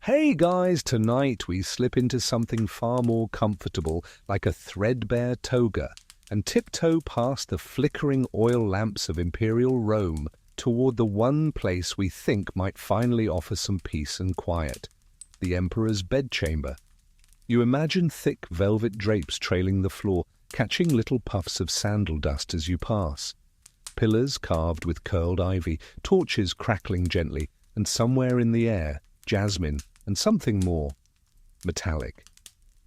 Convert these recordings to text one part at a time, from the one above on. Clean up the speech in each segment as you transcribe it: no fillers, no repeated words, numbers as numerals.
Hey guys, tonight we slip into something far more comfortable, like a threadbare toga, and tiptoe past the flickering oil lamps of imperial Rome toward the one place we think might finally offer some peace and quiet, the emperor's bedchamber. You imagine thick velvet drapes trailing the floor, catching little puffs of sandal dust as you pass. Pillars carved with curled ivy, torches crackling gently, and somewhere in the air, jasmine and something more, metallic.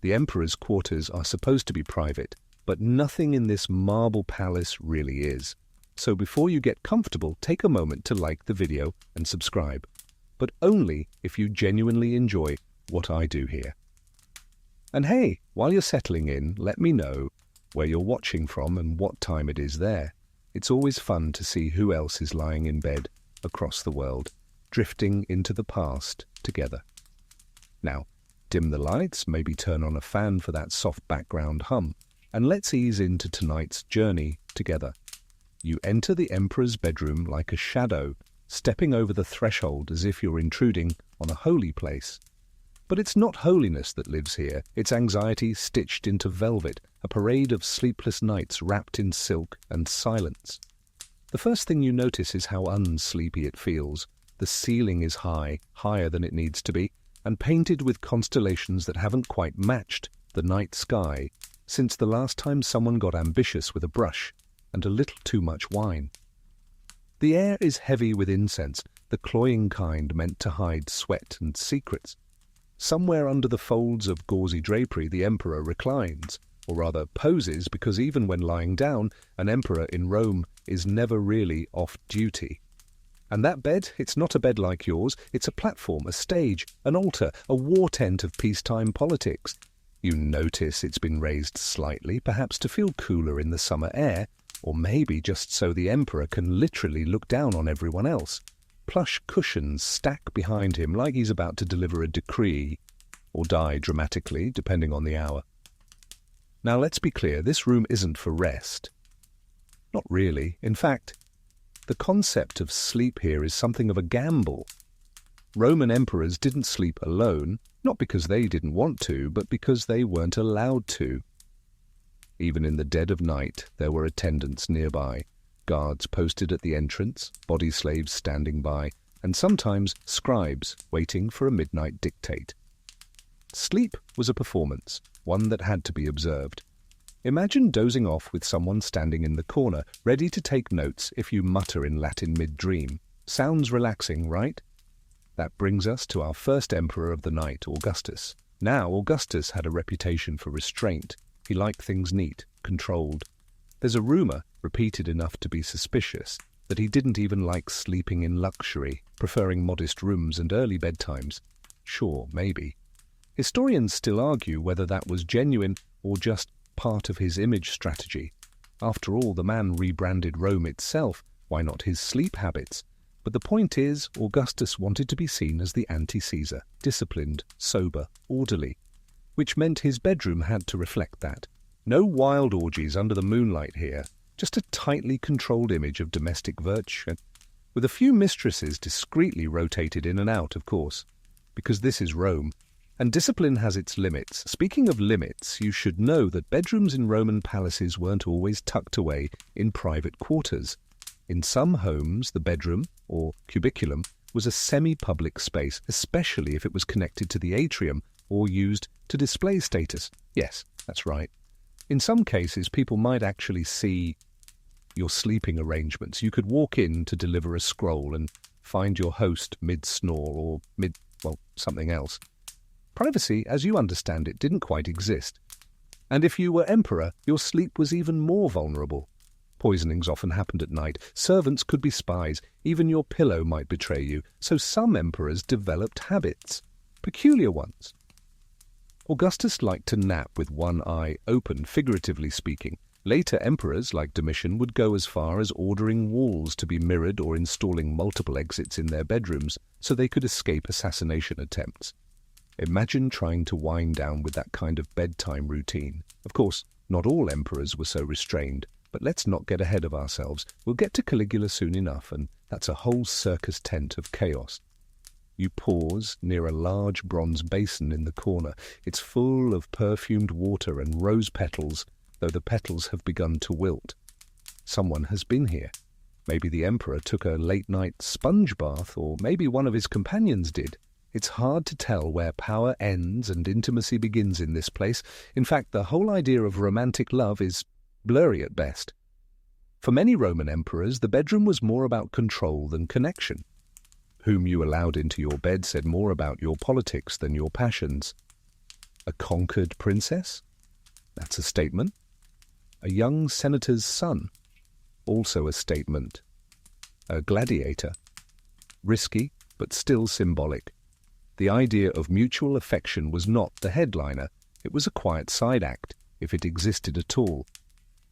The emperor's quarters are supposed to be private, but nothing in this marble palace really is. So before you get comfortable, take a moment to like the video and subscribe, but only if you genuinely enjoy what I do here. And hey, while you're settling in, let me know where you're watching from and what time it is there. It's always fun to see who else is lying in bed across the world, drifting into the past together. Now, dim the lights, maybe turn on a fan for that soft background hum, and let's ease into tonight's journey together. You enter the emperor's bedroom like a shadow, stepping over the threshold as if you're intruding on a holy place. But it's not holiness that lives here, it's anxiety stitched into velvet, a parade of sleepless nights wrapped in silk and silence. The first thing you notice is how unsleepy it feels. The ceiling is high, higher than it needs to be, and painted with constellations that haven't quite matched the night sky since the last time someone got ambitious with a brush and a little too much wine. The air is heavy with incense, the cloying kind meant to hide sweat and secrets. Somewhere under the folds of gauzy drapery the emperor reclines, or rather poses, because even when lying down, an emperor in Rome is never really off duty. And that bed, it's not a bed like yours, it's a platform, a stage, an altar, a war tent of peacetime politics. You notice it's been raised slightly, perhaps to feel cooler in the summer air, or maybe just so the emperor can literally look down on everyone else. Plush cushions stack behind him like he's about to deliver a decree, or die dramatically, depending on the hour. Now let's be clear, this room isn't for rest. Not really. In fact, the concept of sleep here is something of a gamble. Roman emperors didn't sleep alone, not because they didn't want to, but because they weren't allowed to. Even in the dead of night, there were attendants nearby, guards posted at the entrance, body slaves standing by, and sometimes scribes waiting for a midnight dictate. Sleep was a performance, one that had to be observed. Imagine dozing off with someone standing in the corner, ready to take notes if you mutter in Latin mid-dream. Sounds relaxing, right? That brings us to our first emperor of the night, Augustus. Now, Augustus had a reputation for restraint. He liked things neat, controlled. There's a rumor, repeated enough to be suspicious, that he didn't even like sleeping in luxury, preferring modest rooms and early bedtimes. Sure, maybe. Historians still argue whether that was genuine or just part of his image strategy. After all, the man rebranded Rome itself, why not his sleep habits? But the point is, Augustus wanted to be seen as the anti-Caesar, disciplined, sober, orderly, which meant his bedroom had to reflect that. No wild orgies under the moonlight here, just a tightly controlled image of domestic virtue, with a few mistresses discreetly rotated in and out, of course, because this is Rome. And discipline has its limits. Speaking of limits, you should know that bedrooms in Roman palaces weren't always tucked away in private quarters. In some homes, the bedroom, or cubiculum, was a semi-public space, especially if it was connected to the atrium or used to display status. Yes, that's right. In some cases, people might actually see your sleeping arrangements. You could walk in to deliver a scroll and find your host mid-snore or something else. Privacy, as you understand it, didn't quite exist. And if you were emperor, your sleep was even more vulnerable. Poisonings often happened at night. Servants could be spies. Even your pillow might betray you. So some emperors developed habits, peculiar ones. Augustus liked to nap with one eye open, figuratively speaking. Later emperors, like Domitian, would go as far as ordering walls to be mirrored or installing multiple exits in their bedrooms so they could escape assassination attempts. Imagine trying to wind down with that kind of bedtime routine. Of course, not all emperors were so restrained, but let's not get ahead of ourselves. We'll get to Caligula soon enough, and that's a whole circus tent of chaos. You pause near a large bronze basin in the corner. It's full of perfumed water and rose petals, though the petals have begun to wilt. Someone has been here. Maybe the Emperor took a late-night sponge bath, or maybe one of his companions did. It's hard to tell where power ends and intimacy begins in this place. In fact, the whole idea of romantic love is blurry at best. For many Roman emperors, the bedroom was more about control than connection. Whom you allowed into your bed said more about your politics than your passions. A conquered princess? That's a statement. A young senator's son? Also a statement. A gladiator? Risky, but still symbolic. The idea of mutual affection was not the headliner. It was a quiet side act, if it existed at all.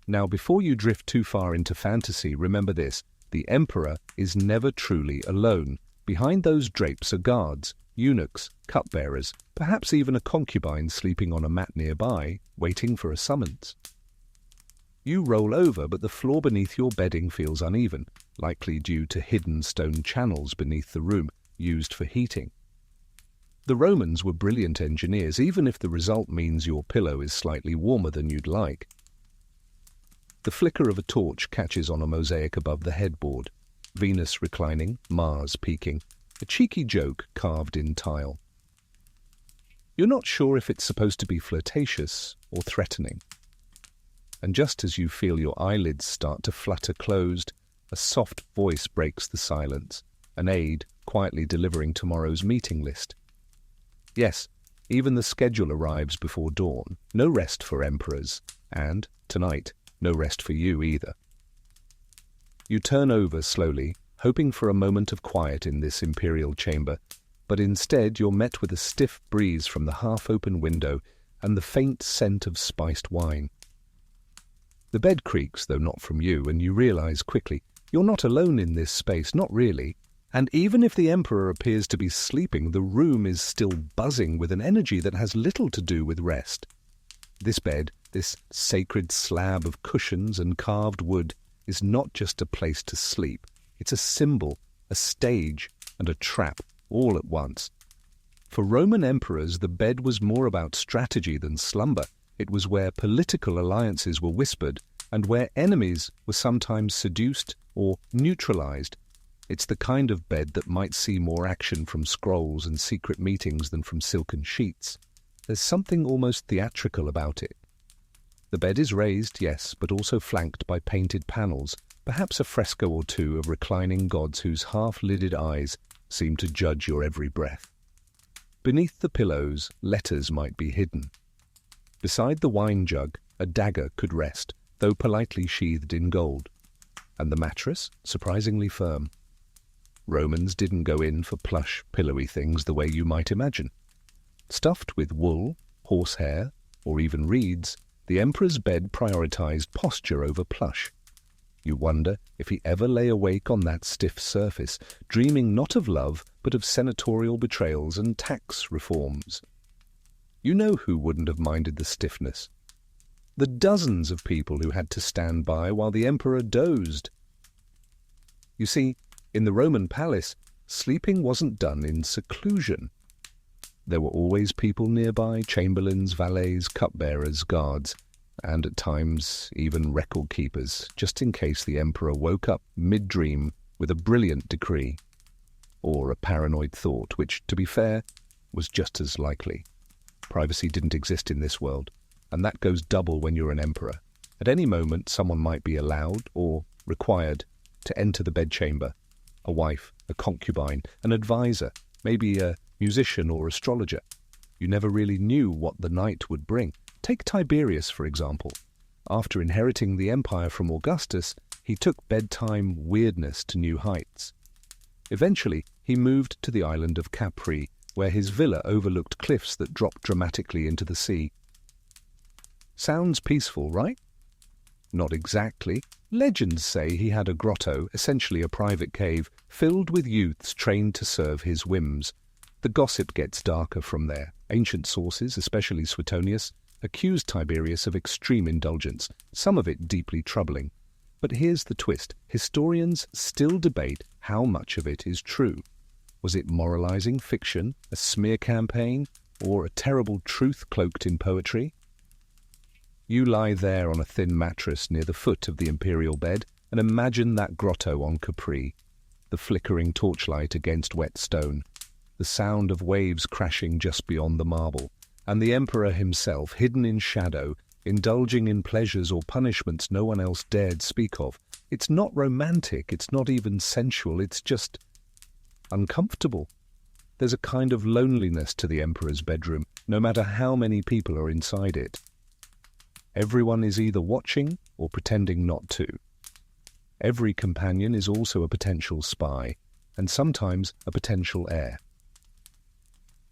Now, before you drift too far into fantasy, remember this. The emperor is never truly alone. Behind those drapes are guards, eunuchs, cupbearers, perhaps even a concubine sleeping on a mat nearby, waiting for a summons. You roll over, but the floor beneath your bedding feels uneven, likely due to hidden stone channels beneath the room, used for heating. The Romans were brilliant engineers, even if the result means your pillow is slightly warmer than you'd like. The flicker of a torch catches on a mosaic above the headboard. Venus reclining, Mars peeking, a cheeky joke carved in tile. You're not sure if it's supposed to be flirtatious or threatening. And just as you feel your eyelids start to flutter closed, a soft voice breaks the silence, an aide quietly delivering tomorrow's meeting list. Yes, even the schedule arrives before dawn. No rest for emperors, and, tonight, no rest for you either. You turn over slowly, hoping for a moment of quiet in this imperial chamber, but instead you're met with a stiff breeze from the half-open window and the faint scent of spiced wine. The bed creaks, though not from you, and you realize quickly you're not alone in this space, not really. And even if the emperor appears to be sleeping, the room is still buzzing with an energy that has little to do with rest. This bed, this sacred slab of cushions and carved wood, is not just a place to sleep. It's a symbol, a stage, and a trap, all at once. For Roman emperors, the bed was more about strategy than slumber. It was where political alliances were whispered, and where enemies were sometimes seduced or neutralized. It's the kind of bed that might see more action from scrolls and secret meetings than from silken sheets. There's something almost theatrical about it. The bed is raised, yes, but also flanked by painted panels, perhaps a fresco or two of reclining gods whose half-lidded eyes seem to judge your every breath. Beneath the pillows, letters might be hidden. Beside the wine jug, a dagger could rest, though politely sheathed in gold. And the mattress, surprisingly firm. Romans didn't go in for plush, pillowy things the way you might imagine. Stuffed with wool, horsehair, or even reeds, the emperor's bed prioritized posture over plush. You wonder if he ever lay awake on that stiff surface, dreaming not of love, but of senatorial betrayals and tax reforms. You know who wouldn't have minded the stiffness. The dozens of people who had to stand by while the emperor dozed. You see, in the Roman palace, sleeping wasn't done in seclusion. There were always people nearby, chamberlains, valets, cupbearers, guards, and at times even record-keepers, just in case the emperor woke up mid-dream with a brilliant decree, or a paranoid thought, which, to be fair, was just as likely. Privacy didn't exist in this world, and that goes double when you're an emperor. At any moment, someone might be allowed, or required, to enter the bedchamber. A wife, a concubine, an advisor, maybe a musician or astrologer. You never really knew what the night would bring. Take Tiberius, for example. After inheriting the empire from Augustus, he took bedtime weirdness to new heights. Eventually, he moved to the island of Capri, where his villa overlooked cliffs that dropped dramatically into the sea. Sounds peaceful, right? Not exactly. Legends say he had a grotto, essentially a private cave, filled with youths trained to serve his whims. The gossip gets darker from there. Ancient sources, especially Suetonius, accused Tiberius of extreme indulgence, some of it deeply troubling. But here's the twist. Historians still debate how much of it is true. Was it moralizing fiction, a smear campaign, or a terrible truth cloaked in poetry? You lie there on a thin mattress near the foot of the imperial bed and imagine that grotto on Capri, the flickering torchlight against wet stone, the sound of waves crashing just beyond the marble, and the emperor himself hidden in shadow, indulging in pleasures or punishments no one else dared speak of. It's not romantic, it's not even sensual, it's just uncomfortable. There's a kind of loneliness to the emperor's bedroom, no matter how many people are inside it. Everyone is either watching or pretending not to. Every companion is also a potential spy, and sometimes a potential heir.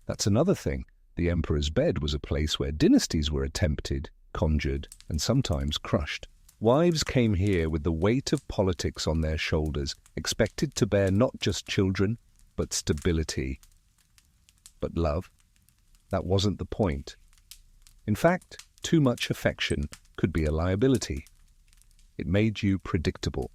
That's another thing. The emperor's bed was a place where dynasties were attempted, conjured, and sometimes crushed. Wives came here with the weight of politics on their shoulders, expected to bear not just children, but stability. But love? That wasn't the point. In fact, too much affection could be a liability. It made you predictable.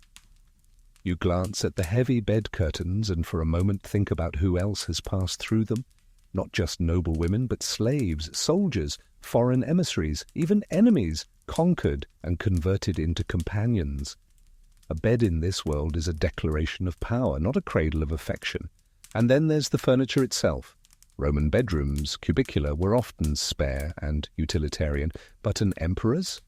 You glance at the heavy bed curtains and for a moment think about who else has passed through them. Not just noble women, but slaves, soldiers, foreign emissaries, even enemies, conquered and converted into companions. A bed in this world is a declaration of power, not a cradle of affection. And then there's the furniture itself. Roman bedrooms, cubicular, were often spare and utilitarian, but an emperor's?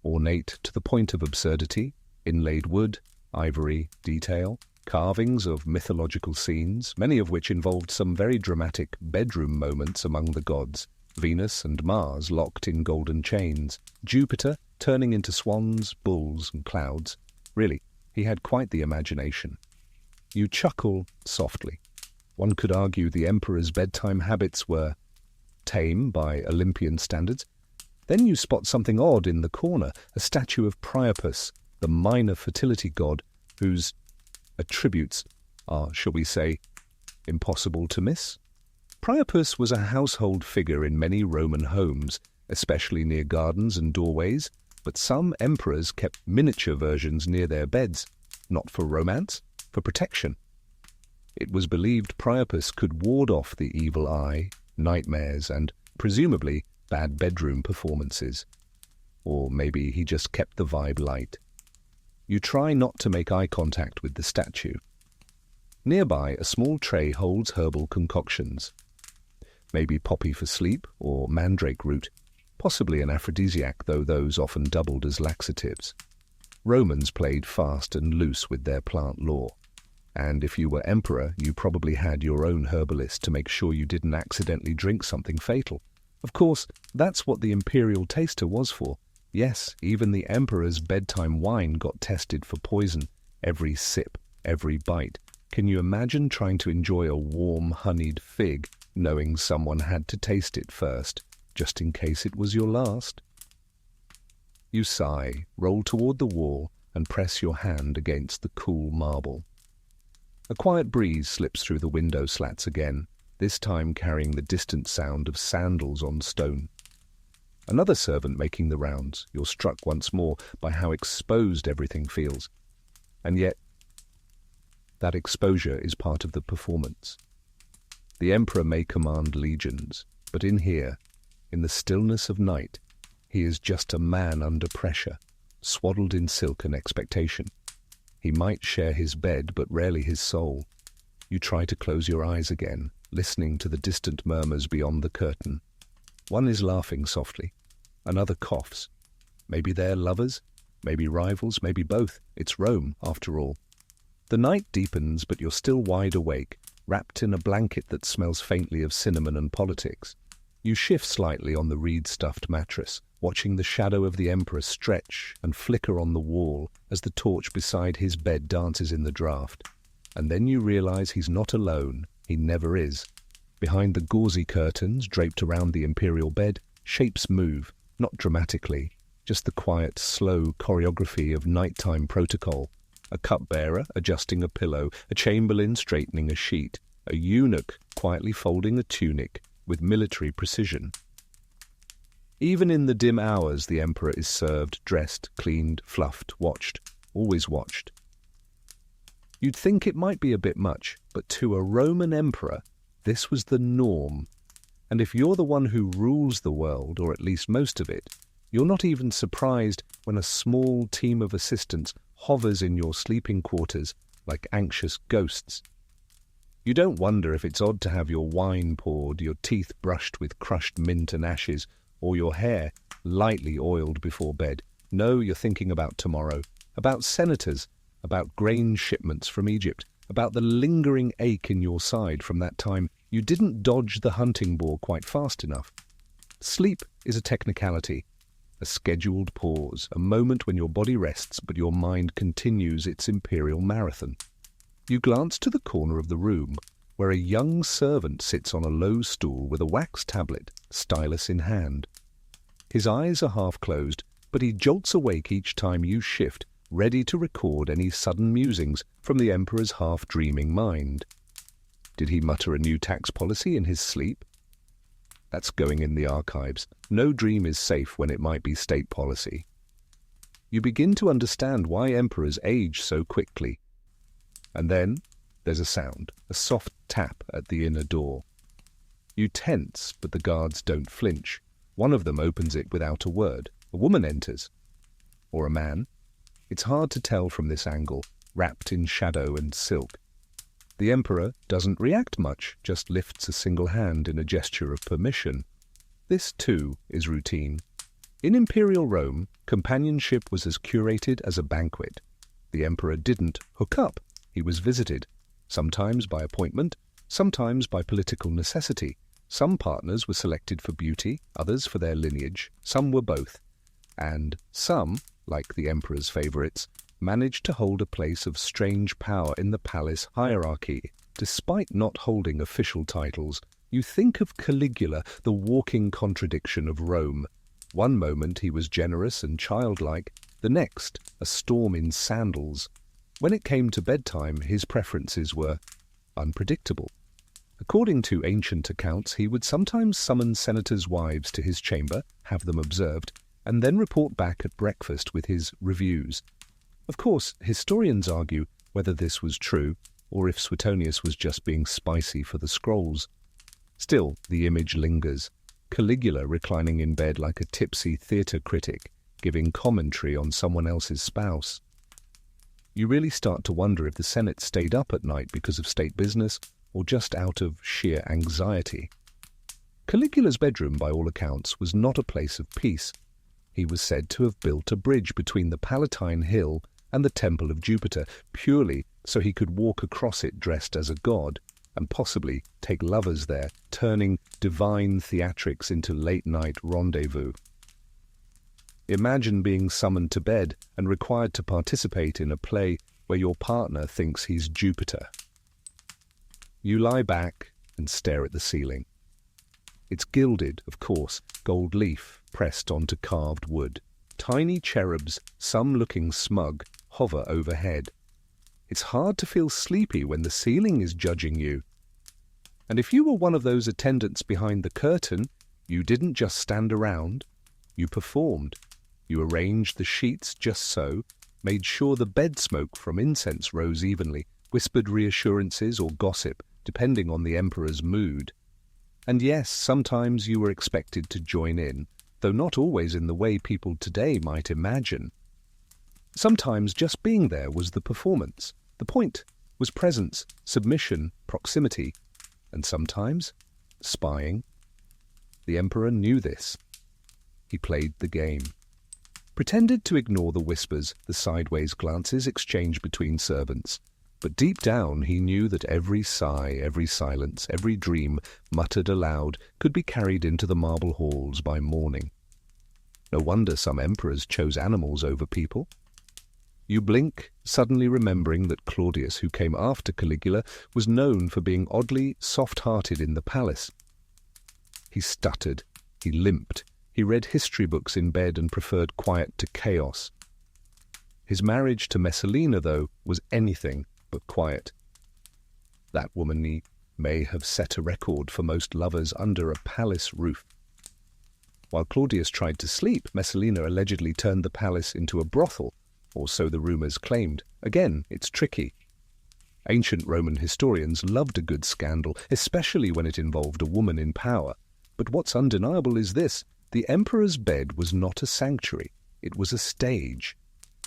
Ornate to the point of absurdity, inlaid wood, ivory, detail, carvings of mythological scenes, many of which involved some very dramatic bedroom moments among the gods. Venus and Mars locked in golden chains, Jupiter turning into swans, bulls, and clouds. Really, he had quite the imagination. You chuckle softly. One could argue the emperor's bedtime habits were tame by Olympian standards. Then you spot something odd in the corner, a statue of Priapus, the minor fertility god, whose attributes are, shall we say, impossible to miss. Priapus was a household figure in many Roman homes, especially near gardens and doorways, but some emperors kept miniature versions near their beds, not for romance, for protection. It was believed Priapus could ward off the evil eye, nightmares, and, presumably, bad bedroom performances. Or maybe he just kept the vibe light. You try not to make eye contact with the statue. Nearby, a small tray holds herbal concoctions. Maybe poppy for sleep, or mandrake root, possibly an aphrodisiac, though those often doubled as laxatives. Romans played fast and loose with their plant lore. And if you were emperor, you probably had your own herbalist to make sure you didn't accidentally drink something fatal. Of course, that's what the imperial taster was for. Yes, even the emperor's bedtime wine got tested for poison. Every sip, every bite. Can you imagine trying to enjoy a warm, honeyed fig, knowing someone had to taste it first, just in case it was your last? You sigh, roll toward the wall, and press your hand against the cool marble. A quiet breeze slips through the window slats again, this time carrying the distant sound of sandals on stone. Another servant making the rounds. You're struck once more by how exposed everything feels. And yet, that exposure is part of the performance. The emperor may command legions, but in here, in the stillness of night, he is just a man under pressure, swaddled in silk and expectation. He might share his bed, but rarely his soul. You try to close your eyes again, listening to the distant murmurs beyond the curtain. One is laughing softly. Another coughs. Maybe they're lovers, maybe rivals, maybe both. It's Rome, after all. The night deepens, but you're still wide awake, wrapped in a blanket that smells faintly of cinnamon and politics. You shift slightly on the reed-stuffed mattress, watching the shadow of the emperor stretch and flicker on the wall as the torch beside his bed dances in the draught. And then you realize he's not alone. He never is. Behind the gauzy curtains draped around the imperial bed, shapes move, not dramatically, just the quiet, slow choreography of nighttime protocol. A cupbearer adjusting a pillow, a chamberlain straightening a sheet, a eunuch quietly folding a tunic with military precision. Even in the dim hours, the emperor is served, dressed, cleaned, fluffed, watched, always watched. You'd think it might be a bit much, but to a Roman emperor, this was the norm. And if you're the one who rules the world, or at least most of it, you're not even surprised when a small team of assistants hovers in your sleeping quarters like anxious ghosts. You don't wonder if it's odd to have your wine poured, your teeth brushed with crushed mint and ashes, or your hair lightly oiled before bed. No, you're thinking about tomorrow, about senators, about grain shipments from Egypt, about the lingering ache in your side from that time you didn't dodge the hunting boar quite fast enough. Sleep is a technicality, a scheduled pause, a moment when your body rests but your mind continues its imperial marathon. You glance to the corner of the room, where a young servant sits on a low stool with a wax tablet, stylus in hand. His eyes are half closed, but he jolts awake each time you shift, ready to record any sudden musings from the emperor's half-dreaming mind. Did he mutter a new tax policy in his sleep? That's going in the archives. No dream is safe when it might be state policy. You begin to understand why emperors age so quickly. And then there's a sound, a soft tap at the inner door. You tense, but the guards don't flinch. One of them opens it without a word. A woman enters. Or a man. It's hard to tell from this angle, wrapped in shadow and silk. The emperor doesn't react much, just lifts a single hand in a gesture of permission. This, too, is routine. In imperial Rome, companionship was as curated as a banquet. The emperor didn't hook up. He was visited, sometimes by appointment, sometimes by political necessity. Some partners were selected for beauty, others for their lineage, some were both. And some, like the emperor's favourites, managed to hold a place of strange power in the palace hierarchy. Despite not holding official titles, you think of Caligula, the walking contradiction of Rome. One moment he was generous and childlike, the next a storm in sandals. When it came to bedtime, his preferences were unpredictable. According to ancient accounts, he would sometimes summon senators' wives to his chamber, have them observed, and then report back at breakfast with his reviews. Of course, historians argue whether this was true, or if Suetonius was just being spicy for the scrolls. Still, the image lingers. Caligula reclining in bed like a tipsy theatre critic, giving commentary on someone else's spouse. You really start to wonder if the Senate stayed up at night because of state business, or just out of sheer anxiety. Caligula's bedroom, by all accounts, was not a place of peace. He was said to have built a bridge between the Palatine Hill and the Temple of Jupiter, purely so he could walk across it dressed as a god, and possibly take lovers there, turning divine theatrics into late-night rendezvous. Imagine being summoned to bed and required to participate in a play where your partner thinks he's Jupiter. You lie back and stare at the ceiling. It's gilded, of course, gold leaf pressed onto carved wood. Tiny cherubs, some looking smug, hover overhead. It's hard to feel sleepy when the ceiling is judging you. And if you were one of those attendants behind the curtain, you didn't just stand around, you performed. You arranged the sheets just so, made sure the bed smoke from incense rose evenly, whispered reassurances or gossip, depending on the emperor's mood. And yes, sometimes you were expected to join in, though not always in the way people today might imagine. Sometimes just being there was the performance. The point was presence, submission, proximity, and sometimes spying. The emperor knew this. He played the game. Pretended to ignore the whispers, the sideways glances exchanged between servants. But deep down he knew that every sigh, every silence, every dream muttered aloud could be carried into the marble halls by morning. No wonder some emperors chose animals over people. You blink, suddenly remembering that Claudius, who came after Caligula, was known for being oddly soft-hearted in the palace. He stuttered, he limped, he read history books in bed and preferred quiet to chaos. His marriage to Messalina, though, was anything but quiet. That woman may have set a record for most lovers under a palace roof. While Claudius tried to sleep, Messalina allegedly turned the palace into a brothel, or so the rumours claimed. Again, it's tricky. Ancient Roman historians loved a good scandal, especially when it involved a woman in power. But what's undeniable is this: the emperor's bed was not a sanctuary, it was a stage.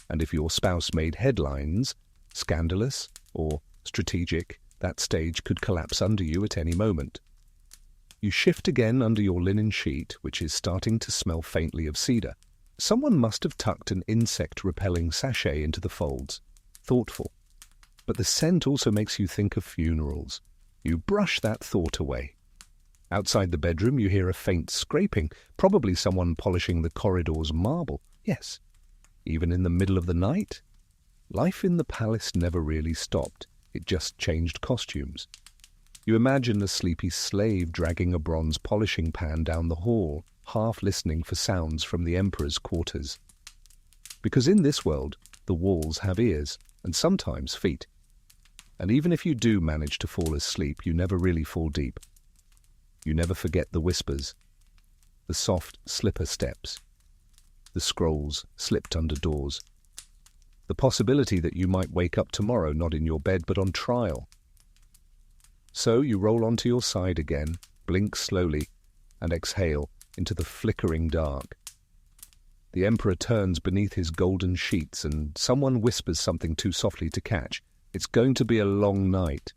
And if your spouse made headlines, scandalous or strategic, that stage could collapse under you at any moment. You shift again under your linen sheet, which is starting to smell faintly of cedar. Someone must have tucked an insect-repelling sachet into the folds. Thoughtful. But the scent also makes you think of funerals. You brush that thought away. Outside the bedroom you hear a faint scraping, probably someone polishing the corridor's marble. Yes, even in the middle of the night. Life in the palace never really stopped. It just changed costumes. You imagine a sleepy slave dragging a bronze polishing pan down the hall, half listening for sounds from the emperor's quarters. Because in this world, the walls have ears, and sometimes feet. And even if you do manage to fall asleep, you never really fall deep. You never forget the whispers, the soft slipper steps, the scrolls slipped under doors, the possibility that you might wake up tomorrow not in your bed but on trial. So you roll onto your side again, blink slowly, and exhale into the flickering dark. The emperor turns beneath his golden sheets and someone whispers something too softly to catch. It's going to be a long night.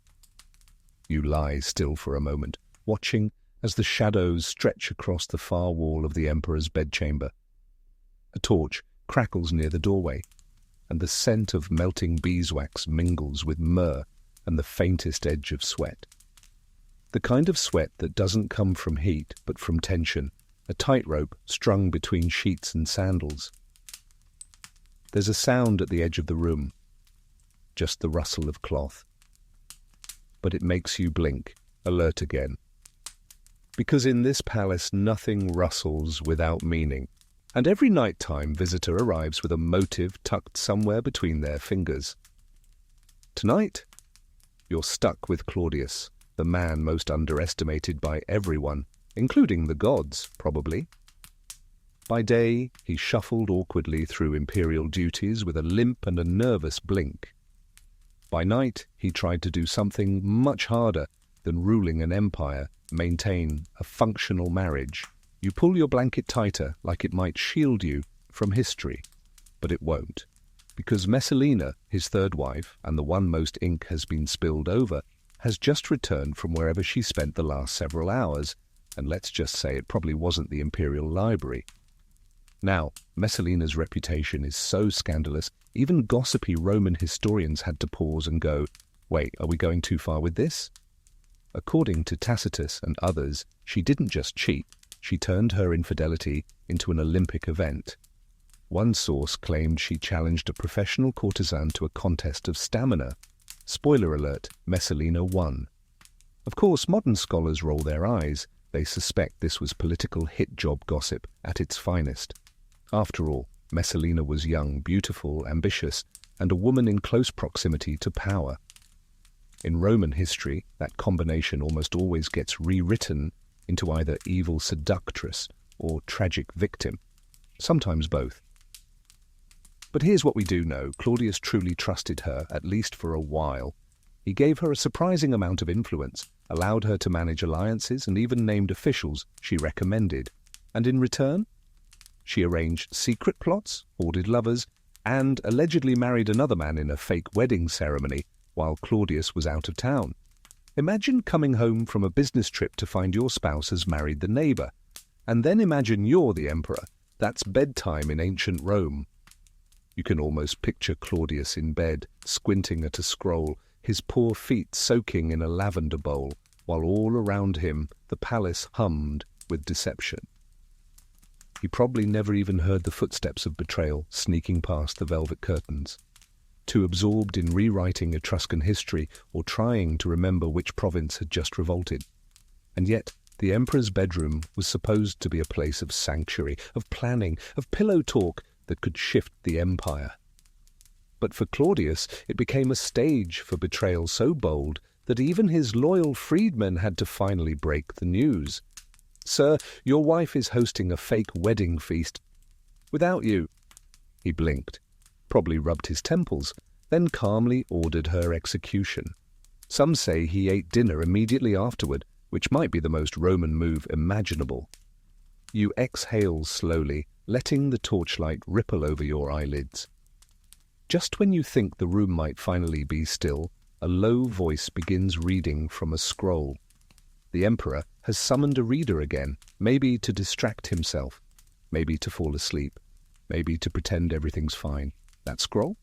You lie still for a moment, watching as the shadows stretch across the far wall of the emperor's bedchamber. A torch crackles near the doorway, and the scent of melting beeswax mingles with myrrh and the faintest edge of sweat. The kind of sweat that doesn't come from heat but from tension, a tightrope strung between sheets and sandals. There's a sound at the edge of the room, just the rustle of cloth. But it makes you blink, alert again. Because in this palace nothing rustles without meaning, and every nighttime visitor arrives with a motive tucked somewhere between their fingers. Tonight, you're stuck with Claudius, the man most underestimated by everyone, including the gods, probably. By day, he shuffled awkwardly through imperial duties with a limp and a nervous blink. By night, he tried to do something much harder than ruling an empire, maintain a functional marriage. You pull your blanket tighter like it might shield you from history, but it won't. Because Messalina, his third wife, and the one most ink has been spilled over, has just returned from wherever she spent the last several hours, and let's just say it probably wasn't the Imperial Library. Now, Messalina's reputation is so scandalous, even gossipy Roman historians had to pause and go, wait, are we going too far with this? According to Tacitus and others, she didn't just cheat, she turned her infidelity into an Olympic event. One source claimed she challenged a professional courtesan to a contest of stamina. Spoiler alert, Messalina won. Of course, modern scholars roll their eyes. They suspect this was political hit-job gossip at its finest. After all, Messalina was young, beautiful, ambitious, and a woman in close proximity to power. In Roman history, that combination almost always gets rewritten into either evil seductress or tragic victim, sometimes both. But here's what we do know. Claudius truly trusted her, at least for a while. He gave her a surprising amount of influence, allowed her to manage alliances, and even named officials she recommended. And in return, she arranged secret plots, hoarded lovers, and allegedly married another man in a fake wedding ceremony while Claudius was out of town. Imagine coming home from a business trip to find your spouse has married the neighbor. And then imagine you're the emperor. That's bedtime in ancient Rome. You can almost picture Claudius in bed, squinting at a scroll, his poor feet soaking in a lavender bowl, while all around him the palace hummed with deception. He probably never even heard the footsteps of betrayal sneaking past the velvet curtains. Too absorbed in rewriting Etruscan history or trying to remember which province had just revolted. And yet, the emperor's bedroom was supposed to be a place of sanctuary, of planning, of pillow talk that could shift the empire. But for Claudius, it became a stage for betrayal so bold that even his loyal freedmen had to finally break the news. "Sir, your wife is hosting a fake wedding feast. Without you." He blinked, probably rubbed his temples, then calmly ordered her execution. Some say he ate dinner immediately afterward, which might be the most Roman move imaginable. You exhale slowly, letting the torchlight ripple over your eyelids. Just when you think the room might finally be still, a low voice begins reading from a scroll. The Emperor has summoned a reader again, maybe to distract himself, maybe to fall asleep, maybe to pretend everything's fine. That scroll?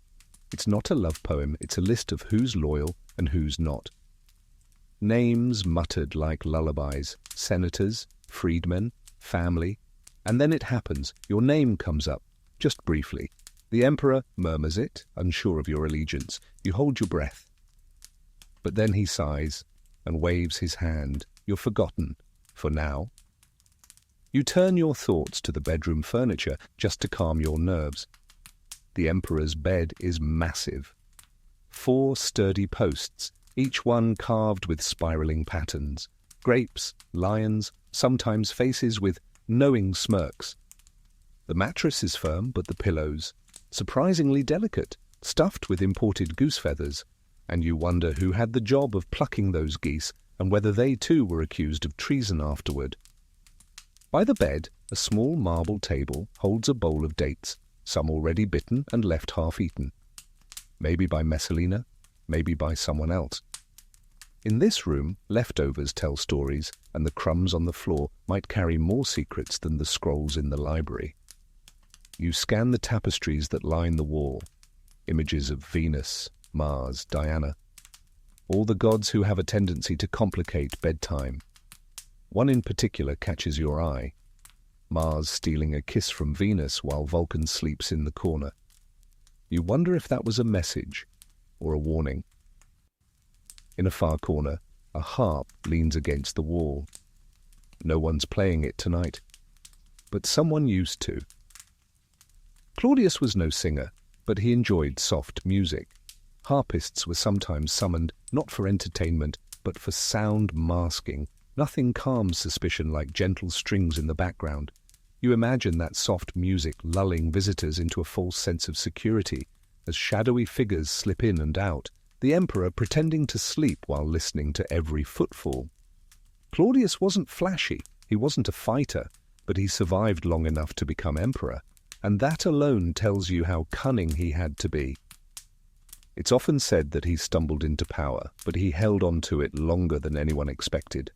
It's not a love poem, it's a list of who's loyal and who's not. Names muttered like lullabies, senators, freedmen, family, and then it happens, your name comes up, just briefly. The Emperor murmurs it, unsure of your allegiance. You hold your breath. But then he sighs and waves his hand. You're forgotten, for now. You turn your thoughts to the bedroom furniture just to calm your nerves. The Emperor's bed is massive. 4 sturdy posts, each one carved with spiraling patterns. Grapes, lions, sometimes faces with knowing smirks. The mattress is firm, but the pillows, surprisingly delicate, stuffed with imported goose feathers, and you wonder who had the job of plucking those geese and whether they too were accused of treason afterward. By the bed, a small marble table holds a bowl of dates, some already bitten and left half-eaten. Maybe by Messalina, maybe by someone else. In this room, leftovers tell stories, and the crumbs on the floor might carry more secrets than the scrolls in the library. You scan the tapestries that line the wall, images of Venus, Mars, Diana, all the gods who have a tendency to complicate bedtime. One in particular catches your eye, Mars stealing a kiss from Venus while Vulcan sleeps in the corner. You wonder if that was a message or a warning. In a far corner, a harp leans against the wall. No one's playing it tonight, but someone used to. Claudius was no singer, but he enjoyed soft music. Harpists were sometimes summoned not for entertainment, but for sound masking. Nothing calms suspicion like gentle strings in the background. You imagine that soft music lulling visitors into a false sense of security, as shadowy figures slip in and out, the Emperor pretending to sleep while listening to every footfall. Claudius wasn't flashy, he wasn't a fighter, but he survived long enough to become Emperor, and that alone tells you how cunning he had to be. It's often said that he stumbled into power, but he held on to it longer than anyone expected.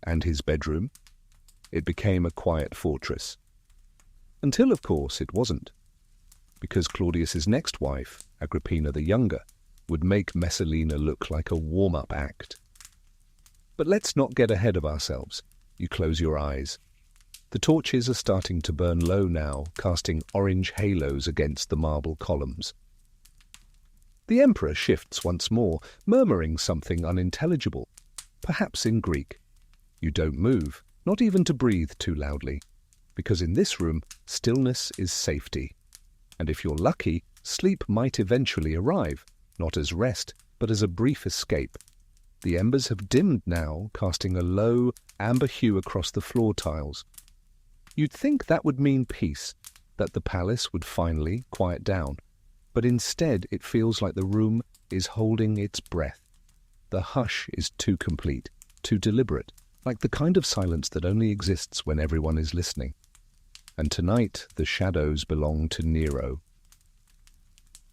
And his bedroom? It became a quiet fortress. Until, of course, it wasn't. Because Claudius's next wife, Agrippina the Younger, would make Messalina look like a warm-up act. But let's not get ahead of ourselves. You close your eyes. The torches are starting to burn low now, casting orange halos against the marble columns. The Emperor shifts once more, murmuring something unintelligible, perhaps in Greek. You don't move, not even to breathe too loudly, because in this room, stillness is safety. And if you're lucky, sleep might eventually arrive, not as rest, but as a brief escape. The embers have dimmed now, casting a low, amber hue across the floor tiles. You'd think that would mean peace, that the palace would finally quiet down. But instead it feels like the room is holding its breath. The hush is too complete, too deliberate, like the kind of silence that only exists when everyone is listening. And tonight the shadows belong to Nero.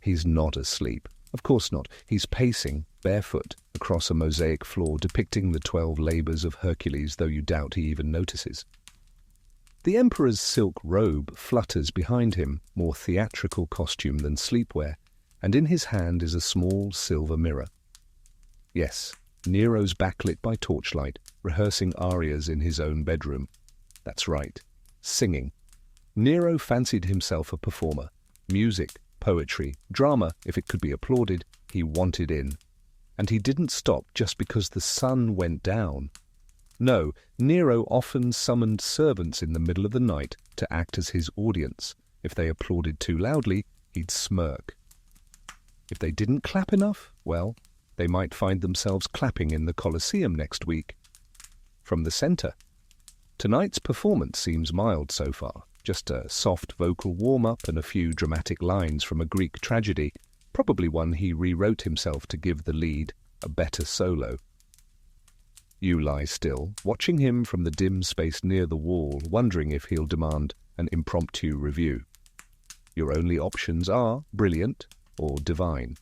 He's not asleep. Of course not. He's pacing, barefoot, across a mosaic floor depicting the 12 labors of Hercules, though you doubt he even notices. The Emperor's silk robe flutters behind him, more theatrical costume than sleepwear, and in his hand is a small silver mirror. Yes, Nero's backlit by torchlight, rehearsing arias in his own bedroom. That's right, singing. Nero fancied himself a performer. Music, poetry, drama, if it could be applauded, he wanted in. And he didn't stop just because the sun went down. No, Nero often summoned servants in the middle of the night to act as his audience. If they applauded too loudly, he'd smirk. If they didn't clap enough, well, they might find themselves clapping in the Colosseum next week. From the center. Tonight's performance seems mild so far, just a soft vocal warm-up and a few dramatic lines from a Greek tragedy, probably one he rewrote himself to give the lead a better solo. You lie still, watching him from the dim space near the wall, wondering if he'll demand an impromptu review. Your only options are brilliant or divine.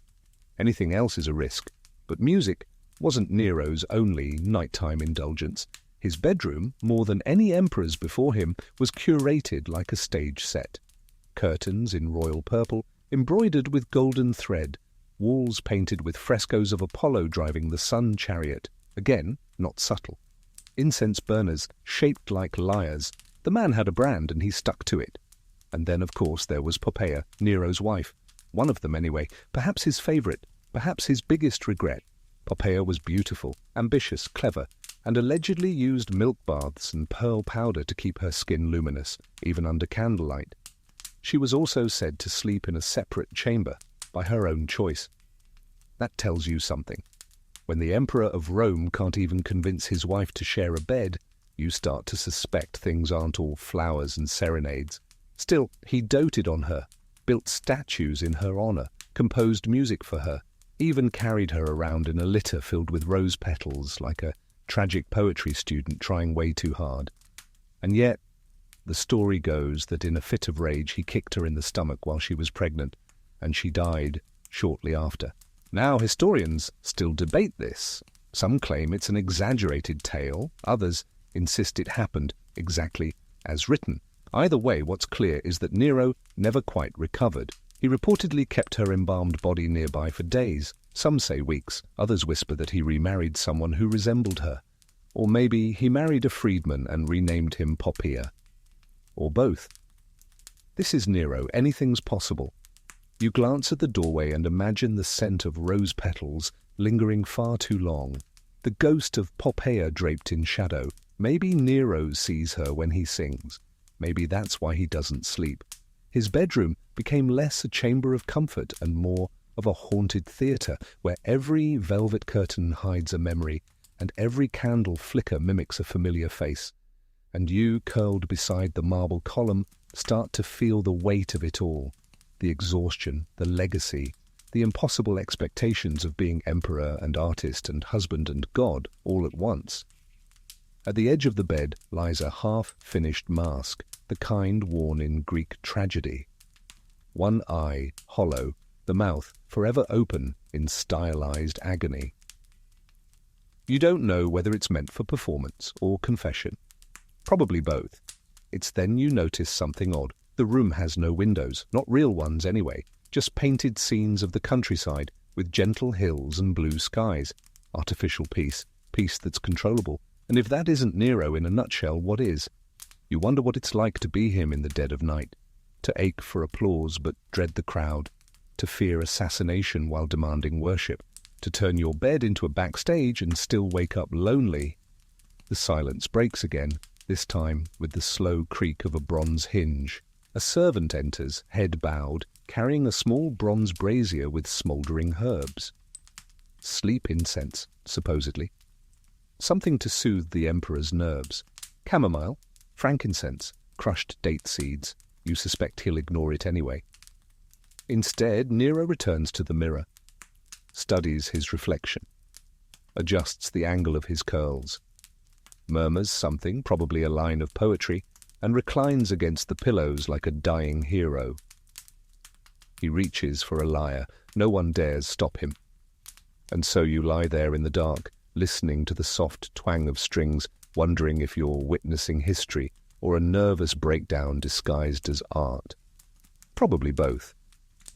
Anything else is a risk, but music wasn't Nero's only nighttime indulgence. His bedroom, more than any emperor's before him, was curated like a stage set. Curtains in royal purple, embroidered with golden thread, walls painted with frescoes of Apollo driving the sun chariot, again, not subtle. Incense burners shaped like lyres. The man had a brand and he stuck to it. And then, of course, there was Poppaea, Nero's wife. One of them, anyway, perhaps his favourite, perhaps his biggest regret. Poppaea was beautiful, ambitious, clever, and allegedly used milk baths and pearl powder to keep her skin luminous, even under candlelight. She was also said to sleep in a separate chamber, by her own choice. That tells you something. When the Emperor of Rome can't even convince his wife to share a bed, you start to suspect things aren't all flowers and serenades. Still, he doted on her, built statues in her honor, composed music for her, even carried her around in a litter filled with rose petals like a tragic poetry student trying way too hard. And yet, the story goes that in a fit of rage he kicked her in the stomach while she was pregnant, and she died shortly after. Now, historians still debate this. Some claim it's an exaggerated tale, others insist it happened exactly as written. Either way, what's clear is that Nero never quite recovered. He reportedly kept her embalmed body nearby for days. Some say weeks, others whisper that he remarried someone who resembled her. Or maybe he married a freedman and renamed him Poppaea. Or both. This is Nero, anything's possible. You glance at the doorway and imagine the scent of rose petals lingering far too long. The ghost of Poppaea draped in shadow. Maybe Nero sees her when he sings. Maybe that's why he doesn't sleep. His bedroom became less a chamber of comfort and more of a haunted theatre, where every velvet curtain hides a memory and every candle flicker mimics a familiar face. And you, curled beside the marble column, start to feel the weight of it all. The exhaustion, the legacy, the impossible expectations of being emperor and artist and husband and god all at once. At the edge of the bed lies a half-finished mask, the kind worn in Greek tragedy. One eye hollow, the mouth forever open in stylized agony. You don't know whether it's meant for performance or confession. Probably both. It's then you notice something odd. The room has no windows, not real ones anyway, just painted scenes of the countryside with gentle hills and blue skies. Artificial peace that's controllable. And if that isn't Nero in a nutshell, what is? You wonder what it's like to be him in the dead of night, to ache for applause but dread the crowd, to fear assassination while demanding worship, to turn your bed into a backstage and still wake up lonely. The silence breaks again, this time with the slow creak of a bronze hinge. A servant enters, head bowed, carrying a small bronze brazier with smouldering herbs. Sleep incense, supposedly. Something to soothe the emperor's nerves. Chamomile, frankincense, crushed date seeds. You suspect he'll ignore it anyway. Instead, Nero returns to the mirror, studies his reflection, adjusts the angle of his curls, murmurs something, probably a line of poetry, and reclines against the pillows like a dying hero. He reaches for a lyre. No one dares stop him. And so you lie there in the dark, listening to the soft twang of strings, wondering if you're witnessing history or a nervous breakdown disguised as art. Probably both.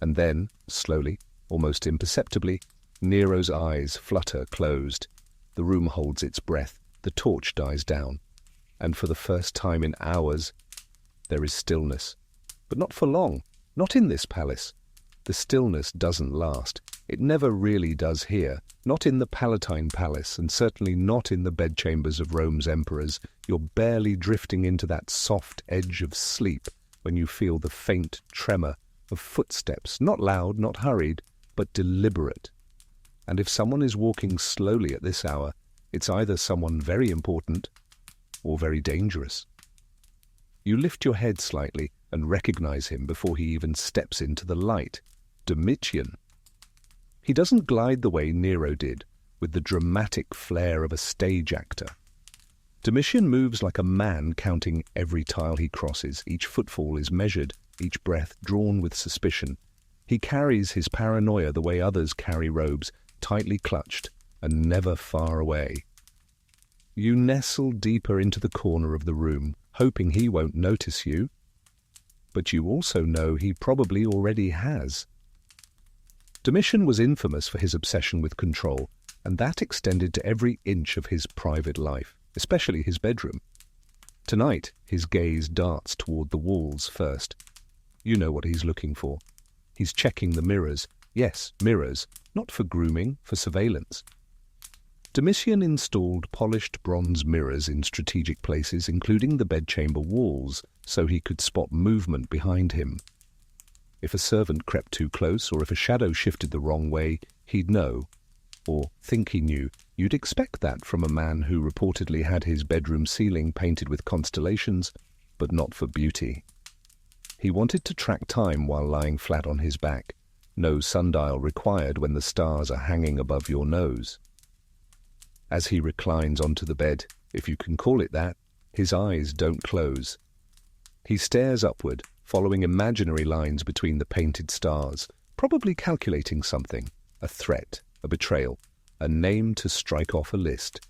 And then, slowly, almost imperceptibly, Nero's eyes flutter closed. The room holds its breath. The torch dies down. And for the first time in hours, there is stillness. But not for long. Not in this palace. The stillness doesn't last. It never really does here. Not in the Palatine Palace, and certainly not in the bedchambers of Rome's emperors. You're barely drifting into that soft edge of sleep when you feel the faint tremor of footsteps, not loud, not hurried, but deliberate. And if someone is walking slowly at this hour, it's either someone very important or very dangerous. You lift your head slightly and recognize him before he even steps into the light. Domitian. He doesn't glide the way Nero did, with the dramatic flair of a stage actor. Domitian moves like a man, counting every tile he crosses. Each footfall is measured, each breath drawn with suspicion. He carries his paranoia the way others carry robes, tightly clutched and never far away. You nestle deeper into the corner of the room, hoping he won't notice you. But you also know he probably already has. Domitian was infamous for his obsession with control, and that extended to every inch of his private life, especially his bedroom. Tonight, his gaze darts toward the walls first. You know what he's looking for. He's checking the mirrors. Yes, mirrors, not for grooming, for surveillance. Domitian installed polished bronze mirrors in strategic places, including the bedchamber walls, so he could spot movement behind him. If a servant crept too close, or if a shadow shifted the wrong way, he'd know, or think he knew. You'd expect that from a man who reportedly had his bedroom ceiling painted with constellations, but not for beauty. He wanted to track time while lying flat on his back. No sundial required when the stars are hanging above your nose. As he reclines onto the bed, if you can call it that, his eyes don't close. He stares upward, following imaginary lines between the painted stars, probably calculating something, a threat, a betrayal, a name to strike off a list.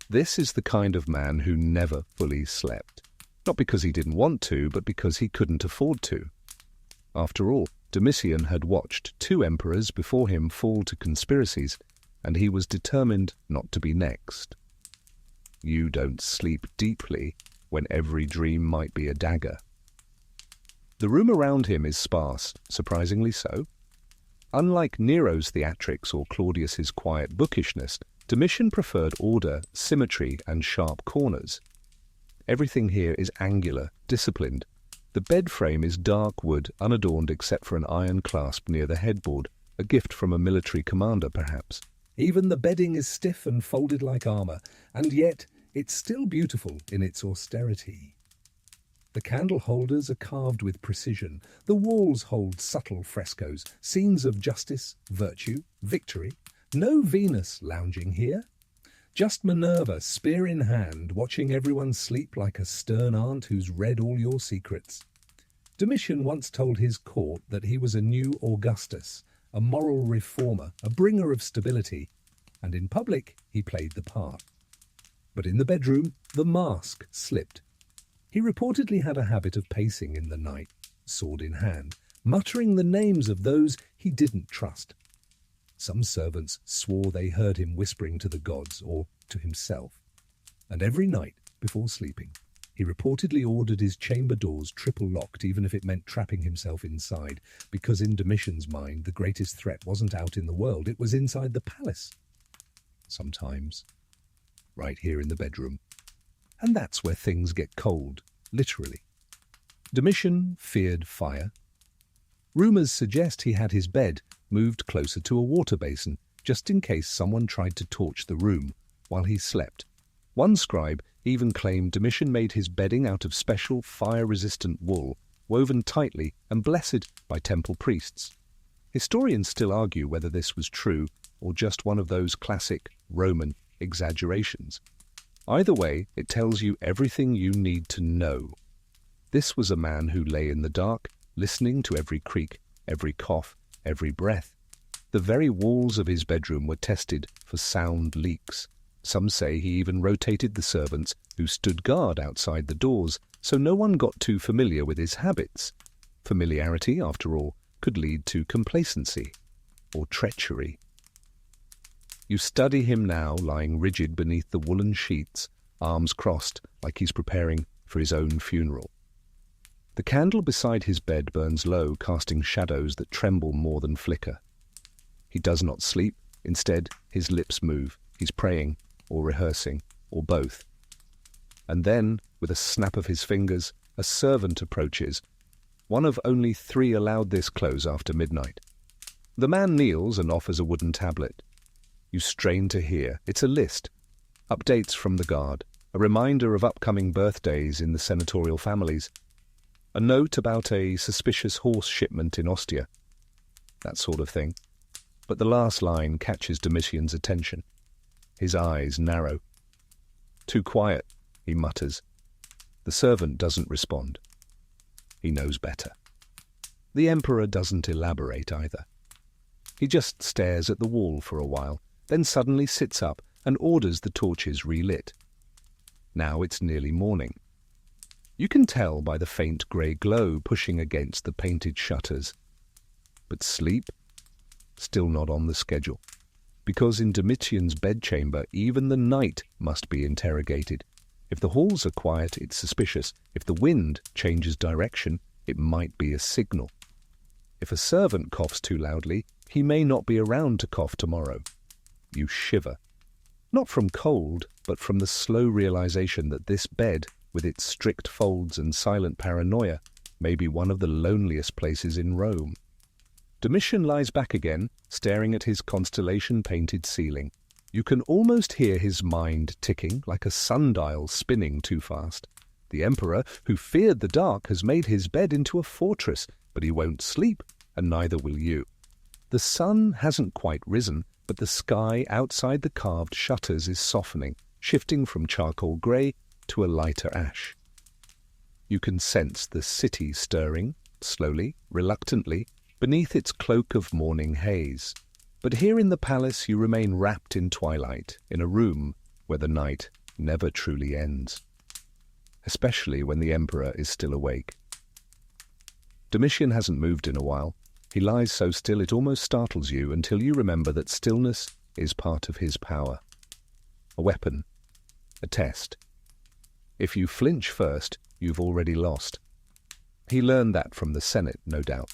This is the kind of man who never fully slept. Not because he didn't want to, but because he couldn't afford to. After all, Domitian had watched 2 emperors before him fall to conspiracies, and he was determined not to be next. You don't sleep deeply when every dream might be a dagger. The room around him is sparse, surprisingly so. Unlike Nero's theatrics or Claudius's quiet bookishness, Domitian preferred order, symmetry, and sharp corners. Everything here is angular, disciplined. The bed frame is dark wood, unadorned except for an iron clasp near the headboard, a gift from a military commander, perhaps. Even the bedding is stiff and folded like armor, and yet it's still beautiful in its austerity. The candle holders are carved with precision. The walls hold subtle frescoes, scenes of justice, virtue, victory. No Venus lounging here. Just Minerva, spear in hand, watching everyone sleep like a stern aunt who's read all your secrets. Domitian once told his court that he was a new Augustus, a moral reformer, a bringer of stability, and in public he played the part. But in the bedroom, the mask slipped. He reportedly had a habit of pacing in the night, sword in hand, muttering the names of those he didn't trust. Some servants swore they heard him whispering to the gods or to himself. And every night, before sleeping, he reportedly ordered his chamber doors triple locked, even if it meant trapping himself inside, because in Domitian's mind the greatest threat wasn't out in the world, it was inside the palace. Sometimes, right here in the bedroom. And that's where things get cold, literally. Domitian feared fire. Rumors suggest he had his bed moved closer to a water basin, just in case someone tried to torch the room while he slept. One scribe even claimed Domitian made his bedding out of special fire-resistant wool, woven tightly and blessed by temple priests. Historians still argue whether this was true or just one of those classic Roman exaggerations. Either way, it tells you everything you need to know. This was a man who lay in the dark, listening to every creak, every cough, every breath. The very walls of his bedroom were tested for sound leaks. Some say he even rotated the servants who stood guard outside the doors, so no one got too familiar with his habits. Familiarity, after all, could lead to complacency or treachery. You study him now, lying rigid beneath the woolen sheets, arms crossed like he's preparing for his own funeral. The candle beside his bed burns low, casting shadows that tremble more than flicker. He does not sleep. Instead, his lips move. He's praying, or rehearsing, or both. And then, with a snap of his fingers, a servant approaches. One of only 3 allowed this close after midnight. The man kneels and offers a wooden tablet. You strain to hear. It's a list. Updates from the guard. A reminder of upcoming birthdays in the senatorial families. A note about a suspicious horse shipment in Ostia. That sort of thing. But the last line catches Domitian's attention. His eyes narrow. "Too quiet," he mutters. The servant doesn't respond. He knows better. The emperor doesn't elaborate either. He just stares at the wall for a while, then suddenly sits up and orders the torches relit. Now it's nearly morning. You can tell by the faint grey glow pushing against the painted shutters. But sleep? Still not on the schedule. Because in Domitian's bedchamber, even the night must be interrogated. If the halls are quiet, it's suspicious. If the wind changes direction, it might be a signal. If a servant coughs too loudly, he may not be around to cough tomorrow. You shiver. Not from cold, but from the slow realization that this bed, with its strict folds and silent paranoia, may be one of the loneliest places in Rome. Domitian lies back again, staring at his constellation-painted ceiling. You can almost hear his mind ticking, like a sundial spinning too fast. The emperor, who feared the dark, has made his bed into a fortress, but he won't sleep, and neither will you. The sun hasn't quite risen, but the sky outside the carved shutters is softening, shifting from charcoal grey to a lighter ash. You can sense the city stirring, slowly, reluctantly, beneath its cloak of morning haze. But here in the palace you remain wrapped in twilight, in a room where the night never truly ends. Especially when the emperor is still awake. Domitian hasn't moved in a while. He lies so still it almost startles you until you remember that stillness is part of his power. A weapon. A test. If you flinch first, you've already lost. He learned that from the Senate, no doubt.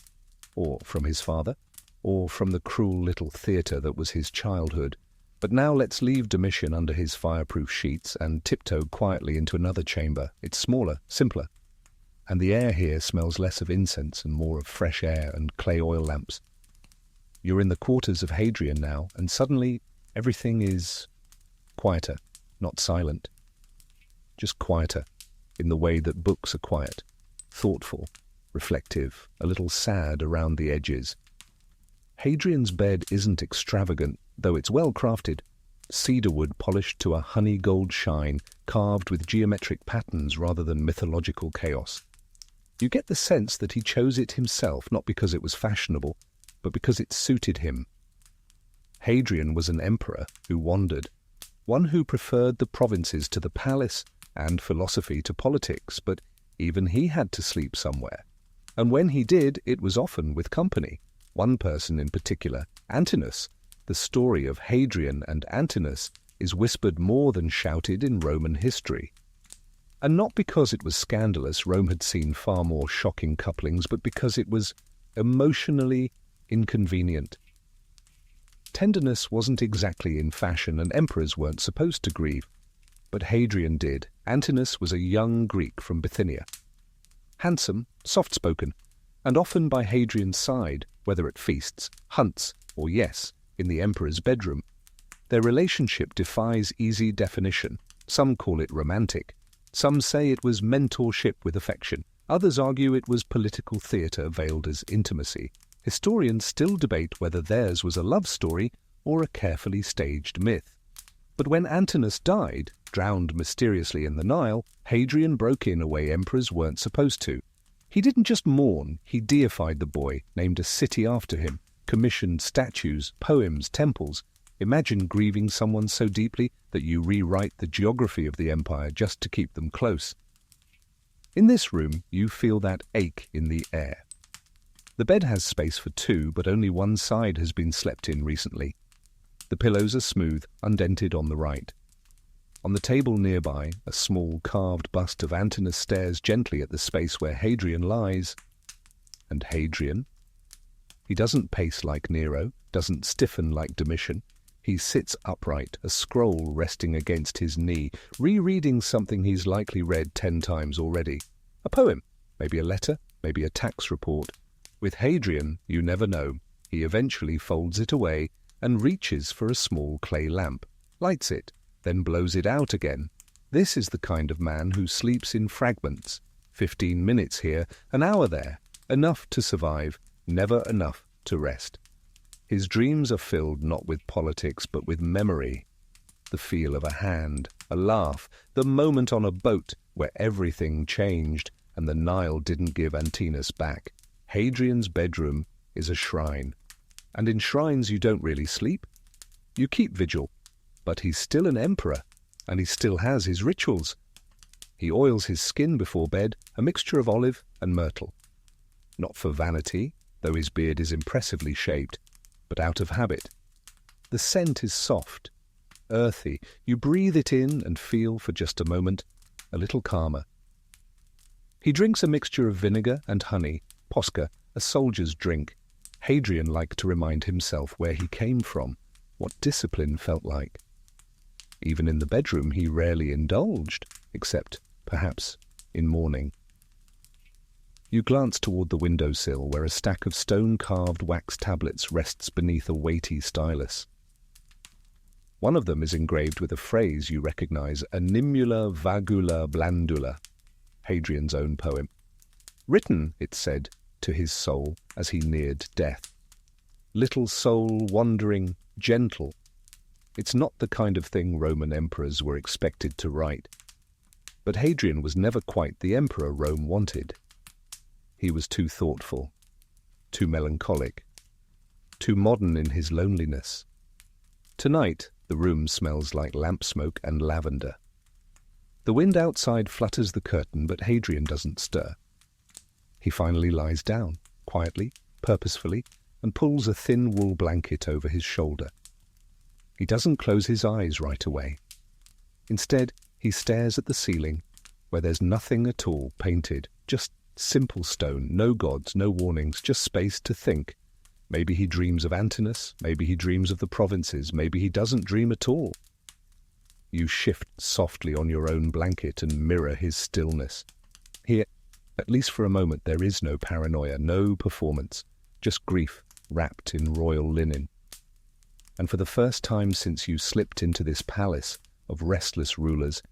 Or from his father, or from the cruel little theatre that was his childhood. But now let's leave Domitian under his fireproof sheets and tiptoe quietly into another chamber. It's smaller, simpler. And the air here smells less of incense and more of fresh air and clay oil lamps. You're in the quarters of Hadrian now, and suddenly everything is quieter, not silent. Just quieter, in the way that books are quiet, thoughtful, reflective, a little sad around the edges. Hadrian's bed isn't extravagant, though it's well crafted. Cedar wood polished to a honey gold shine, carved with geometric patterns rather than mythological chaos. You get the sense that he chose it himself, not because it was fashionable, but because it suited him. Hadrian was an emperor who wandered, one who preferred the provinces to the palace and philosophy to politics, but even he had to sleep somewhere. And when he did, it was often with company. One person in particular, Antinous. The story of Hadrian and Antinous is whispered more than shouted in Roman history. And not because it was scandalous, Rome had seen far more shocking couplings, but because it was emotionally inconvenient. Tenderness wasn't exactly in fashion, and emperors weren't supposed to grieve. But Hadrian did. Antinous was a young Greek from Bithynia. Handsome, soft-spoken, and often by Hadrian's side, whether at feasts, hunts, or yes, in the emperor's bedroom. Their relationship defies easy definition. Some call it romantic. Some say it was mentorship with affection. Others argue it was political theatre veiled as intimacy. Historians still debate whether theirs was a love story or a carefully staged myth. But when Antinous died, drowned mysteriously in the Nile, Hadrian broke in a way emperors weren't supposed to. He didn't just mourn, he deified the boy, named a city after him, commissioned statues, poems, temples. Imagine grieving someone so deeply that you rewrite the geography of the empire just to keep them close. In this room, you feel that ache in the air. The bed has space for two, but only one side has been slept in recently. The pillows are smooth, undented on the right. On the table nearby, a small carved bust of Antinous stares gently at the space where Hadrian lies. And Hadrian? He doesn't pace like Nero, doesn't stiffen like Domitian. He sits upright, a scroll resting against his knee, rereading something he's likely read 10 times already. A poem, maybe a letter, maybe a tax report. With Hadrian, you never know. He eventually folds it away and reaches for a small clay lamp, lights it, then blows it out again. This is the kind of man who sleeps in fragments. 15 minutes here, an hour there. Enough to survive, never enough to rest. His dreams are filled not with politics but with memory. The feel of a hand, a laugh, the moment on a boat where everything changed and the Nile didn't give Antinous back. Hadrian's bedroom is a shrine. And in shrines you don't really sleep. You keep vigil. But he's still an emperor, and he still has his rituals. He oils his skin before bed, a mixture of olive and myrtle. Not for vanity, though his beard is impressively shaped, but out of habit. The scent is soft, earthy. You breathe it in and feel for just a moment a little calmer. He drinks a mixture of vinegar and honey, posca, a soldier's drink. Hadrian liked to remind himself where he came from, what discipline felt like. Even in the bedroom he rarely indulged, except, perhaps, in mourning. You glance toward the windowsill where a stack of stone-carved wax tablets rests beneath a weighty stylus. One of them is engraved with a phrase you recognize, animula vagula blandula, Hadrian's own poem. Written, it said, to his soul as he neared death. Little soul wandering, gentle. It's not the kind of thing Roman emperors were expected to write. But Hadrian was never quite the emperor Rome wanted. He was too thoughtful, too melancholic, too modern in his loneliness. Tonight, the room smells like lamp smoke and lavender. The wind outside flutters the curtain, but Hadrian doesn't stir. He finally lies down, quietly, purposefully, and pulls a thin wool blanket over his shoulder. He doesn't close his eyes right away. Instead, he stares at the ceiling, where there's nothing at all painted, just simple stone, no gods, no warnings, just space to think. Maybe he dreams of Antinous, maybe he dreams of the provinces, maybe he doesn't dream at all. You shift softly on your own blanket and mirror his stillness. Here, at least for a moment, there is no paranoia, no performance, just grief wrapped in royal linen. And for the first time since you slipped into this palace of restless rulers,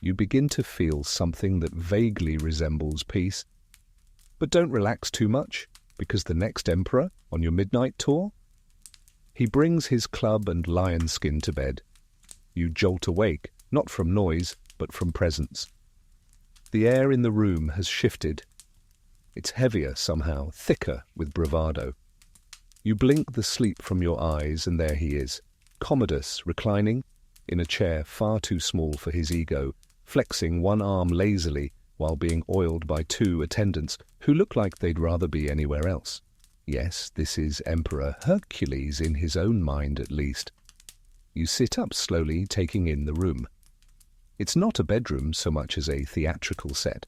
you begin to feel something that vaguely resembles peace. But don't relax too much, because the next emperor on your midnight tour, he brings his club and lion skin to bed. You jolt awake, not from noise, but from presence. The air in the room has shifted. It's heavier somehow, thicker with bravado. You blink the sleep from your eyes, and there he is, Commodus, reclining in a chair far too small for his ego, flexing one arm lazily while being oiled by two attendants who look like they'd rather be anywhere else. Yes, this is Emperor Hercules in his own mind at least. You sit up slowly, taking in the room. It's not a bedroom so much as a theatrical set.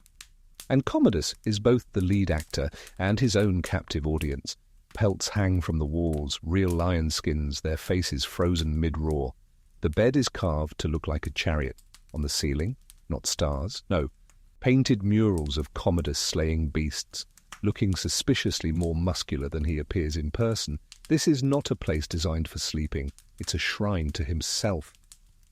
And Commodus is both the lead actor and his own captive audience. Pelts hang from the walls, real lion skins, their faces frozen mid-roar. The bed is carved to look like a chariot. On the ceiling, not stars, no, painted murals of Commodus slaying beasts, looking suspiciously more muscular than he appears in person. This is not a place designed for sleeping. It's a shrine to himself.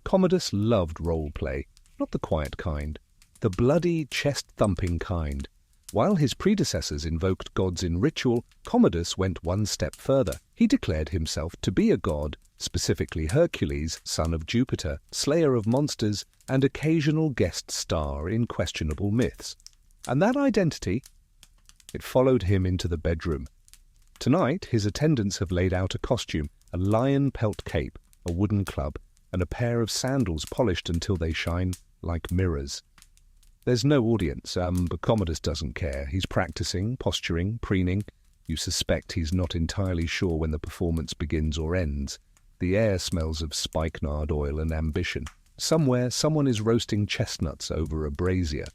Commodus loved role play, not the quiet kind, the bloody, chest-thumping kind. While his predecessors invoked gods in ritual, Commodus went one step further. He declared himself to be a god, specifically Hercules, son of Jupiter, slayer of monsters, and occasional guest star in questionable myths. And that identity, it followed him into the bedroom. Tonight, his attendants have laid out a costume, a lion pelt cape, a wooden club, and a pair of sandals polished until they shine like mirrors. There's no audience, but Commodus doesn't care. He's practicing, posturing, preening. You suspect he's not entirely sure when the performance begins or ends. The air smells of spikenard oil and ambition. Somewhere, someone is roasting chestnuts over a brazier.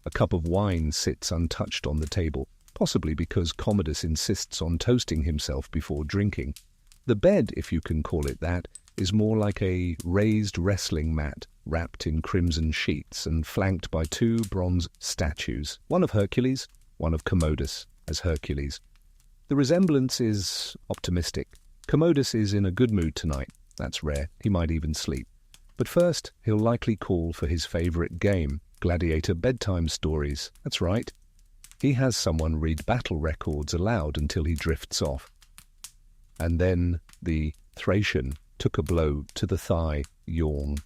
A cup of wine sits untouched on the table, possibly because Commodus insists on toasting himself before drinking. The bed, if you can call it that, is more like a raised wrestling mat, wrapped in crimson sheets and flanked by two bronze statues, one of Hercules, one of Commodus as Hercules. The resemblance is optimistic. Commodus is in a good mood tonight. That's rare. He might even sleep. But first, he'll likely call for his favorite game, gladiator bedtime stories. That's right. He has someone read battle records aloud until he drifts off. And then The Thracian took a blow to the thigh, yawn.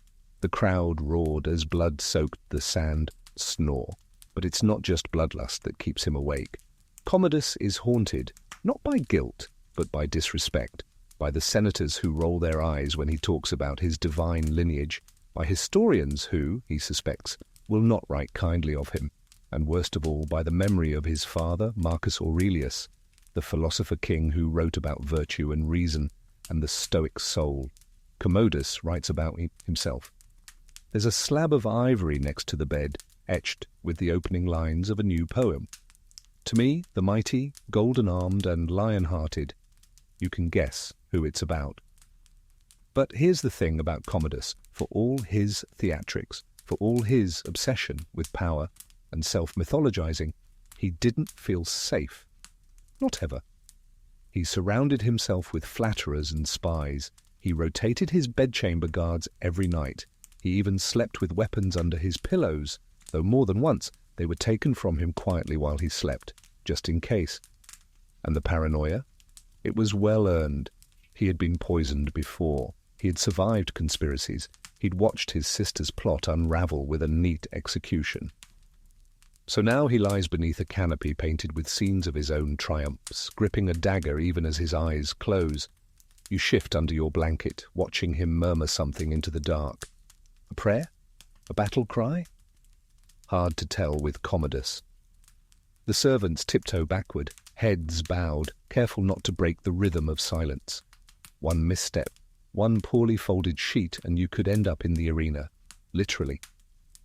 The crowd roared as blood soaked the sand, snore. But it's not just bloodlust that keeps him awake. Commodus is haunted, not by guilt, but by disrespect, by the senators who roll their eyes when he talks about his divine lineage, by historians who, he suspects, will not write kindly of him, and worst of all, by the memory of his father, Marcus Aurelius, the philosopher king who wrote about virtue and reason and the Stoic soul. Commodus writes about himself. There's a slab of ivory next to the bed, etched with the opening lines of a new poem. To me, the mighty, golden-armed and lion-hearted, you can guess who it's about. But here's the thing about Commodus. For all his theatrics, for all his obsession with power and self-mythologizing, he didn't feel safe. Not ever. He surrounded himself with flatterers and spies. He rotated his bedchamber guards every night. He even slept with weapons under his pillows, though more than once they were taken from him quietly while he slept, just in case. And the paranoia? It was well earned. He had been poisoned before. He had survived conspiracies. He'd watched his sister's plot unravel with a neat execution. So now he lies beneath a canopy painted with scenes of his own triumphs, gripping a dagger even as his eyes close. You shift under your blanket, watching him murmur something into the dark. A prayer? A battle cry? Hard to tell with Commodus. The servants tiptoe backward, heads bowed, careful not to break the rhythm of silence. One misstep, one poorly folded sheet, and you could end up in the arena. Literally.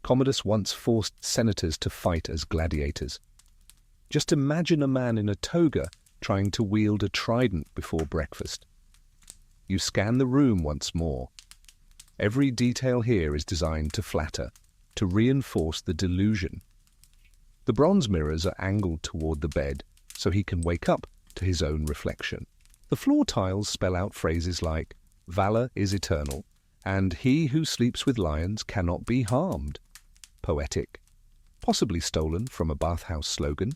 Commodus once forced senators to fight as gladiators. Just imagine a man in a toga trying to wield a trident before breakfast. You scan the room once more. Every detail here is designed to flatter, to reinforce the delusion. The bronze mirrors are angled toward the bed, so he can wake up to his own reflection. The floor tiles spell out phrases like, "Valor is eternal," and "He who sleeps with lions cannot be harmed." Poetic. Possibly stolen from a bathhouse slogan.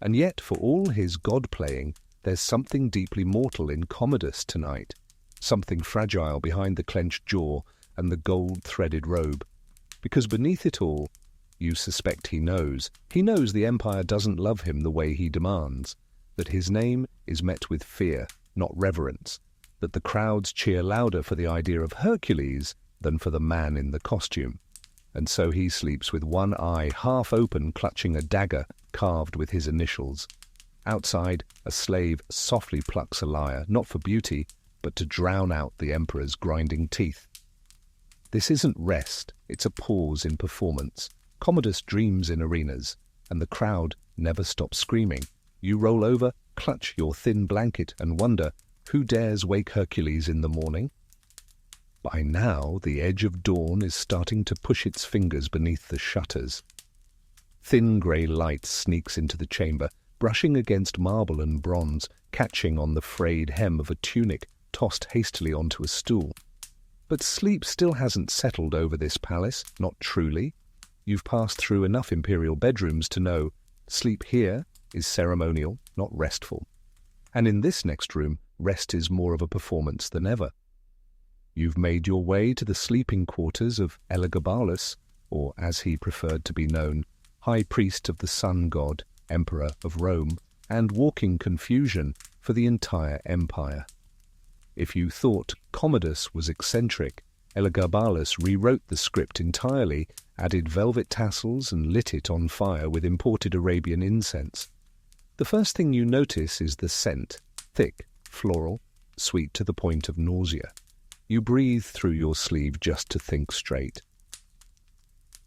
And yet, for all his god-playing, there's something deeply mortal in Commodus tonight. Something fragile behind the clenched jaw and the gold-threaded robe. Because beneath it all, you suspect he knows. He knows the Empire doesn't love him the way he demands. That his name is met with fear, not reverence. That the crowds cheer louder for the idea of Hercules than for the man in the costume. And so he sleeps with one eye half open, clutching a dagger carved with his initials. Outside, a slave softly plucks a lyre, not for beauty, but to drown out the emperor's grinding teeth. This isn't rest, it's a pause in performance. Commodus dreams in arenas, and the crowd never stops screaming. You roll over, clutch your thin blanket, and wonder, who dares wake Hercules in the morning? By now, the edge of dawn is starting to push its fingers beneath the shutters. Thin grey light sneaks into the chamber, brushing against marble and bronze, catching on the frayed hem of a tunic tossed hastily onto a stool. But sleep still hasn't settled over this palace, not truly. You've passed through enough imperial bedrooms to know sleep here is ceremonial, not restful. And in this next room, rest is more of a performance than ever. You've made your way to the sleeping quarters of Elagabalus, or as he preferred to be known, high priest of the sun god, emperor of Rome, and walking confusion for the entire empire. If you thought Commodus was eccentric, Elagabalus rewrote the script entirely, added velvet tassels and lit it on fire with imported Arabian incense. The first thing you notice is the scent, thick, floral, sweet to the point of nausea. You breathe through your sleeve just to think straight.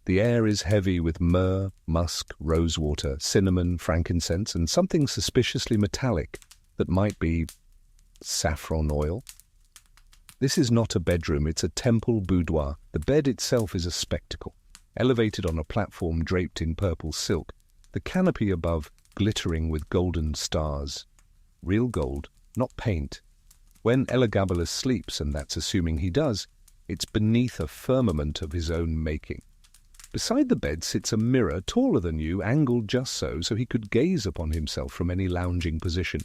The air is heavy with myrrh, musk, rosewater, cinnamon, frankincense, and something suspiciously metallic that might be saffron oil. This is not a bedroom, it's a temple boudoir. The bed itself is a spectacle, elevated on a platform draped in purple silk, the canopy above glittering with golden stars. Real gold, not paint. When Elagabalus sleeps, and that's assuming he does, it's beneath a firmament of his own making. Beside the bed sits a mirror taller than you, angled just so he could gaze upon himself from any lounging position.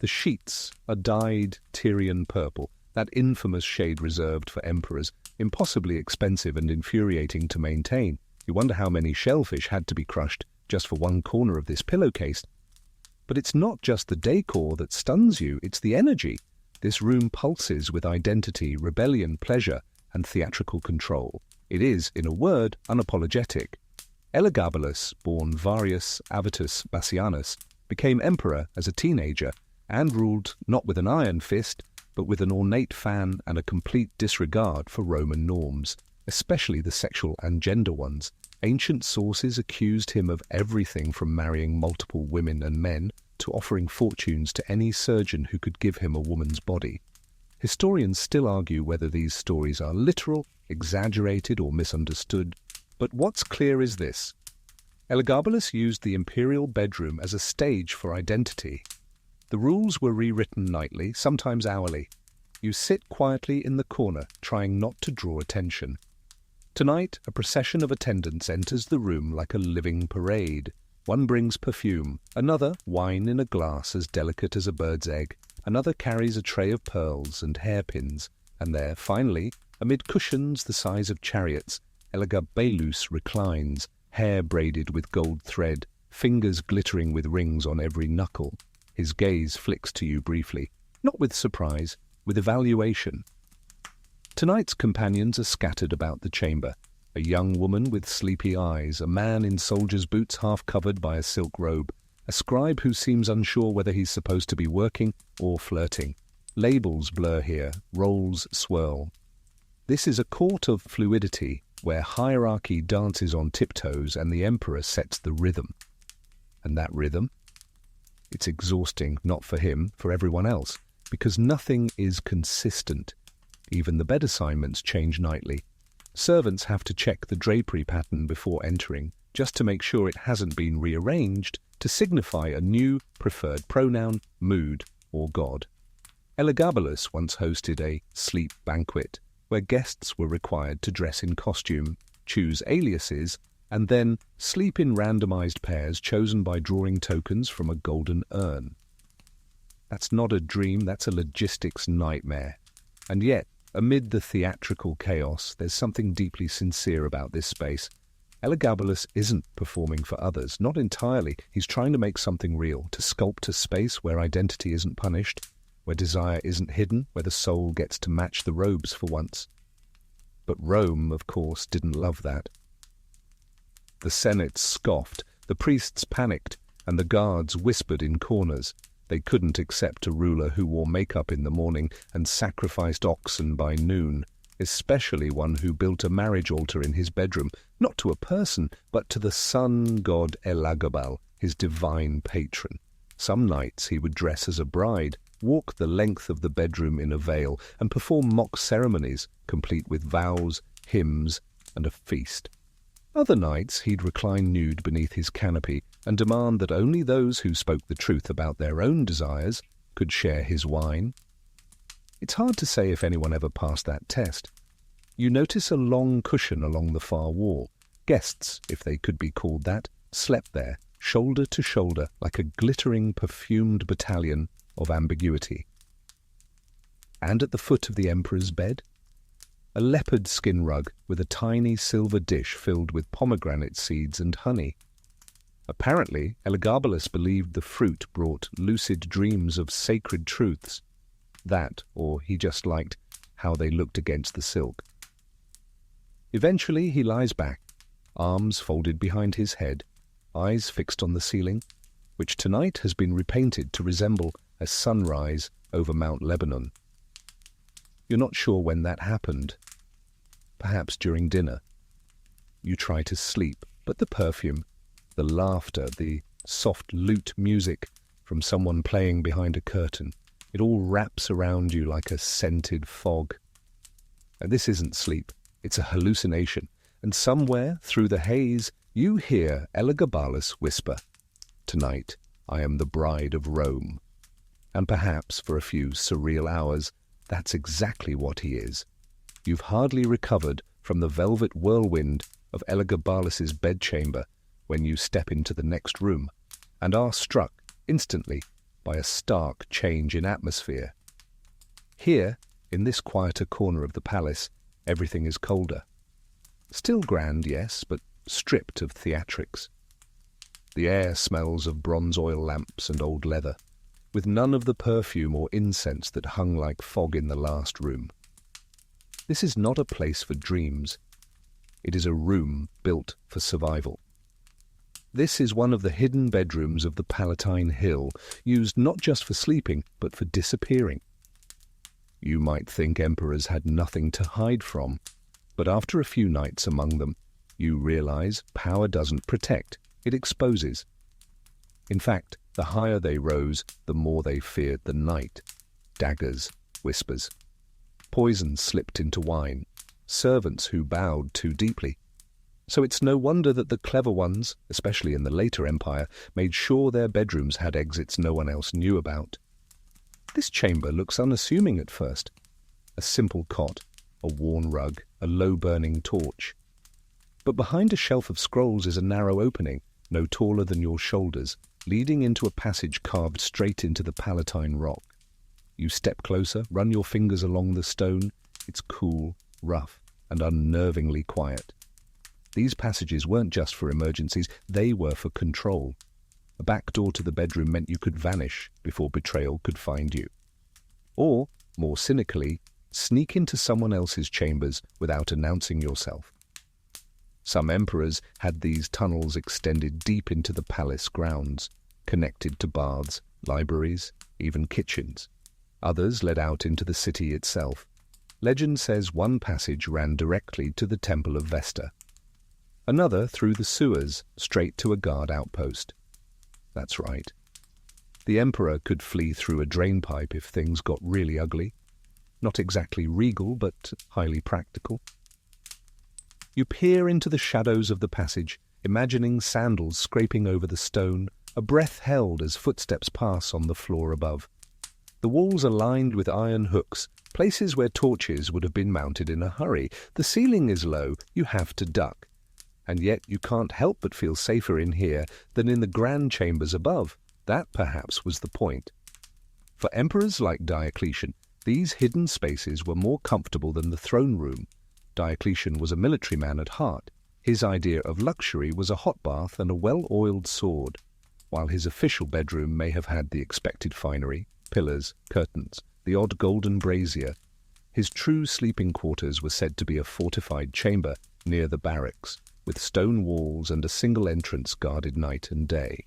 The sheets are dyed Tyrian purple, that infamous shade reserved for emperors, impossibly expensive and infuriating to maintain. You wonder how many shellfish had to be crushed just for one corner of this pillowcase. But it's not just the decor that stuns you, it's the energy. This room pulses with identity, rebellion, pleasure, and theatrical control. It is, in a word, unapologetic. Elagabalus, born Varius Avitus Bassianus, became emperor as a teenager and ruled not with an iron fist, but with an ornate fan and a complete disregard for Roman norms, especially the sexual and gender ones. Ancient sources accused him of everything from marrying multiple women and men to offering fortunes to any surgeon who could give him a woman's body. Historians still argue whether these stories are literal, exaggerated, or misunderstood, but what's clear is this. Elagabalus used the imperial bedroom as a stage for identity. The rules were rewritten nightly, sometimes hourly. You sit quietly in the corner, trying not to draw attention. Tonight, a procession of attendants enters the room like a living parade. One brings perfume, another wine in a glass as delicate as a bird's egg, another carries a tray of pearls and hairpins, and there, finally, amid cushions the size of chariots, Elagabalus reclines, hair braided with gold thread, fingers glittering with rings on every knuckle. His gaze flicks to you briefly, not with surprise, with evaluation. Tonight's companions are scattered about the chamber. A young woman with sleepy eyes, a man in soldier's boots half covered by a silk robe, a scribe who seems unsure whether he's supposed to be working or flirting. Labels blur here, roles swirl. This is a court of fluidity, where hierarchy dances on tiptoes and the emperor sets the rhythm. And that rhythm? It's exhausting, not for him, for everyone else, because nothing is consistent. Even the bed assignments change nightly. Servants have to check the drapery pattern before entering, just to make sure it hasn't been rearranged to signify a new preferred pronoun, mood, or god. Elagabalus once hosted a sleep banquet, where guests were required to dress in costume, choose aliases, and then sleep in randomized pairs chosen by drawing tokens from a golden urn. That's not a dream, that's a logistics nightmare. And yet, amid the theatrical chaos, there's something deeply sincere about this space. Elagabalus isn't performing for others, not entirely. He's trying to make something real, to sculpt a space where identity isn't punished, where desire isn't hidden, where the soul gets to match the robes for once. But Rome, of course, didn't love that. The Senate scoffed, the priests panicked, and the guards whispered in corners. They couldn't accept a ruler who wore makeup in the morning and sacrificed oxen by noon, especially one who built a marriage altar in his bedroom, not to a person, but to the sun god Elagabal, his divine patron. Some nights he would dress as a bride, walk the length of the bedroom in a veil, and perform mock ceremonies, complete with vows, hymns, and a feast. Other nights he'd recline nude beneath his canopy and demand that only those who spoke the truth about their own desires could share his wine. It's hard to say if anyone ever passed that test. You notice a long cushion along the far wall. Guests, if they could be called that, slept there, shoulder to shoulder, like a glittering, perfumed battalion of ambiguity. And at the foot of the emperor's bed, a leopard skin rug with a tiny silver dish filled with pomegranate seeds and honey. Apparently, Elagabalus believed the fruit brought lucid dreams of sacred truths. That, or he just liked how they looked against the silk. Eventually he lies back, arms folded behind his head, eyes fixed on the ceiling, which tonight has been repainted to resemble a sunrise over Mount Lebanon. You're not sure when that happened. Perhaps during dinner. You try to sleep, but the perfume, the laughter, the soft lute music from someone playing behind a curtain, it all wraps around you like a scented fog. And this isn't sleep, it's a hallucination, and somewhere through the haze you hear Elagabalus whisper, "Tonight I am the bride of Rome." And perhaps for a few surreal hours, that's exactly what he is. You've hardly recovered from the velvet whirlwind of Elagabalus's bedchamber when you step into the next room, and are struck, instantly, by a stark change in atmosphere. Here, in this quieter corner of the palace, everything is colder. Still grand, yes, but stripped of theatrics. The air smells of bronze oil lamps and old leather, with none of the perfume or incense that hung like fog in the last room. This is not a place for dreams. It is a room built for survival. This is one of the hidden bedrooms of the Palatine Hill, used not just for sleeping, but for disappearing. You might think emperors had nothing to hide from, but after a few nights among them, you realize power doesn't protect, it exposes. In fact, the higher they rose, the more they feared the night. Daggers, whispers. Poison slipped into wine. Servants who bowed too deeply. So it's no wonder that the clever ones, especially in the later empire, made sure their bedrooms had exits no one else knew about. This chamber looks unassuming at first. A simple cot, a worn rug, a low-burning torch. But behind a shelf of scrolls is a narrow opening, no taller than your shoulders, leading into a passage carved straight into the Palatine rock. You step closer, run your fingers along the stone. It's cool, rough, and unnervingly quiet. These passages weren't just for emergencies, they were for control. A back door to the bedroom meant you could vanish before betrayal could find you. Or, more cynically, sneak into someone else's chambers without announcing yourself. Some emperors had these tunnels extended deep into the palace grounds, connected to baths, libraries, even kitchens. Others led out into the city itself. Legend says one passage ran directly to the Temple of Vesta. Another through the sewers, straight to a guard outpost. That's right. The emperor could flee through a drainpipe if things got really ugly. Not exactly regal, but highly practical. You peer into the shadows of the passage, imagining sandals scraping over the stone, a breath held as footsteps pass on the floor above. The walls are lined with iron hooks, places where torches would have been mounted in a hurry. The ceiling is low, you have to duck. And yet you can't help but feel safer in here than in the grand chambers above. That perhaps was the point. For emperors like Diocletian, these hidden spaces were more comfortable than the throne room. Diocletian was a military man at heart. His idea of luxury was a hot bath and a well-oiled sword, while his official bedroom may have had the expected finery, pillars, curtains, the odd golden brazier. His true sleeping quarters were said to be a fortified chamber near the barracks, with stone walls and a single entrance guarded night and day.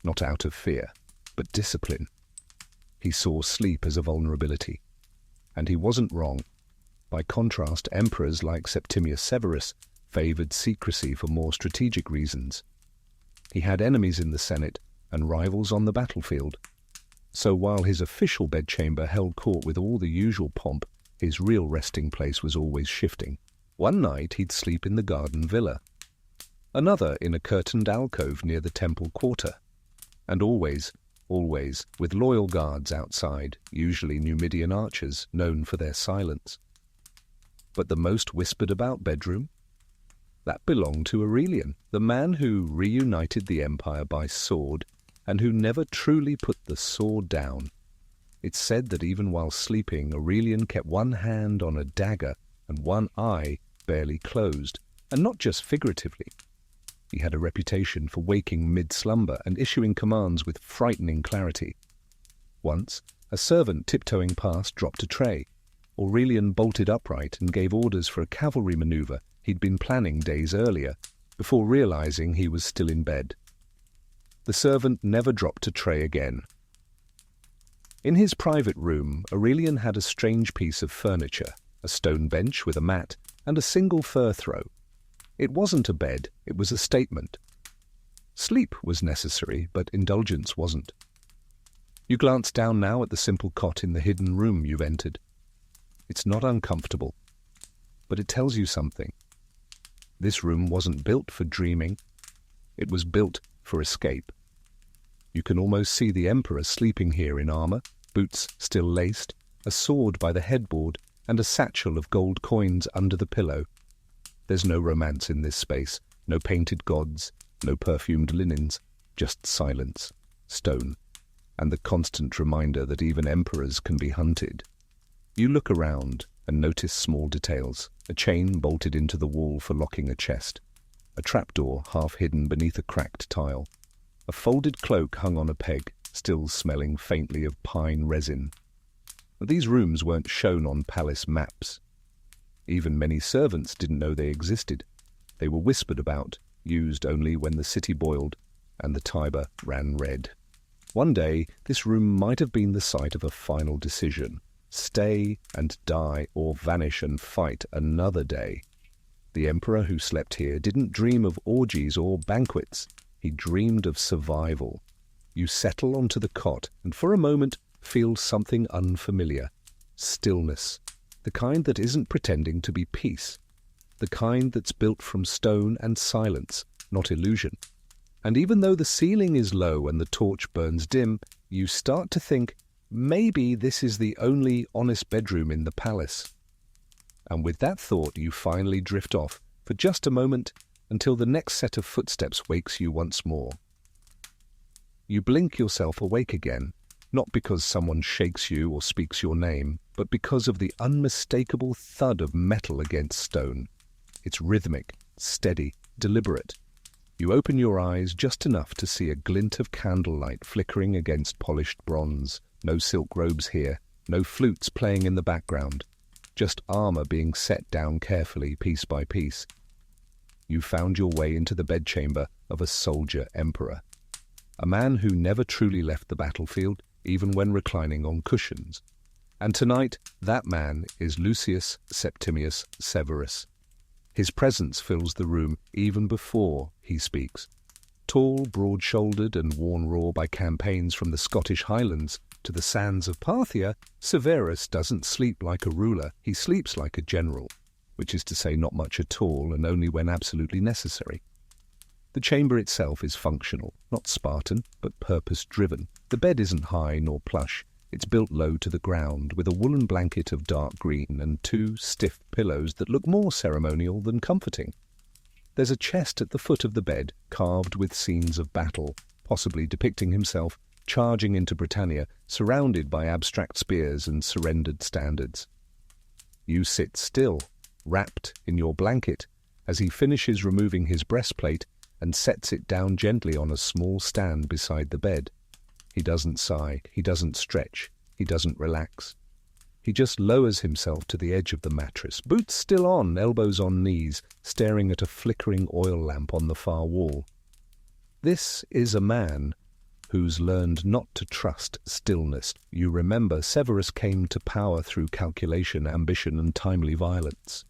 Not out of fear, but discipline. He saw sleep as a vulnerability. And he wasn't wrong. By contrast, emperors like Septimius Severus favored secrecy for more strategic reasons. He had enemies in the Senate and rivals on the battlefield. So while his official bedchamber held court with all the usual pomp, his real resting place was always shifting. One night he'd sleep in the garden villa, another in a curtained alcove near the temple quarter, and always with loyal guards outside, usually Numidian archers known for their silence. But the most whispered about bedroom? That belonged to Aurelian, the man who reunited the empire by sword and who never truly put the sword down. It's said that even while sleeping, Aurelian kept one hand on a dagger and one eye barely closed, and not just figuratively. He had a reputation for waking mid-slumber and issuing commands with frightening clarity. Once, a servant tiptoeing past dropped a tray. Aurelian bolted upright and gave orders for a cavalry maneuver he'd been planning days earlier, before realizing he was still in bed. The servant never dropped a tray again. In his private room, Aurelian had a strange piece of furniture, a stone bench with a mat, and a single fur throw. It wasn't a bed, it was a statement. Sleep was necessary, but indulgence wasn't. You glance down now at the simple cot in the hidden room you've entered. It's not uncomfortable, but it tells you something. This room wasn't built for dreaming. It was built for escape. You can almost see the emperor sleeping here in armor, boots still laced, a sword by the headboard, and a satchel of gold coins under the pillow. There's no romance in this space, no painted gods, no perfumed linens, just silence, stone, and the constant reminder that even emperors can be hunted. You look around and notice small details: a chain bolted into the wall for locking a chest, a trapdoor half hidden beneath a cracked tile, a folded cloak hung on a peg, still smelling faintly of pine resin. But these rooms weren't shown on palace maps. Even many servants didn't know they existed. They were whispered about, used only when the city boiled and the Tiber ran red. One day, this room might have been the site of a final decision: stay and die, or vanish and fight another day. The emperor who slept here didn't dream of orgies or banquets. He dreamed of survival. You settle onto the cot and for a moment feel something unfamiliar: stillness, the kind that isn't pretending to be peace, the kind that's built from stone and silence, not illusion. And even though the ceiling is low and the torch burns dim, you start to think, maybe this is the only honest bedroom in the palace. And with that thought, you finally drift off for just a moment until the next set of footsteps wakes you once more. You blink yourself awake again, not because someone shakes you or speaks your name, but because of the unmistakable thud of metal against stone. It's rhythmic, steady, deliberate. You open your eyes just enough to see a glint of candlelight flickering against polished bronze. No silk robes here, no flutes playing in the background, just armor being set down carefully, piece by piece. You found your way into the bedchamber of a soldier emperor, a man who never truly left the battlefield, even when reclining on cushions. And tonight, that man is Lucius Septimius Severus. His presence fills the room even before he speaks. Tall, broad-shouldered and worn raw by campaigns from the Scottish Highlands to the sands of Parthia, Severus doesn't sleep like a ruler, he sleeps like a general, which is to say not much at all and only when absolutely necessary. The chamber itself is functional, not Spartan, but purpose-driven. The bed isn't high nor plush. It's built low to the ground, with a woolen blanket of dark green and two stiff pillows that look more ceremonial than comforting. There's a chest at the foot of the bed, carved with scenes of battle, possibly depicting himself charging into Britannia, surrounded by abstract spears and surrendered standards. You sit still, wrapped in your blanket, as he finishes removing his breastplate and sets it down gently on a small stand beside the bed. He doesn't sigh, he doesn't stretch, he doesn't relax. He just lowers himself to the edge of the mattress, boots still on, elbows on knees, staring at a flickering oil lamp on the far wall. This is a man who's learned not to trust stillness. You remember Severus came to power through calculation, ambition, and timely violence.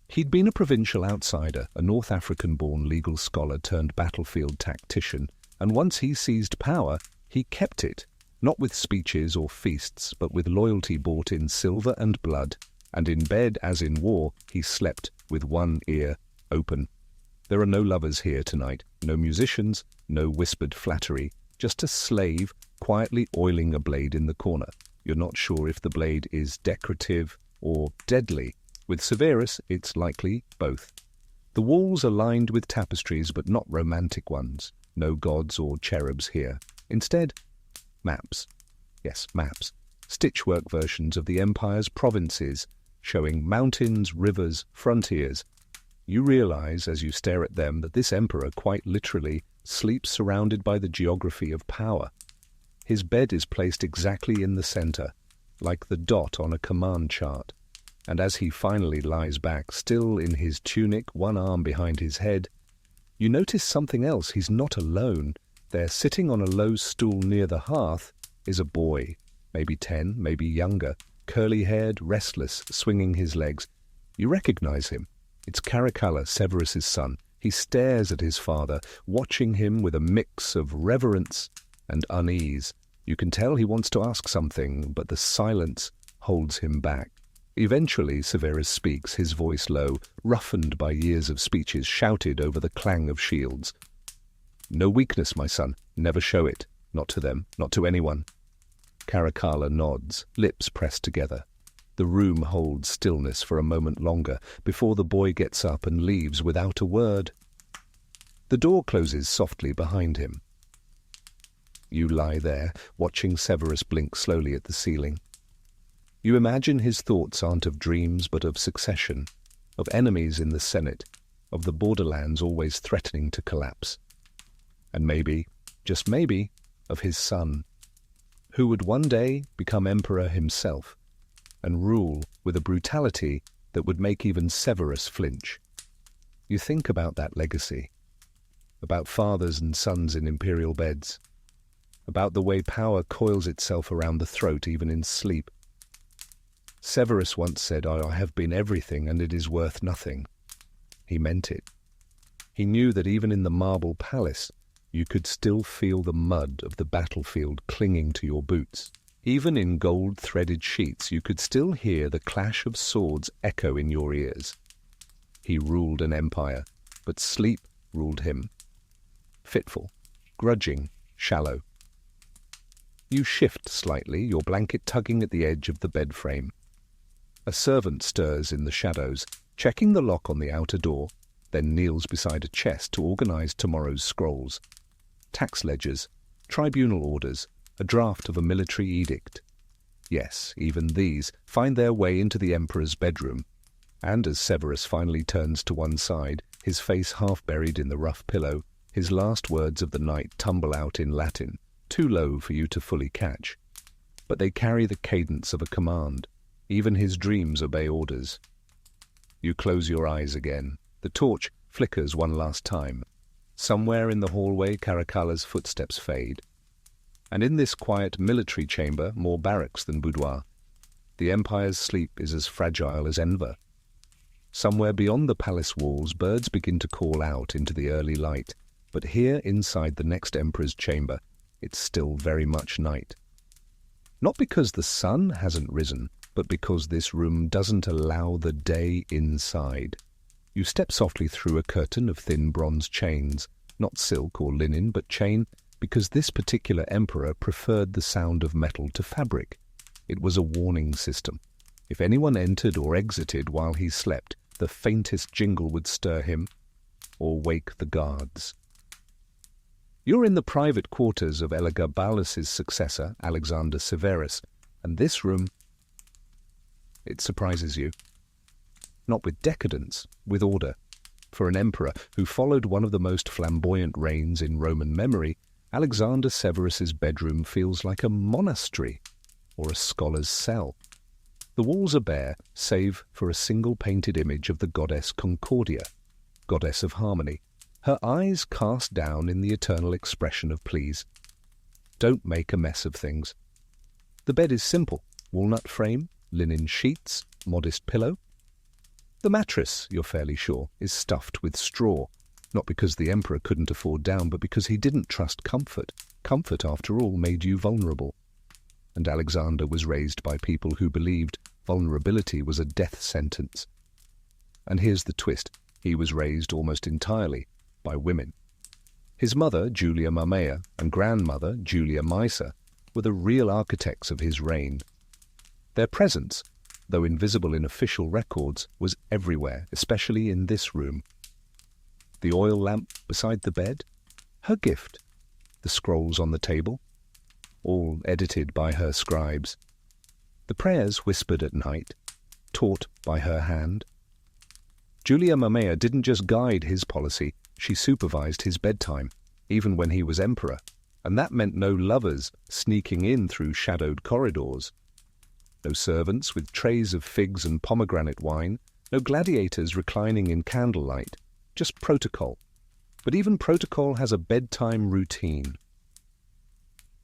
He'd been a provincial outsider, a North African-born legal scholar turned battlefield tactician, and once he seized power, he kept it, not with speeches or feasts, but with loyalty bought in silver and blood, and in bed as in war, he slept with one ear open. There are no lovers here tonight, no musicians, no whispered flattery, just a slave quietly oiling a blade in the corner. You're not sure if the blade is decorative or deadly. With Severus, it's likely both. The walls are lined with tapestries, but not romantic ones. No gods or cherubs here. Instead, maps. Yes, maps. Stitchwork versions of the empire's provinces, showing mountains, rivers, frontiers. You realize, as you stare at them, that this emperor quite literally sleeps surrounded by the geography of power. His bed is placed exactly in the center, like the dot on a command chart. And as he finally lies back, still in his tunic, one arm behind his head, you notice something else. He's not alone. There, sitting on a low stool near the hearth, is a boy, maybe 10, maybe younger, curly-haired, restless, swinging his legs. You recognize him. It's Caracalla, Severus's son. He stares at his father, watching him with a mix of reverence and unease. You can tell he wants to ask something, but the silence holds him back. Eventually, Severus speaks, his voice low, roughened by years of speeches shouted over the clang of shields. "No weakness, my son. Never show it. Not to them, not to anyone." Caracalla nods, lips pressed together. The room holds stillness for a moment longer before the boy gets up and leaves without a word. The door closes softly behind him. You lie there, watching Severus blink slowly at the ceiling. You imagine his thoughts aren't of dreams but of succession, of enemies in the Senate, of the borderlands always threatening to collapse. And maybe, just maybe, of his son, who would one day become emperor himself and rule with a brutality that would make even Severus flinch. You think about that legacy, about fathers and sons in imperial beds, about the way power coils itself around the throat even in sleep. Severus once said, "I have been everything and it is worth nothing." He meant it. He knew that even in the marble palace, you could still feel the mud of the battlefield clinging to your boots. Even in gold-threaded sheets, you could still hear the clash of swords echo in your ears. He ruled an empire, but sleep ruled him. Fitful, grudging, shallow. You shift slightly, your blanket tugging at the edge of the bed frame. A servant stirs in the shadows, checking the lock on the outer door, then kneels beside a chest to organize tomorrow's scrolls. Tax ledgers, tribunal orders, a draft of a military edict. Yes, even these find their way into the emperor's bedroom, and as Severus finally turns to one side, his face half buried in the rough pillow, his last words of the night tumble out in Latin, too low for you to fully catch. But they carry the cadence of a command. Even his dreams obey orders. You close your eyes again. The torch flickers one last time. Somewhere in the hallway, Caracalla's footsteps fade. And in this quiet military chamber, more barracks than boudoir, the Empire's sleep is as fragile as Enver. Somewhere beyond the palace walls, birds begin to call out into the early light. But here, inside the next Emperor's chamber, it's still very much night. Not because the sun hasn't risen, but because this room doesn't allow the day inside. You step softly through a curtain of thin bronze chains, not silk or linen, but chain, because this particular emperor preferred the sound of metal to fabric. It was a warning system. If anyone entered or exited while he slept, the faintest jingle would stir him or wake the guards. You're in the private quarters of Elagabalus's successor, Alexander Severus, and this room, it surprises you. Not with decadence, with order. For an emperor who followed one of the most flamboyant reigns in Roman memory, Alexander Severus's bedroom feels like a monastery or a scholar's cell. The walls are bare, save for a single painted image of the goddess Concordia, goddess of harmony, her eyes cast down in the eternal expression of please. Don't make a mess of things. The bed is simple, walnut frame, linen sheets, modest pillow. The mattress, you're fairly sure, is stuffed with straw, not because the emperor couldn't afford down, but because he didn't trust comfort. Comfort, after all, made you vulnerable. And Alexander was raised by people who believed vulnerability was a death sentence. And here's the twist. He was raised almost entirely by women. His mother, Julia Mamaea, and grandmother, Julia Maesa, were the real architects of his reign. Their presence, though invisible in official records, was everywhere, especially in this room. The oil lamp beside the bed, her gift. The scrolls on the table, all edited by her scribes. The prayers whispered at night, taught by her hand. Julia Mamaea didn't just guide his policy, she supervised his bedtime, even when he was emperor, and that meant no lovers sneaking in through shadowed corridors. No servants with trays of figs and pomegranate wine, no gladiators reclining in candlelight, just protocol. But even protocol has a bedtime routine.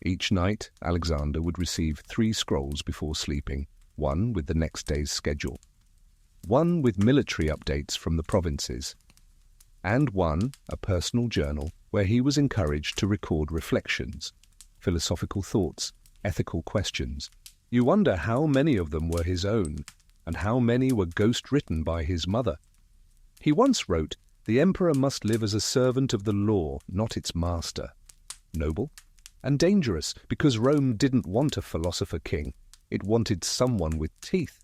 Each night, Alexander would receive 3 scrolls before sleeping, one with the next day's schedule, one with military updates from the provinces, and one, a personal journal, where he was encouraged to record reflections, philosophical thoughts, ethical questions. You wonder how many of them were his own, and how many were ghost-written by his mother. He once wrote, "The emperor must live as a servant of the law, not its master." Noble and dangerous, because Rome didn't want a philosopher king. It wanted someone with teeth.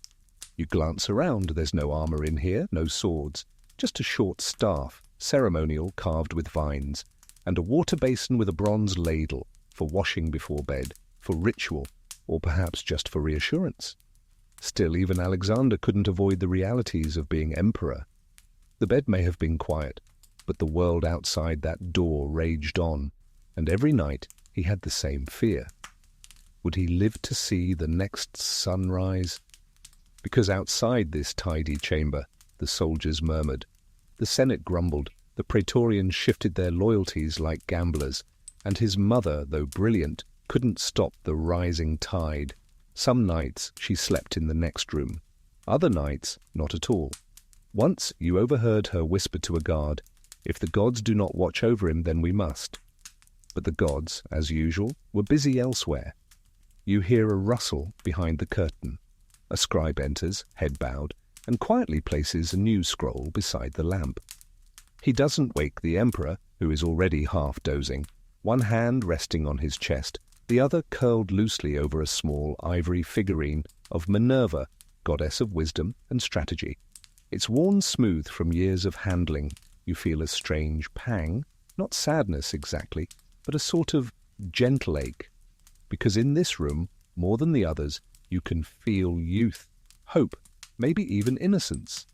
You glance around, there's no armor in here, no swords, just a short staff, ceremonial, carved with vines, and a water basin with a bronze ladle, for washing before bed, for ritual, or perhaps just for reassurance. Still, even Alexander couldn't avoid the realities of being emperor. The bed may have been quiet, but the world outside that door raged on, and every night he had the same fear. Would he live to see the next sunrise? Because outside this tidy chamber, the soldiers murmured, the Senate grumbled, the Praetorians shifted their loyalties like gamblers, and his mother, though brilliant, couldn't stop the rising tide. Some nights she slept in the next room, other nights not at all. Once you overheard her whisper to a guard, "If the gods do not watch over him, then we must." But the gods, as usual, were busy elsewhere. You hear a rustle behind the curtain. A scribe enters, head bowed, and quietly places a news scroll beside the lamp. He doesn't wake the emperor, who is already half dozing, one hand resting on his chest, the other curled loosely over a small ivory figurine of Minerva, goddess of wisdom and strategy. It's worn smooth from years of handling. You feel a strange pang, not sadness exactly, but a sort of gentle ache. Because in this room, more than the others, you can feel youth, hope, maybe even innocence.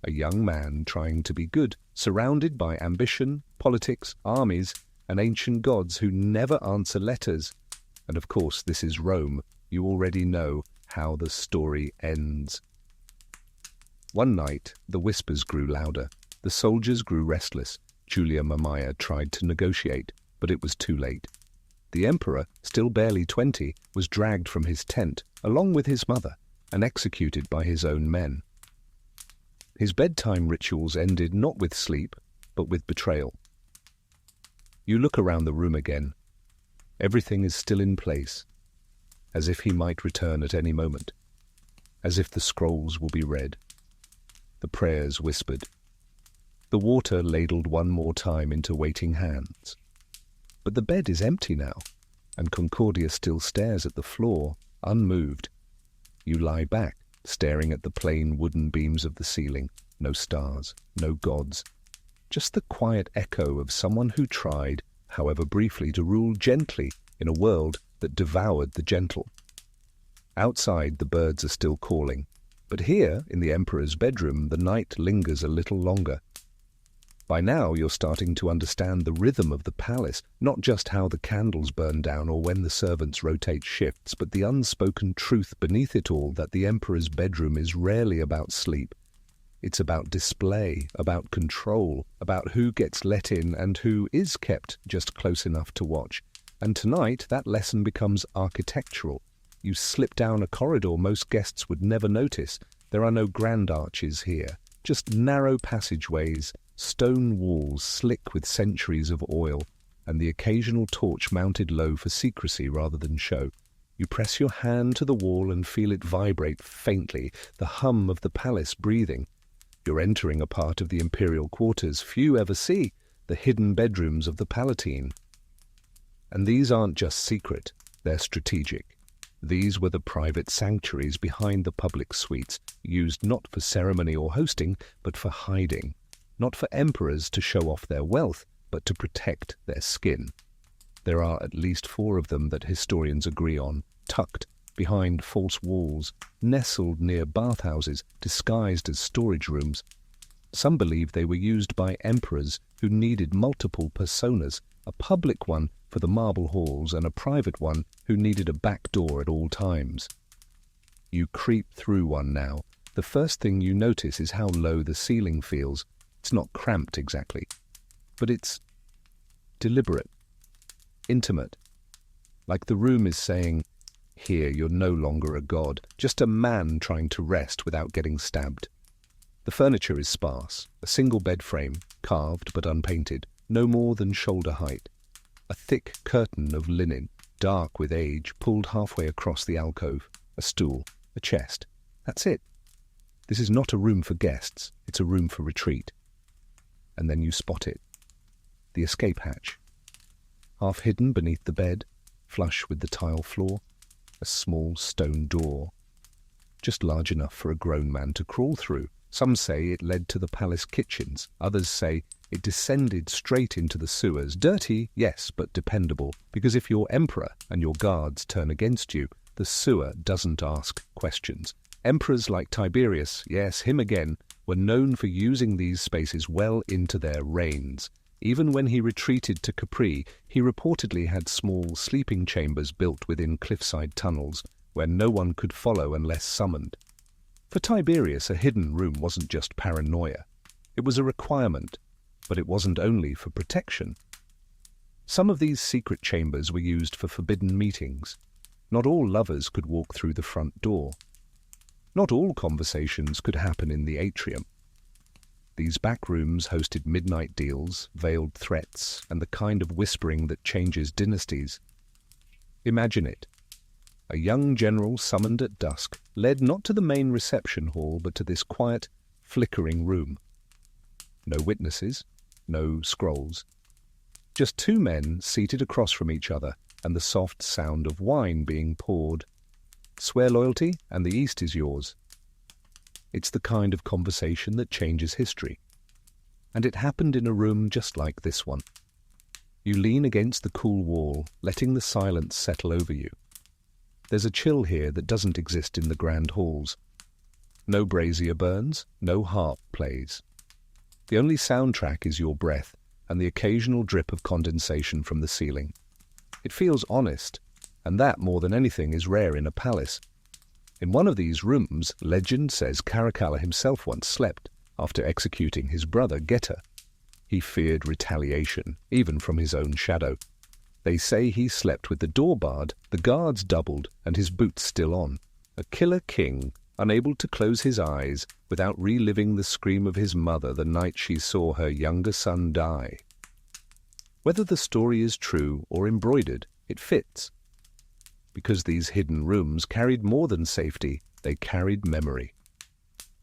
A young man trying to be good, surrounded by ambition, politics, armies, and ancient gods who never answer letters. And of course, this is Rome. You already know how the story ends. One night, the whispers grew louder. The soldiers grew restless. Julia Mamaea tried to negotiate, but it was too late. The emperor, still barely 20, was dragged from his tent, along with his mother, and executed by his own men. His bedtime rituals ended not with sleep, but with betrayal. You look around the room again. Everything is still in place, as if he might return at any moment, as if the scrolls will be read, the prayers whispered, the water ladled one more time into waiting hands. But the bed is empty now, and Concordia still stares at the floor, unmoved. You lie back, staring at the plain wooden beams of the ceiling, no stars, no gods, just the quiet echo of someone who tried, however briefly, to rule gently in a world that devoured the gentle. Outside, the birds are still calling, but here, in the emperor's bedroom, the night lingers a little longer. By now, you're starting to understand the rhythm of the palace, not just how the candles burn down or when the servants rotate shifts, but the unspoken truth beneath it all that the emperor's bedroom is rarely about sleep. It's about display, about control, about who gets let in and who is kept just close enough to watch. And tonight, that lesson becomes architectural. You slip down a corridor most guests would never notice. There are no grand arches here, just narrow passageways, stone walls slick with centuries of oil, and the occasional torch mounted low for secrecy rather than show. You press your hand to the wall and feel it vibrate faintly, the hum of the palace breathing. You're entering a part of the imperial quarters few ever see, the hidden bedrooms of the Palatine. And these aren't just secret, they're strategic. These were the private sanctuaries behind the public suites, used not for ceremony or hosting, but for hiding. Not for emperors to show off their wealth, but to protect their skin. There are at least 4 of them that historians agree on, tucked behind false walls, nestled near bathhouses, disguised as storage rooms. Some believe they were used by emperors who needed multiple personas, a public one for the marble halls and a private one who needed a back door at all times. You creep through one now. The first thing you notice is how low the ceiling feels. It's not cramped exactly, but it's deliberate, intimate, like the room is saying, here you're no longer a god, just a man trying to rest without getting stabbed. The furniture is sparse, a single bed frame, carved but unpainted, no more than shoulder height. A thick curtain of linen, dark with age, pulled halfway across the alcove, a stool, a chest. That's it. This is not a room for guests, it's a room for retreat. And then you spot it. The escape hatch. Half hidden beneath the bed, flush with the tile floor, a small stone door, just large enough for a grown man to crawl through, Some say it led to the palace kitchens. Others say it descended straight into the sewers. Dirty, yes, but dependable, because if your emperor and your guards turn against you, the sewer doesn't ask questions. Emperors like Tiberius, yes, him again, were known for using these spaces well into their reigns. Even when he retreated to Capri, he reportedly had small sleeping chambers built within cliffside tunnels where no one could follow unless summoned. For Tiberius, a hidden room wasn't just paranoia. It was a requirement, but it wasn't only for protection. Some of these secret chambers were used for forbidden meetings. Not all lovers could walk through the front door. Not all conversations could happen in the atrium. These back rooms hosted midnight deals, veiled threats, and the kind of whispering that changes dynasties. Imagine it. A young general summoned at dusk, led not to the main reception hall but to this quiet, flickering room. No witnesses, no scrolls. Just two men seated across from each other and the soft sound of wine being poured. Swear loyalty and the East is yours. It's the kind of conversation that changes history. And it happened in a room just like this one. You lean against the cool wall, letting the silence settle over you. There's a chill here that doesn't exist in the grand halls. No brazier burns, no harp plays. The only soundtrack is your breath and the occasional drip of condensation from the ceiling. It feels honest, and that, more than anything, is rare in a palace. In one of these rooms, legend says Caracalla himself once slept after executing his brother Geta. He feared retaliation, even from his own shadow. They say he slept with the door barred, the guards doubled, and his boots still on. A killer king, unable to close his eyes without reliving the scream of his mother the night she saw her younger son die. Whether the story is true or embroidered, it fits. Because these hidden rooms carried more than safety, they carried memory.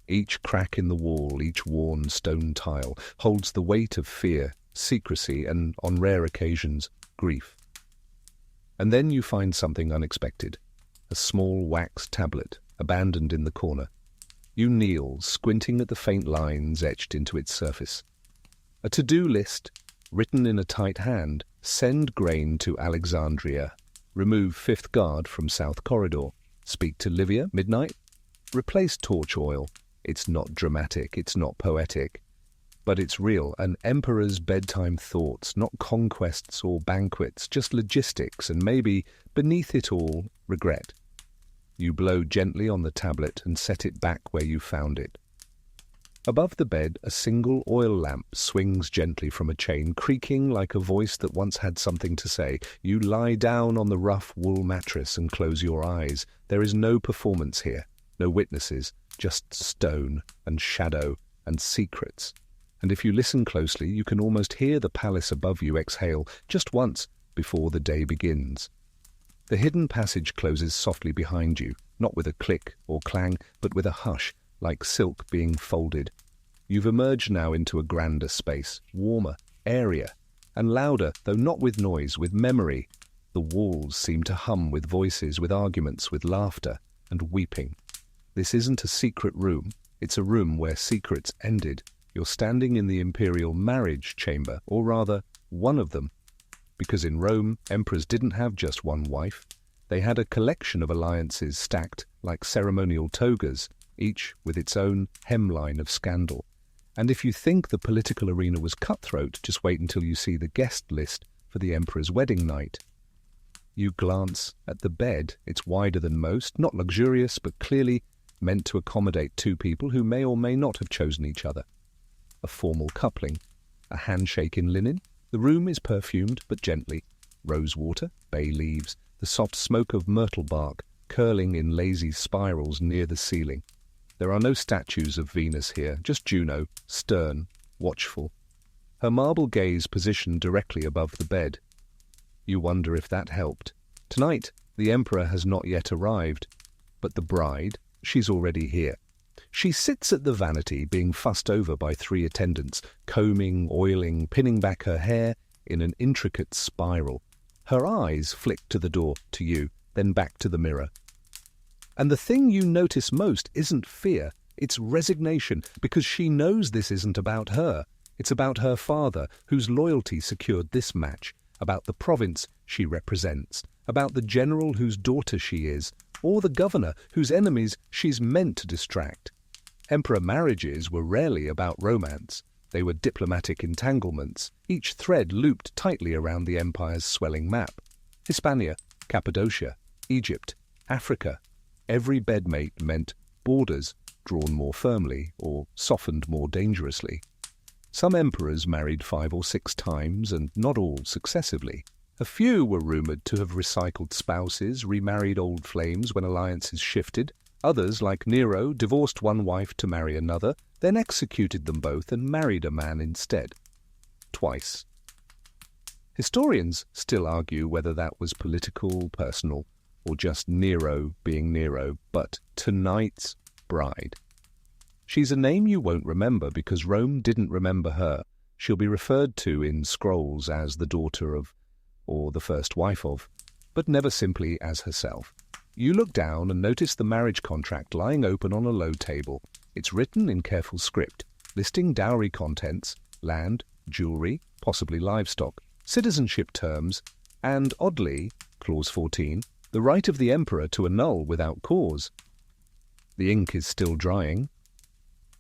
Each crack in the wall, each worn stone tile, holds the weight of fear, secrecy, and, on rare occasions, grief. And then you find something unexpected. A small wax tablet, abandoned in the corner. You kneel, squinting at the faint lines etched into its surface. A to-do list, written in a tight hand: send grain to Alexandria, remove 5th guard from South Corridor, speak to Livia, midnight, replace torch oil. It's not dramatic, it's not poetic, but it's real, an emperor's bedtime thoughts, not conquests or banquets, just logistics, and maybe, beneath it all, regret. You blow gently on the tablet and set it back where you found it. Above the bed, a single oil lamp swings gently from a chain, creaking like a voice that once had something to say. You lie down on the rough wool mattress and close your eyes. There is no performance here, no witnesses, just stone and shadow and secrets. And if you listen closely, you can almost hear the palace above you exhale just once before the day begins. The hidden passage closes softly behind you, not with a click or clang, but with a hush, like silk being folded. You've emerged now into a grander space, warmer, airier, and louder, though not with noise, with memory. The walls seem to hum with voices, with arguments, with laughter, and weeping. This isn't a secret room, it's a room where secrets ended. You're standing in the imperial marriage chamber, or rather, one of them. Because in Rome, emperors didn't have just one wife. They had a collection of alliances stacked like ceremonial togas, each with its own hemline of scandal. And if you think the political arena was cutthroat, just wait until you see the guest list for the emperor's wedding night. You glance at the bed. It's wider than most, not luxurious, but clearly meant to accommodate two people who may or may not have chosen each other. A formal coupling, a handshake in linen. The room is perfumed, but gently. Rose water, bay leaves, the soft smoke of myrtle bark curling in lazy spirals near the ceiling. There are no statues of Venus here, just Juno, stern, watchful. Her marble gaze positioned directly above the bed. You wonder if that helped. Tonight, the emperor has not yet arrived, but the bride, she's already here. She sits at the vanity, being fussed over by 3 attendants, combing, oiling, pinning back her hair in an intricate spiral. Her eyes flick to the door, to you, then back to the mirror. And the thing you notice most isn't fear, It's resignation, because she knows this isn't about her. It's about her father, whose loyalty secured this match, about the province she represents, about the general whose daughter she is, or the governor whose enemies she's meant to distract. Emperor marriages were rarely about romance. They were diplomatic entanglements, each thread looped tightly around the empire's swelling map. Hispania, Cappadocia, Egypt, Africa. Every bedmate meant borders drawn more firmly or softened more dangerously. Some emperors married 5 or 6 times, and not all successively. A few were rumoured to have recycled spouses, remarried old flames when alliances shifted. Others, like Nero, divorced one wife to marry another, then executed them both and married a man instead. Twice. Historians still argue whether that was political, personal, or just Nero being Nero, but tonight's bride. She's a name you won't remember because Rome didn't remember her. She'll be referred to in scrolls as the daughter of, or the first wife of, but never simply as herself. You look down and notice the marriage contract lying open on a low table. It's written in careful script, listing dowry contents, land, jewelry, possibly livestock, citizenship terms, and, oddly, Clause 14, the right of the emperor to annul without cause. The ink is still drying.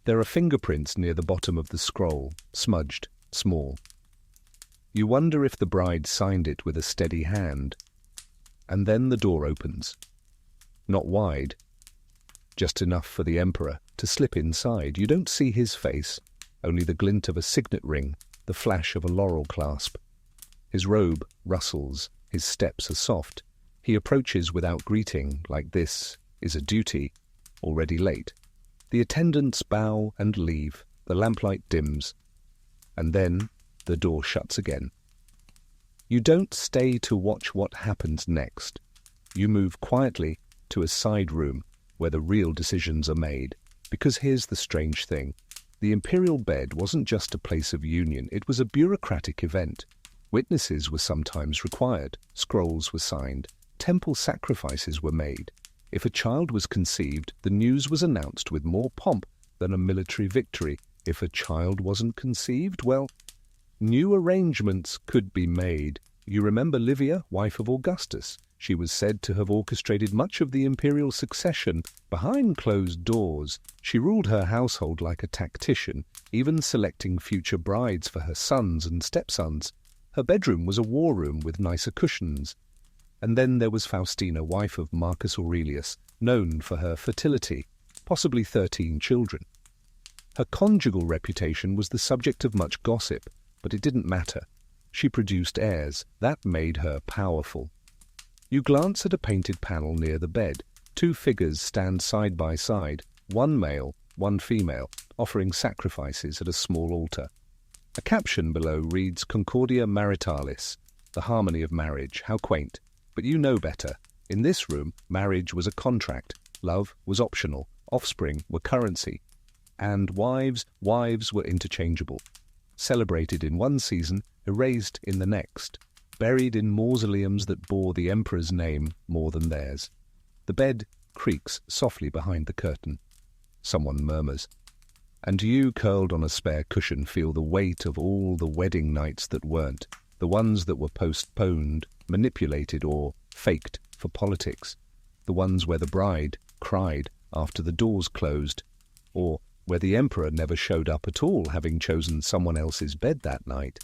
There are fingerprints near the bottom of the scroll, smudged, small. You wonder if the bride signed it with a steady hand. And then the door opens. Not wide, just enough for the emperor to slip inside. You don't see his face, only the glint of a signet ring, the flash of a laurel clasp. His robe rustles, his steps are soft. He approaches without greeting, like this is a duty, already late. The attendants bow and leave, the lamplight dims, and then the door shuts again. You don't stay to watch what happens next. You move quietly to a side room where the real decisions are made. Because here's the strange thing. The imperial bed wasn't just a place of union, it was a bureaucratic event. Witnesses were sometimes required, scrolls were signed, temple sacrifices were made. If a child was conceived, the news was announced with more pomp than a military victory. If a child wasn't conceived, well, new arrangements could be made. You remember Livia, wife of Augustus. She was said to have orchestrated much of the imperial succession behind closed doors. She ruled her household like a tactician, even selecting future brides for her sons and stepsons. Her bedroom was a war room with nicer cushions. And then there was Faustina, wife of Marcus Aurelius, known for her fertility, possibly 13 children. Her conjugal reputation was the subject of much gossip, but it didn't matter. She produced heirs. That made her powerful. You glance at a painted panel near the bed. 2 figures stand side by side, one male, one female, offering sacrifices at a small altar. A caption below reads Concordia Maritalis, the harmony of marriage. How quaint. But you know better. In this room, marriage was a contract, love was optional, offspring were currency, and wives were interchangeable. Celebrated in one season, erased in the next, buried in mausoleums that bore the emperor's name more than theirs. The bed creaks softly behind the curtain. Someone murmurs. And you, curled on a spare cushion, feel the weight of all the wedding nights that weren't, the ones that were postponed, manipulated or faked for politics, the ones where the bride cried after the doors closed, or where the emperor never showed up at all, having chosen someone else's bed that night.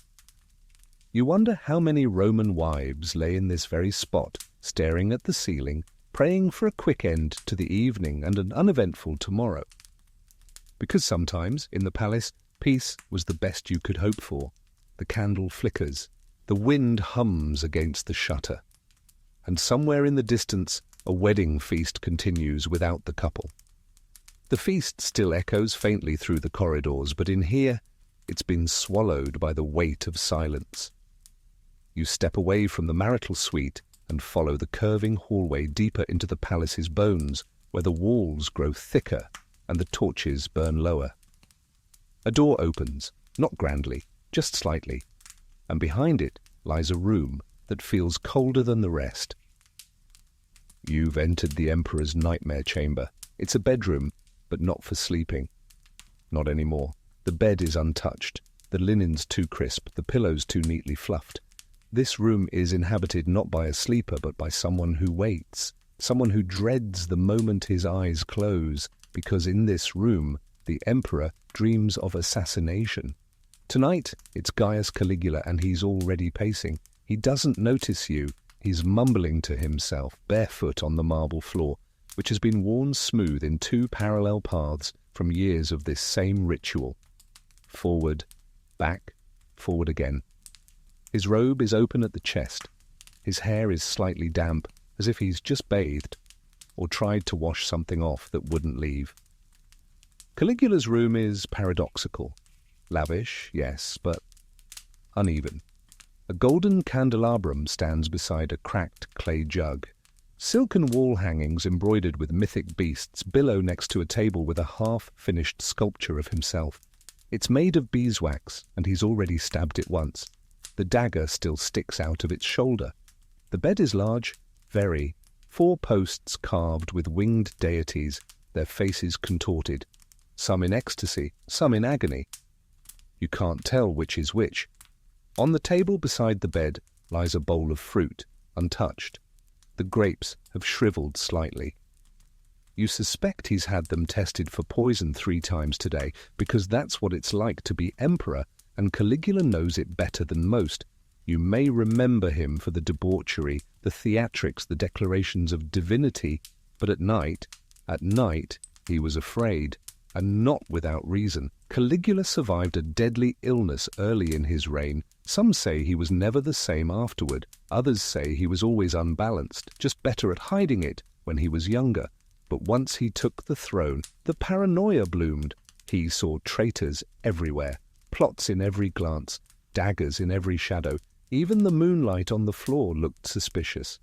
You wonder how many Roman wives lay in this very spot, staring at the ceiling, praying for a quick end to the evening and an uneventful tomorrow. Because sometimes, in the palace, peace was the best you could hope for. The candle flickers, the wind hums against the shutter, and somewhere in the distance a wedding feast continues without the couple. The feast still echoes faintly through the corridors, but in here it's been swallowed by the weight of silence. You step away from the marital suite and follow the curving hallway deeper into the palace's bones, where the walls grow thicker and the torches burn lower. A door opens, not grandly, just slightly, and behind it lies a room that feels colder than the rest. You've entered the Emperor's nightmare chamber. It's a bedroom, but but not for sleeping. Not anymore. The bed is untouched, the linen's too crisp, the pillows too neatly fluffed. This room is inhabited not by a sleeper, but by someone who waits, someone who dreads the moment his eyes close, because in this room the Emperor dreams of assassination. Tonight it's Gaius Caligula, and he's already pacing. He doesn't notice you. He's mumbling to himself, barefoot on the marble floor, which has been worn smooth in two parallel paths from years of this same ritual. Forward, back, forward again. His robe is open at the chest. His hair is slightly damp, as if he's just bathed, or tried to wash something off that wouldn't leave. Caligula's room is paradoxical. Lavish, yes, but uneven. A golden candelabrum stands beside a cracked clay jug. Silken wall hangings embroidered with mythic beasts billow next to a table with a half-finished sculpture of himself. It's made of beeswax, and he's already stabbed it once. The dagger still sticks out of its shoulder. The bed is large, very. 4 posts carved with winged deities, their faces contorted. Some in ecstasy, some in agony. You can't tell which is which. On the table beside the bed lies a bowl of fruit, untouched. The grapes have shriveled slightly. You suspect he's had them tested for poison 3 times today, because that's what it's like to be emperor, and Caligula knows it better than most. You may remember him for the debauchery, the theatrics, the declarations of divinity, but at night, he was afraid, and not without reason. Caligula survived a deadly illness early in his reign. Some say he was never the same afterward. Others say he was always unbalanced, just better at hiding it when he was younger. But once he took the throne, the paranoia bloomed. He saw traitors everywhere, plots in every glance, daggers in every shadow. Even the moonlight on the floor looked suspicious.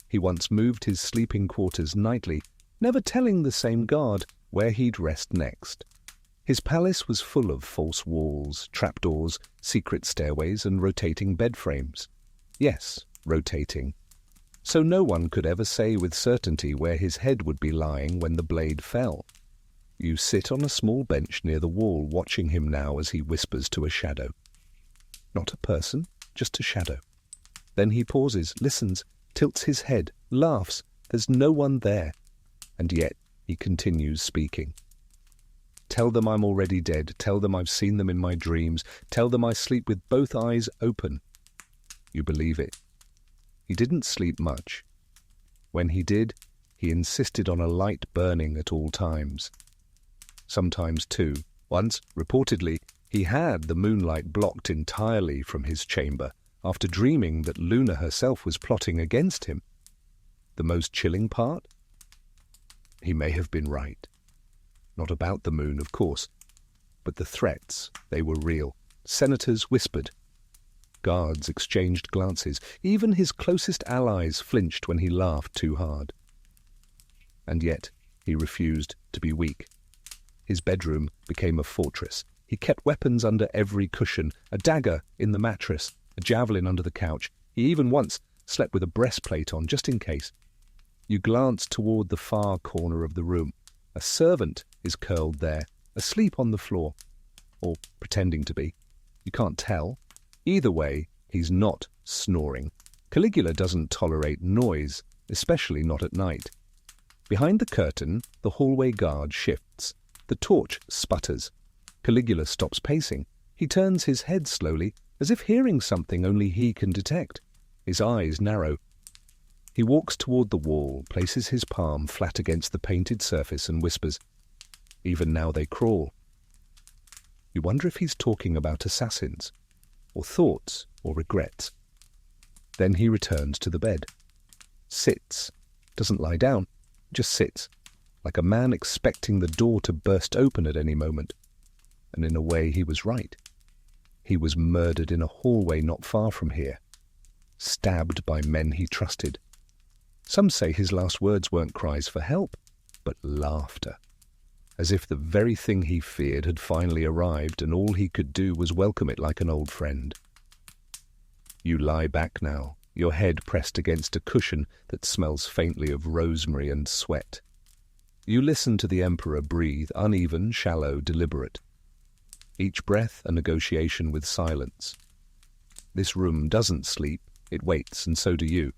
He once moved his sleeping quarters nightly, never telling the same guard where he'd rest next. His palace was full of false walls, trapdoors, secret stairways, and rotating bed frames. Yes, rotating. So no one could ever say with certainty where his head would be lying when the blade fell. You sit on a small bench near the wall, watching him now as he whispers to a shadow. Not a person, just a shadow. Then he pauses, listens, tilts his head, laughs. There's no one there. And yet he continues speaking. Tell them I'm already dead. Tell them I've seen them in my dreams. Tell them I sleep with both eyes open. You believe it. He didn't sleep much. When he did, he insisted on a light burning at all times. Sometimes 2. Once, reportedly, he had the moonlight blocked entirely from his chamber after dreaming that Luna herself was plotting against him. The most chilling part? He may have been right. Not about the moon, of course, but the threats, they were real. Senators whispered. Guards exchanged glances. Even his closest allies flinched when he laughed too hard. And yet he refused to be weak. His bedroom became a fortress. He kept weapons under every cushion, a dagger in the mattress, a javelin under the couch. He even once slept with a breastplate on, just in case. You glance toward the far corner of the room. A servant is curled there, asleep on the floor, or pretending to be. You can't tell. Either way, he's not snoring. Caligula doesn't tolerate noise, especially not at night. Behind the curtain, the hallway guard shifts. The torch sputters. Caligula stops pacing. He turns his head slowly, as if hearing something only he can detect. His eyes narrow. He walks toward the wall, places his palm flat against the painted surface and whispers, "Even now they crawl." You wonder if he's talking about assassins, or thoughts, or regrets. Then he returns to the bed. Sits. Doesn't lie down. Just sits, like a man expecting the door to burst open at any moment. And in a way he was right. He was murdered in a hallway not far from here. Stabbed by men he trusted. Some say his last words weren't cries for help, but laughter. As if the very thing he feared had finally arrived, and all he could do was welcome it like an old friend. You lie back now, your head pressed against a cushion that smells faintly of rosemary and sweat. You listen to the emperor breathe, uneven, shallow, deliberate. Each breath a negotiation with silence. This room doesn't sleep, it waits, and so do you.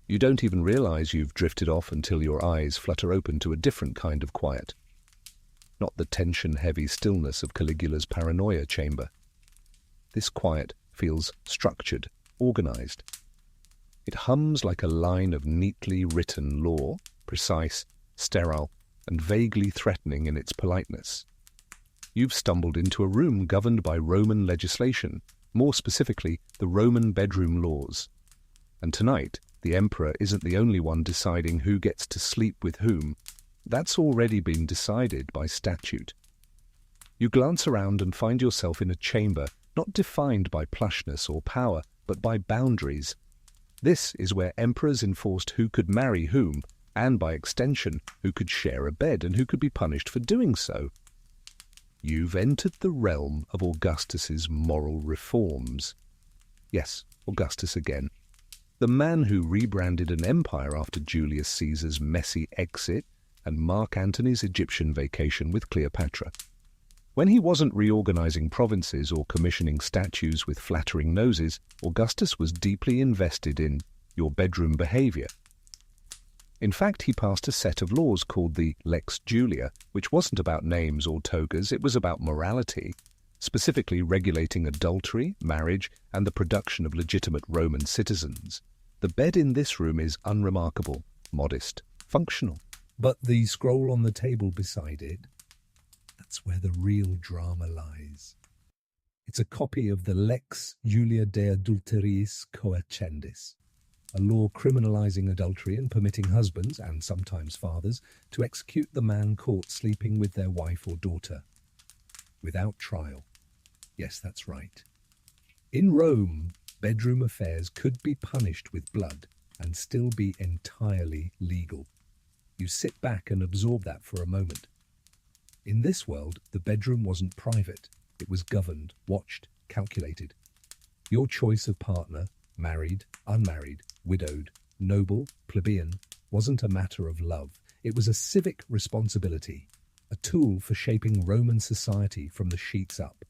You don't even realize you've drifted off until your eyes flutter open to a different kind of quiet. Not the tension-heavy stillness of Caligula's paranoia chamber. This quiet feels structured, organized. It hums like a line of neatly written law, precise, sterile, and vaguely threatening in its politeness. You've stumbled into a room governed by Roman legislation, more specifically, the Roman bedroom laws. And tonight, the emperor isn't the only one deciding who gets to sleep with whom. That's already been decided by statute. You glance around and find yourself in a chamber not defined by plushness or power, but by boundaries. This is where emperors enforced who could marry whom, and by extension, who could share a bed and who could be punished for doing so. You've entered the realm of Augustus's moral reforms. Yes, Augustus again. The man who rebranded an empire after Julius Caesar's messy exit and Mark Antony's Egyptian vacation with Cleopatra. When he wasn't reorganizing provinces or commissioning statues with flattering noses, Augustus was deeply invested in your bedroom behavior. In fact, he passed a set of laws called the Lex Julia, which wasn't about names or togas, it was about morality, specifically regulating adultery, marriage, and the production of legitimate Roman citizens. The bed in this room is unremarkable, modest, functional. But the scroll on the table beside it, that's where the real drama lies. It's a copy of the Lex Julia de Adulteriis Coacendis, a law criminalizing adultery and permitting husbands, and sometimes fathers, to execute the man caught sleeping with their wife or daughter, without trial. Yes, that's right. In Rome, bedroom affairs could be punished with blood and still be entirely legal. You sit back and absorb that for a moment. In this world, the bedroom wasn't private. It was governed, watched, calculated. Your choice of partner, married, unmarried, widowed, noble, plebeian, wasn't a matter of love. It was a civic responsibility, a tool for shaping Roman society from the sheets up.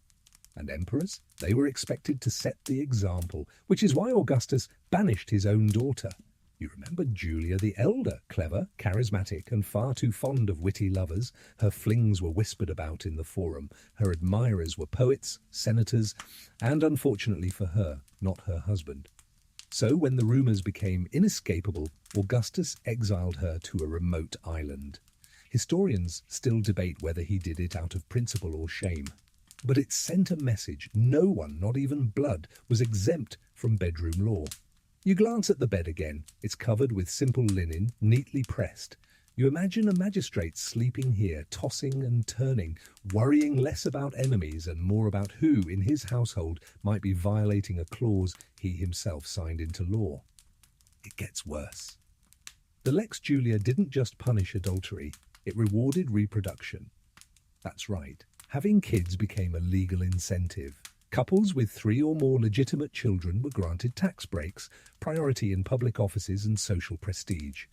And emperors? They were expected to set the example, which is why Augustus banished his own daughter. You remember Julia the Elder, clever, charismatic, and far too fond of witty lovers. Her flings were whispered about in the forum. Her admirers were poets, senators, and unfortunately for her, not her husband. So when the rumours became inescapable, Augustus exiled her to a remote island. Historians still debate whether he did it out of principle or shame. But it sent a message. No one, not even blood, was exempt from bedroom law. You glance at the bed again. It's covered with simple linen, neatly pressed. You imagine a magistrate sleeping here, tossing and turning, worrying less about enemies and more about who, in his household, might be violating a clause he himself signed into law. It gets worse. The Lex Julia didn't just punish adultery, it rewarded reproduction. That's right. Having kids became a legal incentive. Couples with 3 or more legitimate children were granted tax breaks, priority in public offices and social prestige.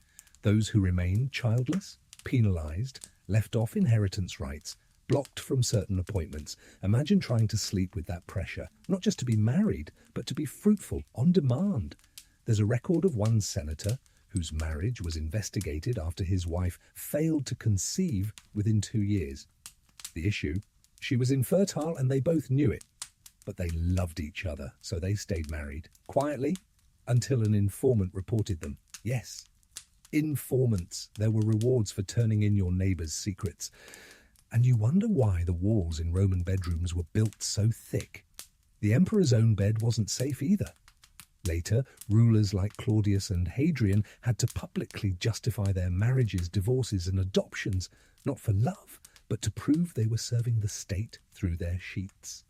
Those who remained childless, penalized, left off inheritance rights, blocked from certain appointments. Imagine trying to sleep with that pressure, not just to be married, but to be fruitful, on demand. There's a record of one senator whose marriage was investigated after his wife failed to conceive within 2 years. The issue? She was infertile and they both knew it. But they loved each other, so they stayed married, quietly, until an informant reported them. Yes, informants. There were rewards for turning in your neighbour's secrets. And you wonder why the walls in Roman bedrooms were built so thick. The emperor's own bed wasn't safe either. Later, rulers like Claudius and Hadrian had to publicly justify their marriages, divorces and adoptions, not for love, but to prove they were serving the state through their sheets.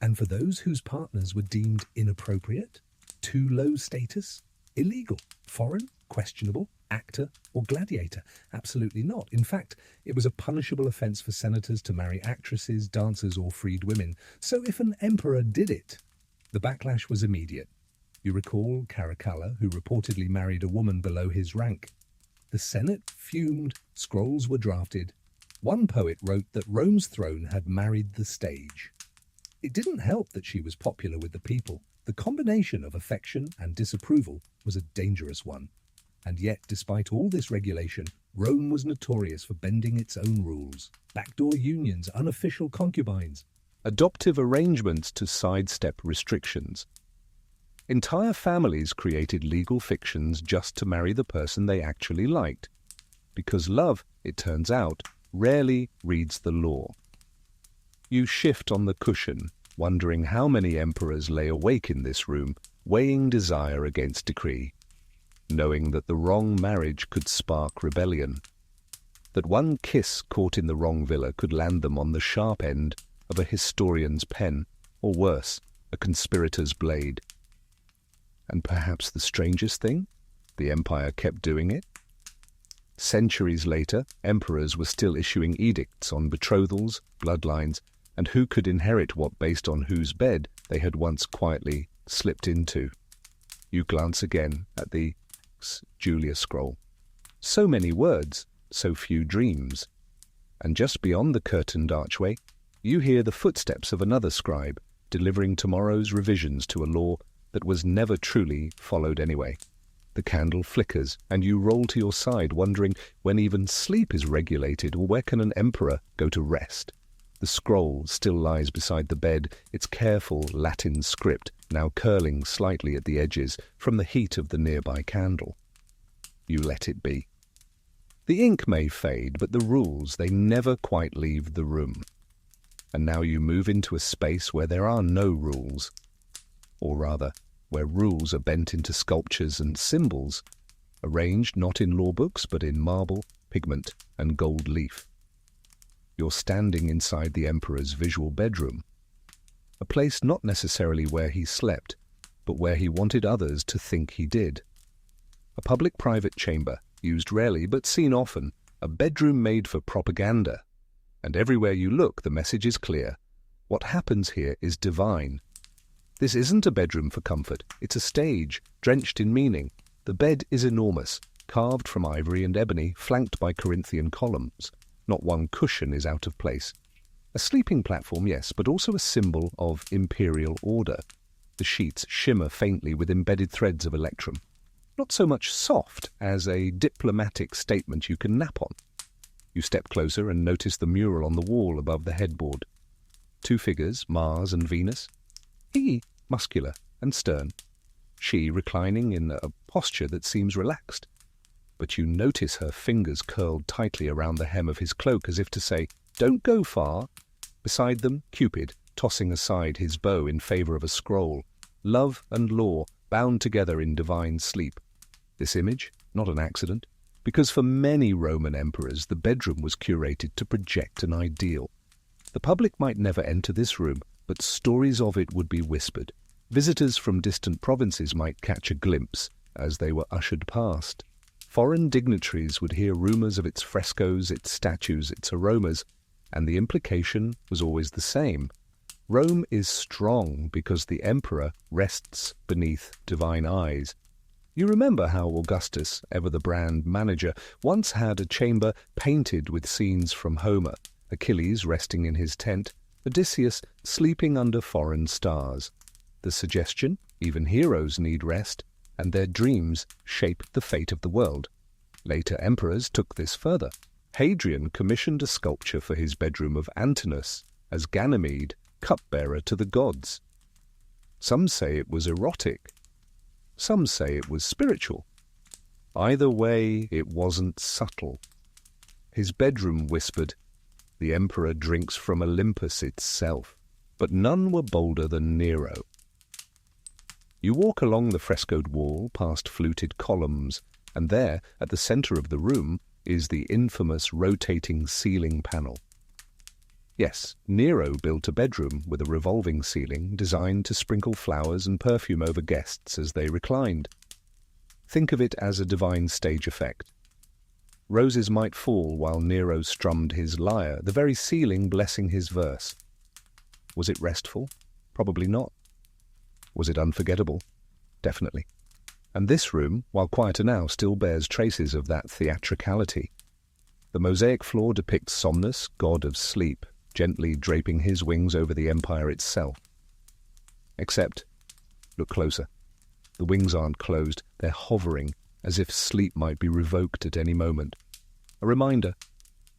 And for those whose partners were deemed inappropriate, too low status, illegal, foreign, questionable, actor or gladiator, absolutely not. In fact, it was a punishable offence for senators to marry actresses, dancers or freed women. So if an emperor did it, the backlash was immediate. You recall Caracalla, who reportedly married a woman below his rank. The Senate fumed, scrolls were drafted. One poet wrote that Rome's throne had married the stage. It didn't help that she was popular with the people. The combination of affection and disapproval was a dangerous one. And yet, despite all this regulation, Rome was notorious for bending its own rules. Backdoor unions, unofficial concubines, adoptive arrangements to sidestep restrictions. Entire families created legal fictions just to marry the person they actually liked. Because love, it turns out, rarely reads the law. You shift on the cushion, wondering how many emperors lay awake in this room, weighing desire against decree, knowing that the wrong marriage could spark rebellion, that one kiss caught in the wrong villa could land them on the sharp end of a historian's pen, or worse, a conspirator's blade. And perhaps the strangest thing? The empire kept doing it. Centuries later, emperors were still issuing edicts on betrothals, bloodlines, and who could inherit what based on whose bed they had once quietly slipped into. You glance again at the Julia scroll. So many words, so few dreams. And just beyond the curtained archway, you hear the footsteps of another scribe, delivering tomorrow's revisions to a law that was never truly followed anyway. The candle flickers, and you roll to your side, wondering when even sleep is regulated, or where can an emperor go to rest? The scroll still lies beside the bed, its careful Latin script now curling slightly at the edges from the heat of the nearby candle. You let it be. The ink may fade, but the rules, they never quite leave the room. And now you move into a space where there are no rules. Or rather, where rules are bent into sculptures and symbols, arranged not in law books but in marble, pigment, and gold leaf. You're standing inside the emperor's visual bedroom, a place not necessarily where he slept, but where he wanted others to think he did. A public-private chamber, used rarely but seen often, a bedroom made for propaganda. And everywhere you look, the message is clear. What happens here is divine. This isn't a bedroom for comfort, it's a stage, drenched in meaning. The bed is enormous, carved from ivory and ebony, flanked by Corinthian columns. Not one cushion is out of place. A sleeping platform, yes, but also a symbol of imperial order. The sheets shimmer faintly with embedded threads of electrum. Not so much soft as a diplomatic statement you can nap on. You step closer and notice the mural on the wall above the headboard. Two figures, Mars and Venus. He, muscular and stern. She, reclining in a posture that seems relaxed. But you notice her fingers curled tightly around the hem of his cloak as if to say, "Don't go far." Beside them, Cupid, tossing aside his bow in favor of a scroll. Love and law, bound together in divine sleep. This image, not an accident, because for many Roman emperors the bedroom was curated to project an ideal. The public might never enter this room, but stories of it would be whispered. Visitors from distant provinces might catch a glimpse as they were ushered past. Foreign dignitaries would hear rumors of its frescoes, its statues, its aromas, and the implication was always the same. Rome is strong because the emperor rests beneath divine eyes. You remember how Augustus, ever the brand manager, once had a chamber painted with scenes from Homer, Achilles resting in his tent, Odysseus sleeping under foreign stars. The suggestion, even heroes need rest, and their dreams shape the fate of the world. Later emperors took this further. Hadrian commissioned a sculpture for his bedroom of Antinous as Ganymede, cupbearer to the gods. Some say it was erotic. Some say it was spiritual. Either way, it wasn't subtle. His bedroom whispered, "The emperor drinks from Olympus itself." But none were bolder than Nero. You walk along the frescoed wall, past fluted columns, and there, at the center of the room, is the infamous rotating ceiling panel. Yes, Nero built a bedroom with a revolving ceiling designed to sprinkle flowers and perfume over guests as they reclined. Think of it as a divine stage effect. Roses might fall while Nero strummed his lyre, the very ceiling blessing his verse. Was it restful? Probably not. Was it unforgettable? Definitely. And this room, while quieter now, still bears traces of that theatricality. The mosaic floor depicts Somnus, god of sleep, gently draping his wings over the empire itself. Except, look closer. The wings aren't closed, they're hovering, as if sleep might be revoked at any moment. A reminder,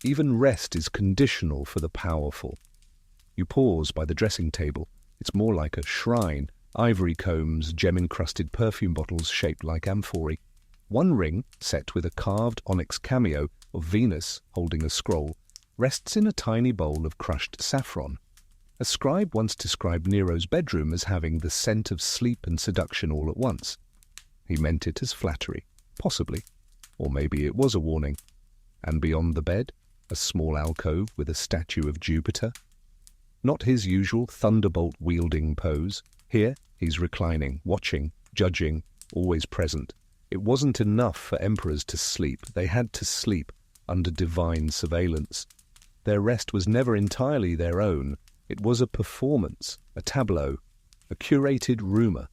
even rest is conditional for the powerful. You pause by the dressing table. It's more like a shrine, ivory combs, gem-encrusted perfume bottles shaped like amphorae. One ring, set with a carved onyx cameo of Venus holding a scroll, rests in a tiny bowl of crushed saffron. A scribe once described Nero's bedroom as having the scent of sleep and seduction all at once. He meant it as flattery, possibly, or maybe it was a warning. And beyond the bed, a small alcove with a statue of Jupiter. Not his usual thunderbolt-wielding pose. Here, he's reclining, watching, judging, always present. It wasn't enough for emperors to sleep. They had to sleep under divine surveillance. Their rest was never entirely their own. It was a performance, a tableau, a curated rumour.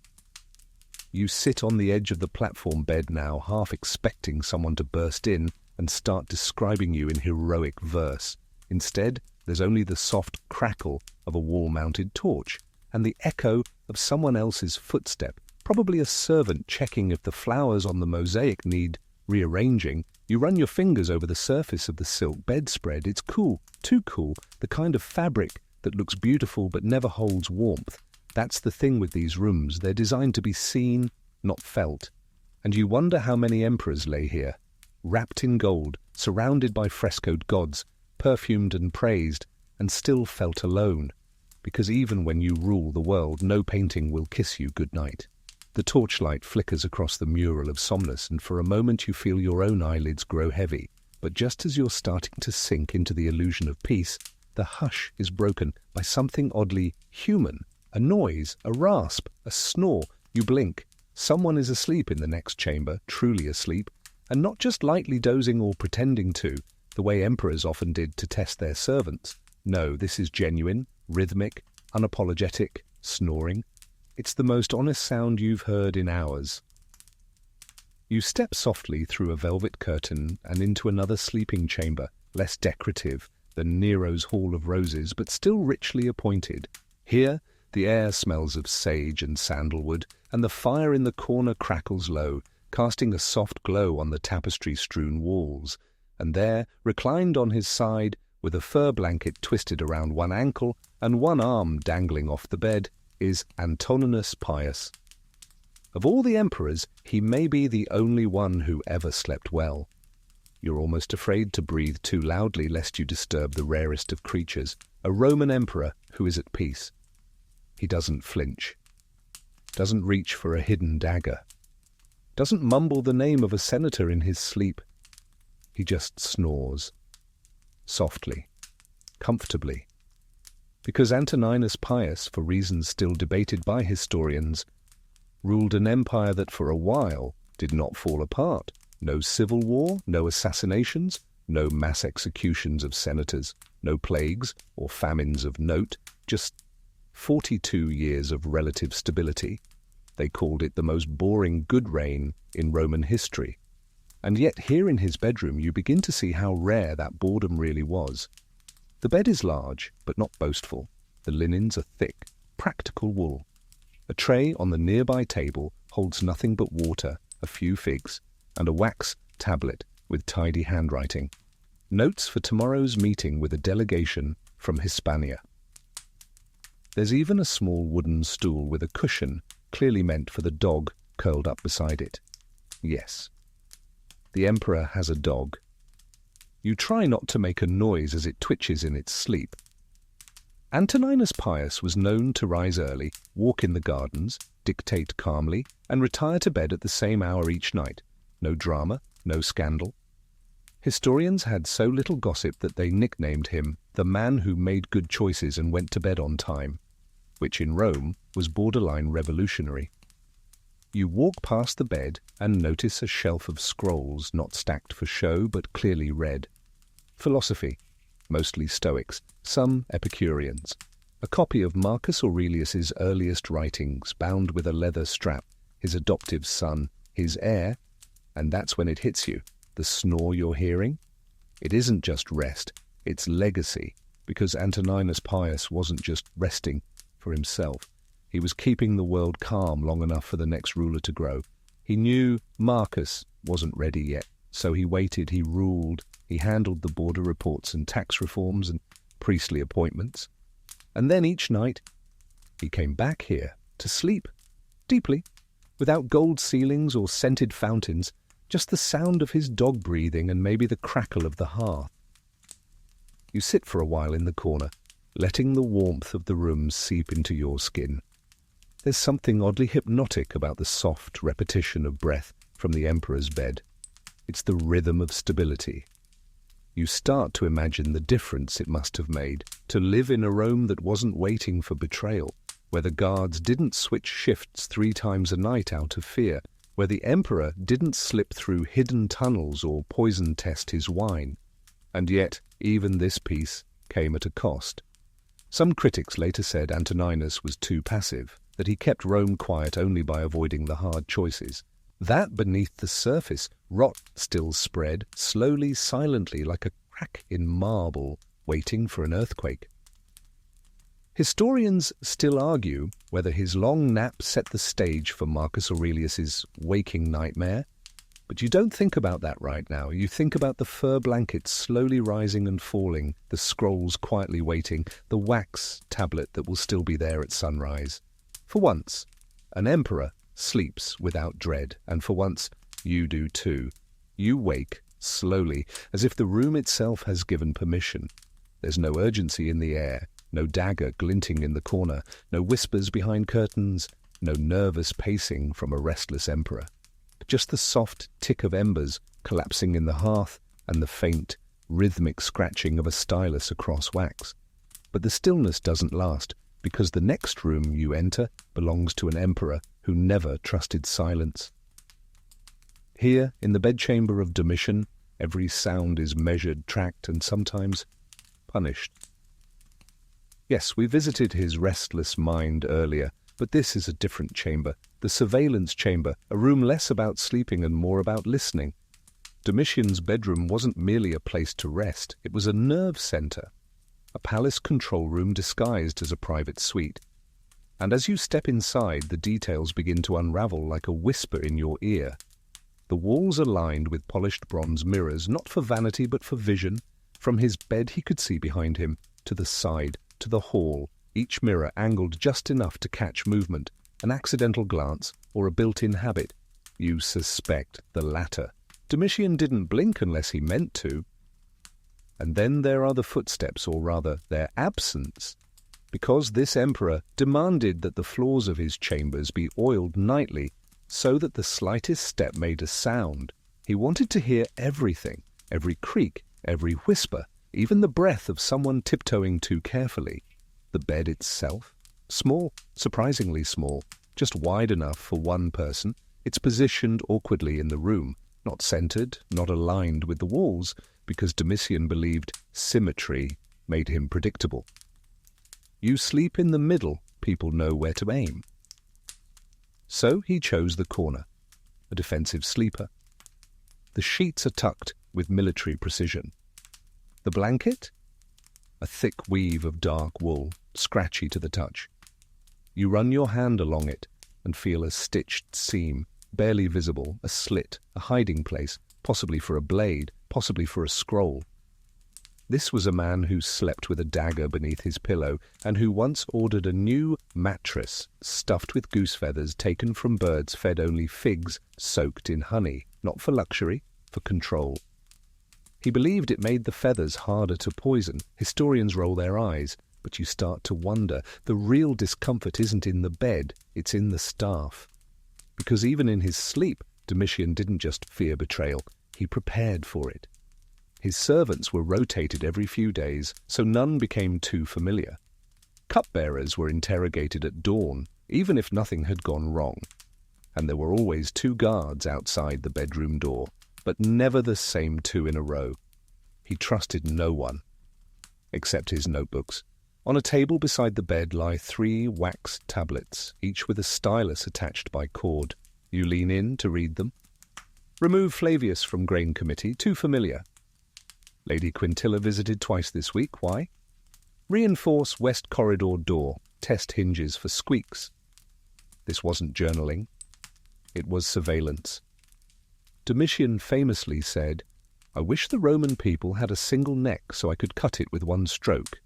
You sit on the edge of the platform bed now, half expecting someone to burst in and start describing you in heroic verse. Instead, there's only the soft crackle of a wall-mounted torch and the echo of someone else's footstep, probably a servant checking if the flowers on the mosaic need rearranging. You run your fingers over the surface of the silk bedspread. It's cool, too cool, the kind of fabric that looks beautiful but never holds warmth. That's the thing with these rooms. They're designed to be seen, not felt. And you wonder how many emperors lay here, wrapped in gold, surrounded by frescoed gods, perfumed and praised, and still felt alone. Because even when you rule the world, no painting will kiss you goodnight. The torchlight flickers across the mural of Somnus, and for a moment you feel your own eyelids grow heavy. But just as you're starting to sink into the illusion of peace, the hush is broken by something oddly human. A noise, a rasp, a snore. You blink. Someone is asleep in the next chamber, truly asleep, and not just lightly dozing or pretending to, the way emperors often did to test their servants. No, this is genuine, rhythmic, unapologetic, snoring. It's the most honest sound you've heard in hours. You step softly through a velvet curtain and into another sleeping chamber, less decorative than Nero's Hall of Roses, but still richly appointed. Here, the air smells of sage and sandalwood, and the fire in the corner crackles low, casting a soft glow on the tapestry-strewn walls. And there, reclined on his side, with a fur blanket twisted around one ankle and one arm dangling off the bed, is Antoninus Pius. Of all the emperors, he may be the only one who ever slept well. You're almost afraid to breathe too loudly lest you disturb the rarest of creatures, a Roman emperor who is at peace. He doesn't flinch, doesn't reach for a hidden dagger, doesn't mumble the name of a senator in his sleep. He just snores, softly, comfortably. Because Antoninus Pius, for reasons still debated by historians, ruled an empire that for a while did not fall apart. No civil war, no assassinations, no mass executions of senators, no plagues or famines of note, just 42 years of relative stability. They called it the most boring good reign in Roman history. And yet here in his bedroom you begin to see how rare that boredom really was. The bed is large, but not boastful. The linens are thick, practical wool. A tray on the nearby table holds nothing but water, a few figs, and a wax tablet with tidy handwriting. Notes for tomorrow's meeting with a delegation from Hispania. There's even a small wooden stool with a cushion, clearly meant for the dog curled up beside it. Yes, the emperor has a dog. You try not to make a noise as it twitches in its sleep. Antoninus Pius was known to rise early, walk in the gardens, dictate calmly, and retire to bed at the same hour each night. No drama, no scandal. Historians had so little gossip that they nicknamed him the man who made good choices and went to bed on time, which in Rome was borderline revolutionary. You walk past the bed and notice a shelf of scrolls not stacked for show but clearly read. Philosophy, mostly Stoics, some Epicureans. A copy of Marcus Aurelius's earliest writings bound with a leather strap, his adoptive son, his heir, and that's when it hits you. The snore you're hearing? It isn't just rest, it's legacy, because Antoninus Pius wasn't just resting for himself. He was keeping the world calm long enough for the next ruler to grow. He knew Marcus wasn't ready yet, so he waited, he ruled, he handled the border reports and tax reforms and priestly appointments. And then each night, he came back here to sleep, deeply, without gold ceilings or scented fountains, just the sound of his dog breathing and maybe the crackle of the hearth. You sit for a while in the corner, letting the warmth of the room seep into your skin. There's something oddly hypnotic about the soft repetition of breath from the emperor's bed. It's the rhythm of stability. You start to imagine the difference it must have made to live in a Rome that wasn't waiting for betrayal, where the guards didn't switch shifts 3 times a night out of fear, where the emperor didn't slip through hidden tunnels or poison test his wine. And yet, even this peace came at a cost. Some critics later said Antoninus was too passive, that he kept Rome quiet only by avoiding the hard choices. That beneath the surface, rot still spread, slowly, silently, like a crack in marble, waiting for an earthquake. Historians still argue whether his long nap set the stage for Marcus Aurelius's waking nightmare. But you don't think about that right now. You think about the fur blankets slowly rising and falling, the scrolls quietly waiting, the wax tablet that will still be there at sunrise. For once, an emperor sleeps without dread, and for once, you do too. You wake slowly, as if the room itself has given permission. There's no urgency in the air, no dagger glinting in the corner, no whispers behind curtains, no nervous pacing from a restless emperor. Just the soft tick of embers collapsing in the hearth and the faint, rhythmic scratching of a stylus across wax. But the stillness doesn't last, because the next room you enter belongs to an emperor who never trusted silence. Here, in the bedchamber of Domitian, every sound is measured, tracked, and sometimes punished. Yes, we visited his restless mind earlier, but this is a different chamber, the surveillance chamber, a room less about sleeping and more about listening. Domitian's bedroom wasn't merely a place to rest, it was a nerve center, a palace control room disguised as a private suite. And as you step inside, the details begin to unravel like a whisper in your ear. The walls are lined with polished bronze mirrors, not for vanity but for vision. From his bed he could see behind him, to the side, to the hall, each mirror angled just enough to catch movement, an accidental glance, or a built-in habit. You suspect the latter. Domitian didn't blink unless he meant to. And then there are the footsteps, or rather their absence. Because this emperor demanded that the floors of his chambers be oiled nightly, so that the slightest step made a sound. He wanted to hear everything, every creak, every whisper, even the breath of someone tiptoeing too carefully. The bed itself? Small, surprisingly small, just wide enough for one person. It's positioned awkwardly in the room, not centered, not aligned with the walls, because Domitian believed symmetry made him predictable. You sleep in the middle, people know where to aim. So he chose the corner, a defensive sleeper. The sheets are tucked with military precision. The blanket? A thick weave of dark wool, scratchy to the touch. You run your hand along it and feel a stitched seam, barely visible, a slit, a hiding place, possibly for a blade, possibly for a scroll. This was a man who slept with a dagger beneath his pillow and who once ordered a new mattress stuffed with goose feathers taken from birds fed only figs soaked in honey, not for luxury, for control. He believed it made the feathers harder to poison. Historians roll their eyes, but you start to wonder. The real discomfort isn't in the bed, it's in the staff. Because even in his sleep, Domitian didn't just fear betrayal, he prepared for it. His servants were rotated every few days, so none became too familiar. Cupbearers were interrogated at dawn, even if nothing had gone wrong. And there were always 2 guards outside the bedroom door, but never the same 2 in a row. He trusted no one, except his notebooks. On a table beside the bed lie 3 wax tablets, each with a stylus attached by cord. You lean in to read them. Remove Flavius from Grain Committee, too familiar. Lady Quintilla visited twice this week, why? Reinforce West Corridor door, test hinges for squeaks. This wasn't journaling. It was surveillance. Domitian famously said, "I wish the Roman people had a single neck so I could cut it with one stroke."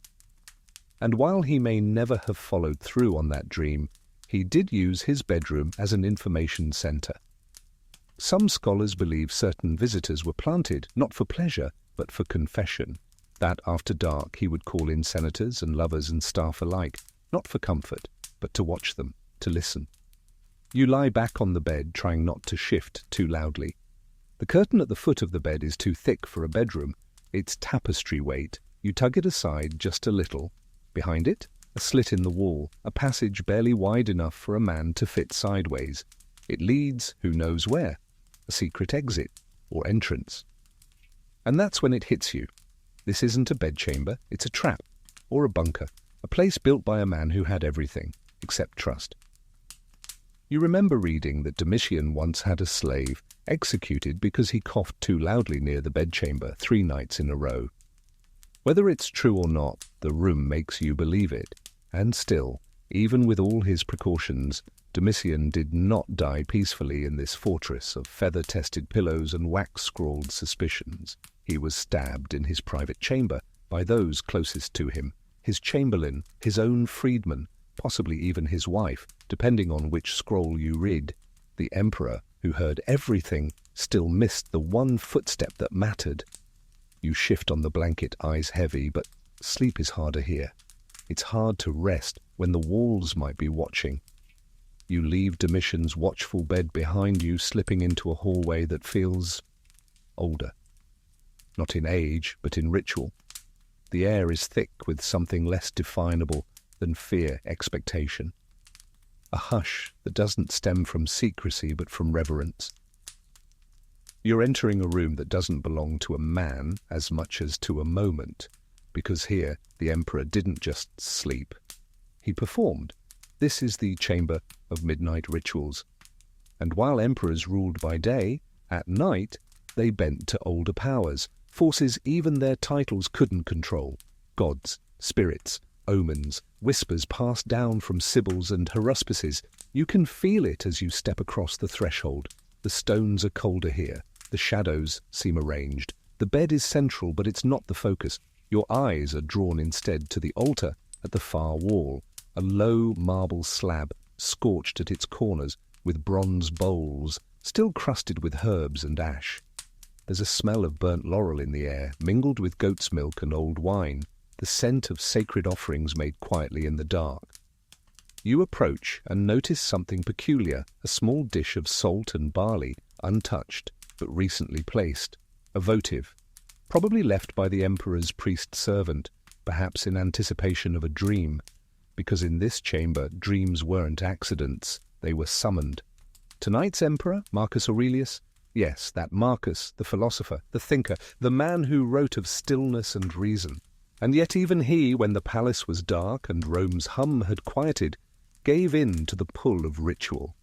And while he may never have followed through on that dream, he did use his bedroom as an information centre. Some scholars believe certain visitors were planted not for pleasure, but for confession, that after dark he would call in senators and lovers and staff alike, not for comfort, but to watch them, to listen. You lie back on the bed, trying not to shift too loudly. The curtain at the foot of the bed is too thick for a bedroom. It's tapestry weight. You tug it aside just a little. Behind it, a slit in the wall, a passage barely wide enough for a man to fit sideways. It leads who knows where, a secret exit or entrance. And that's when it hits you. This isn't a bedchamber, it's a trap, or a bunker, a place built by a man who had everything, except trust. You remember reading that Domitian once had a slave executed because he coughed too loudly near the bedchamber 3 nights in a row. Whether it's true or not, the room makes you believe it. And still, even with all his precautions, Domitian did not die peacefully in this fortress of feather-tested pillows and wax-scrawled suspicions. He was stabbed in his private chamber by those closest to him, his chamberlain, his own freedman, possibly even his wife, depending on which scroll you read. The emperor, who heard everything, still missed the one footstep that mattered. You shift on the blanket, eyes heavy, but sleep is harder here. It's hard to rest when the walls might be watching. You leave Domitian's watchful bed behind you, slipping into a hallway that feels older. Not in age, but in ritual. The air is thick with something less definable than fear, expectation. A hush that doesn't stem from secrecy but from reverence. You're entering a room that doesn't belong to a man as much as to a moment, because here the emperor didn't just sleep. He performed. This is the chamber of midnight rituals. And while emperors ruled by day, at night they bent to older powers, forces even their titles couldn't control. Gods, spirits, omens, whispers passed down from sibyls and haruspices. You can feel it as you step across the threshold. The stones are colder here. The shadows seem arranged. The bed is central, but it's not the focus. Your eyes are drawn instead to the altar at the far wall, a low marble slab scorched at its corners with bronze bowls, still crusted with herbs and ash. There's a smell of burnt laurel in the air, mingled with goat's milk and old wine, the scent of sacred offerings made quietly in the dark. You approach and notice something peculiar, a small dish of salt and barley, untouched, but recently placed, a votive, probably left by the emperor's priest-servant, perhaps in anticipation of a dream, because in this chamber dreams weren't accidents, they were summoned. Tonight's emperor, Marcus Aurelius? Yes, that Marcus, the philosopher, the thinker, the man who wrote of stillness and reason. And yet even he, when the palace was dark and Rome's hum had quieted, gave in to the pull of ritual.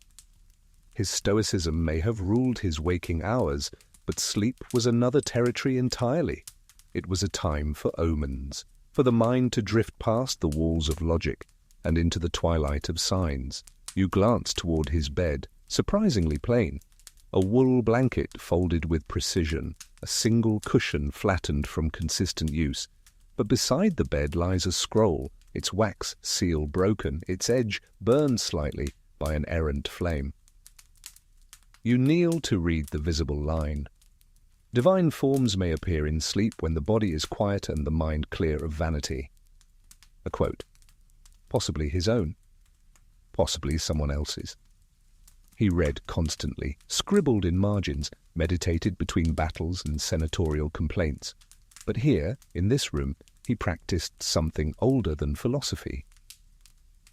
His stoicism may have ruled his waking hours, but sleep was another territory entirely. It was a time for omens, for the mind to drift past the walls of logic and into the twilight of signs. You glance toward his bed, surprisingly plain. A wool blanket folded with precision, a single cushion flattened from consistent use. But beside the bed lies a scroll, its wax seal broken, its edge burned slightly by an errant flame. You kneel to read the visible line. Divine forms may appear in sleep when the body is quiet and the mind clear of vanity. A quote. Possibly his own. Possibly someone else's. He read constantly, scribbled in margins, meditated between battles and senatorial complaints. But here, in this room, he practiced something older than philosophy.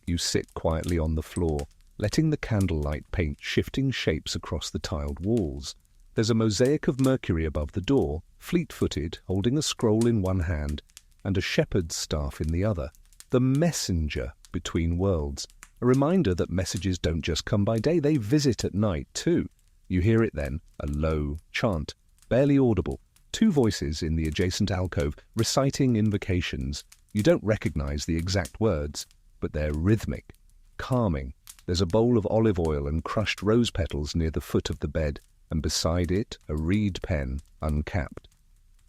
You sit quietly on the floor, letting the candlelight paint shifting shapes across the tiled walls. There's a mosaic of Mercury above the door, fleet-footed, holding a scroll in one hand and a shepherd's staff in the other, the messenger between worlds. A reminder that messages don't just come by day, they visit at night too. You hear it then, a low chant, barely audible, two voices in the adjacent alcove reciting invocations. You don't recognize the exact words, but they're rhythmic, calming. There's a bowl of olive oil and crushed rose petals near the foot of the bed, and beside it a reed pen, uncapped.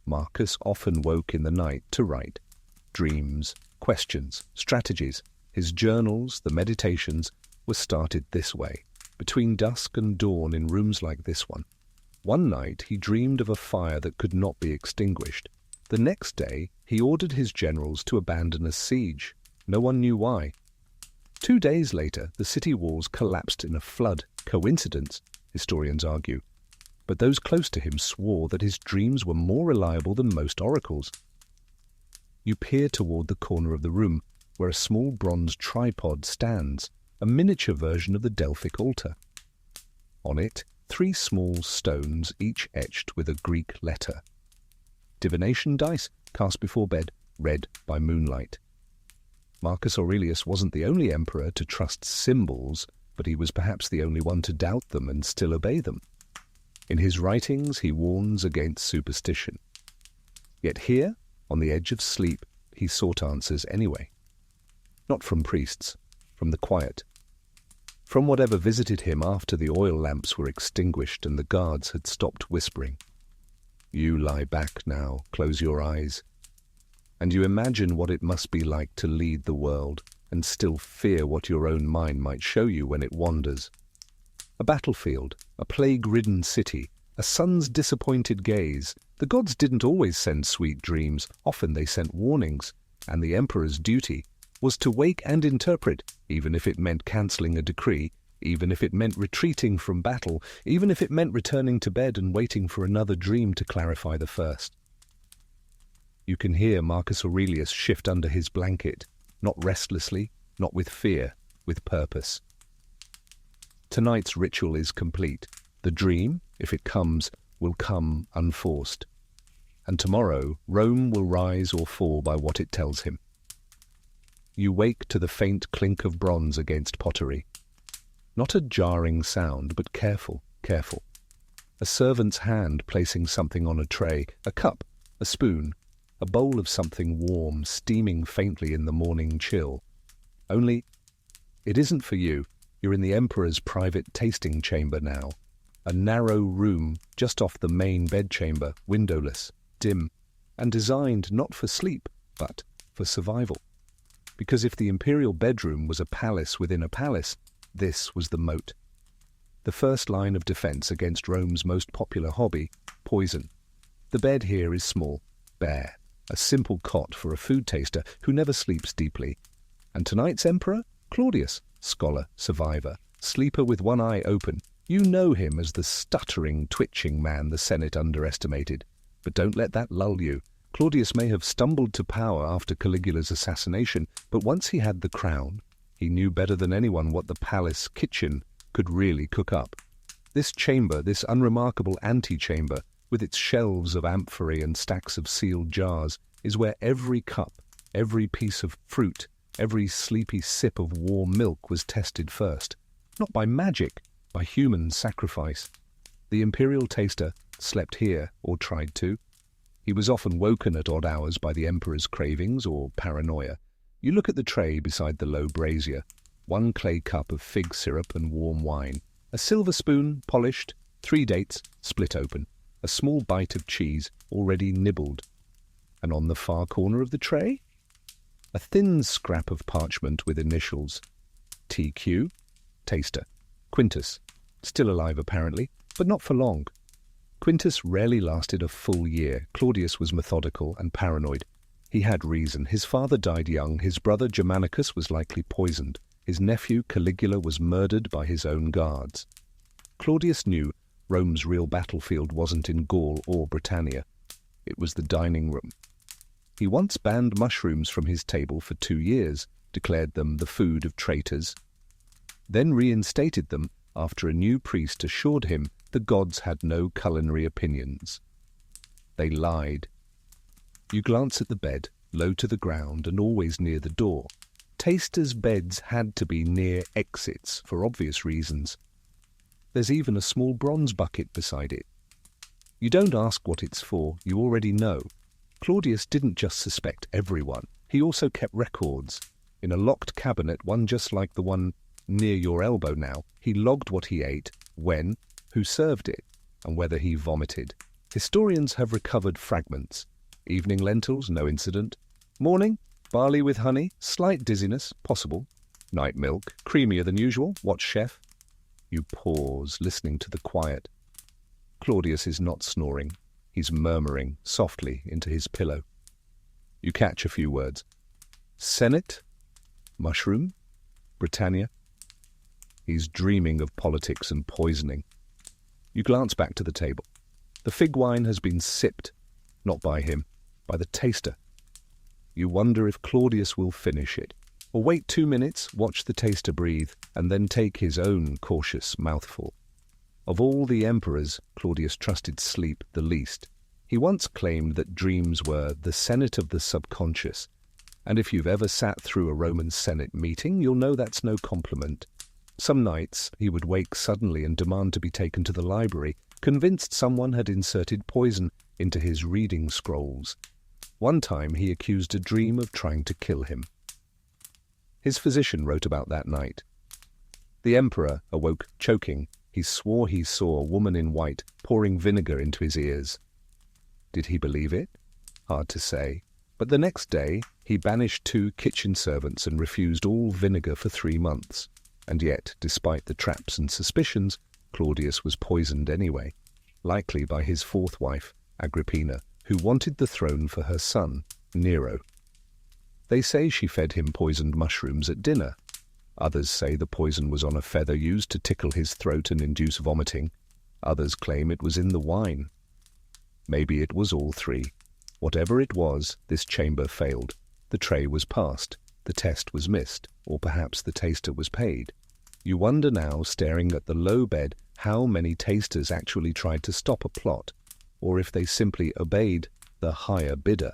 Marcus often woke in the night to write. Dreams, questions, strategies. His journals, the meditations, were started this way, between dusk and dawn in rooms like this one. One night he dreamed of a fire that could not be extinguished. The next day he ordered his generals to abandon a siege. No one knew why. 2 days later, the city walls collapsed in a flood. Coincidence, historians argue. But those close to him swore that his dreams were more reliable than most oracles. You peer toward the corner of the room, where a small bronze tripod stands, a miniature version of the Delphic altar. On it, 3 small stones, each etched with a Greek letter. Divination dice, cast before bed, read by moonlight. Marcus Aurelius wasn't the only emperor to trust symbols, but he was perhaps the only one to doubt them and still obey them. In his writings he warns against superstition. Yet here, on the edge of sleep, he sought answers anyway. Not from priests, from the quiet. From whatever visited him after the oil lamps were extinguished and the guards had stopped whispering. You lie back now, close your eyes, and you imagine what it must be like to lead the world and still fear what your own mind might show you when it wanders. A battlefield, a plague-ridden city, a sun's disappointed gaze. The gods didn't always send sweet dreams, often they sent warnings, and the emperor's duty was to wake and interpret, even if it meant cancelling a decree, even if it meant retreating from battle, even if it meant returning to bed and waiting for another dream to clarify the first. You can hear Marcus Aurelius shift under his blanket, not restlessly, not with fear, with purpose. Tonight's ritual is complete. The dream, if it comes, will come unforced. And tomorrow, Rome will rise or fall by what it tells him. You wake to the faint clink of bronze against pottery. Not a jarring sound, but careful, careful. A servant's hand placing something on a tray, a cup, a spoon, a bowl of something warm, steaming faintly in the morning chill. Only, it isn't for you. You're in the emperor's private tasting chamber now. A narrow room just off the main bedchamber, windowless, dim, and designed not for sleep, but for survival. Because if the imperial bedroom was a palace within a palace, this was the moat. The first line of defense against Rome's most popular hobby, poison. The bed here is small, bare, a simple cot for a food taster who never sleeps deeply. And tonight's emperor? Claudius, scholar, survivor, sleeper with one eye open. You know him as the stuttering, twitching man the Senate underestimated. But don't let that lull you. Claudius may have stumbled to power after Caligula's assassination, but once he had the crown, he knew better than anyone what the palace kitchen could really cook up. This chamber, this unremarkable antechamber, with its shelves of amphorae and stacks of sealed jars, is where every cup, every piece of fruit, every sleepy sip of warm milk was tested first. Not by magic, by human sacrifice. The imperial taster slept here, or tried to. He was often woken at odd hours by the emperor's cravings or paranoia. You look at the tray beside the low brazier. 1 clay cup of fig syrup and warm wine. A silver spoon, polished. 3 dates, split open. A small bite of cheese, already nibbled. And on the far corner of the tray, a thin scrap of parchment with initials. TQ, taster. Quintus, still alive apparently, but not for long. Quintus rarely lasted a full year. Claudius was methodical and paranoid. He had reason. His father died young. His brother Germanicus was likely poisoned. His nephew Caligula was murdered by his own guards. Claudius knew Rome's real battlefield wasn't in Gaul or Britannia. It was the dining room. He once banned mushrooms from his table for 2 years, declared them the food of traitors, then reinstated them after a new priest assured him the gods had no culinary opinions. They lied. You glance at the bed, low to the ground and always near the door. Tasters' beds had to be near exits for obvious reasons. There's even a small bronze bucket beside it. You don't ask what it's for, you already know. Claudius didn't just suspect everyone, he also kept records. In a locked cabinet, one just like the one near your elbow now, he logged what he ate, when, who served it, and whether he vomited. Historians have recovered fragments. Evening lentils, no incident. Morning, barley with honey, slight dizziness, possible. Night milk, creamier than usual, watch chef. You pause, listening to the quiet. Claudius is not snoring. He's murmuring softly into his pillow. You catch a few words. Senate, mushroom, Britannia. He's dreaming of politics and poisoning. You glance back to the table. The fig wine has been sipped, not by him, by the taster. You wonder if Claudius will finish it, or wait 2 minutes, watch the taster breathe, and then take his own cautious mouthful. Of all the emperors, Claudius trusted sleep the least. He once claimed that dreams were the senate of the subconscious, and if you've ever sat through a Roman Senate meeting, you'll know that's no compliment. Some nights he would wake suddenly and demand to be taken to the library, convinced someone had inserted poison into his reading scrolls. One time he accused a dream of trying to kill him. His physician wrote about that night. The emperor awoke choking. He swore he saw a woman in white pouring vinegar into his ears. Did he believe it? Hard to say. But the next day he banished 2 kitchen servants and refused all vinegar for 3 months. And yet, despite the traps and suspicions, Claudius was poisoned anyway, likely by his 4th wife, Agrippina, who wanted the throne for her son, Nero. They say she fed him poisoned mushrooms at dinner. Others say the poison was on a feather used to tickle his throat and induce vomiting. Others claim it was in the wine. Maybe it was all 3. Whatever it was, this chamber failed. The tray was passed, the test was missed, or perhaps the taster was paid. You wonder now, staring at the low bed, how many tasters actually tried to stop a plot, or if they simply obeyed the higher bidder.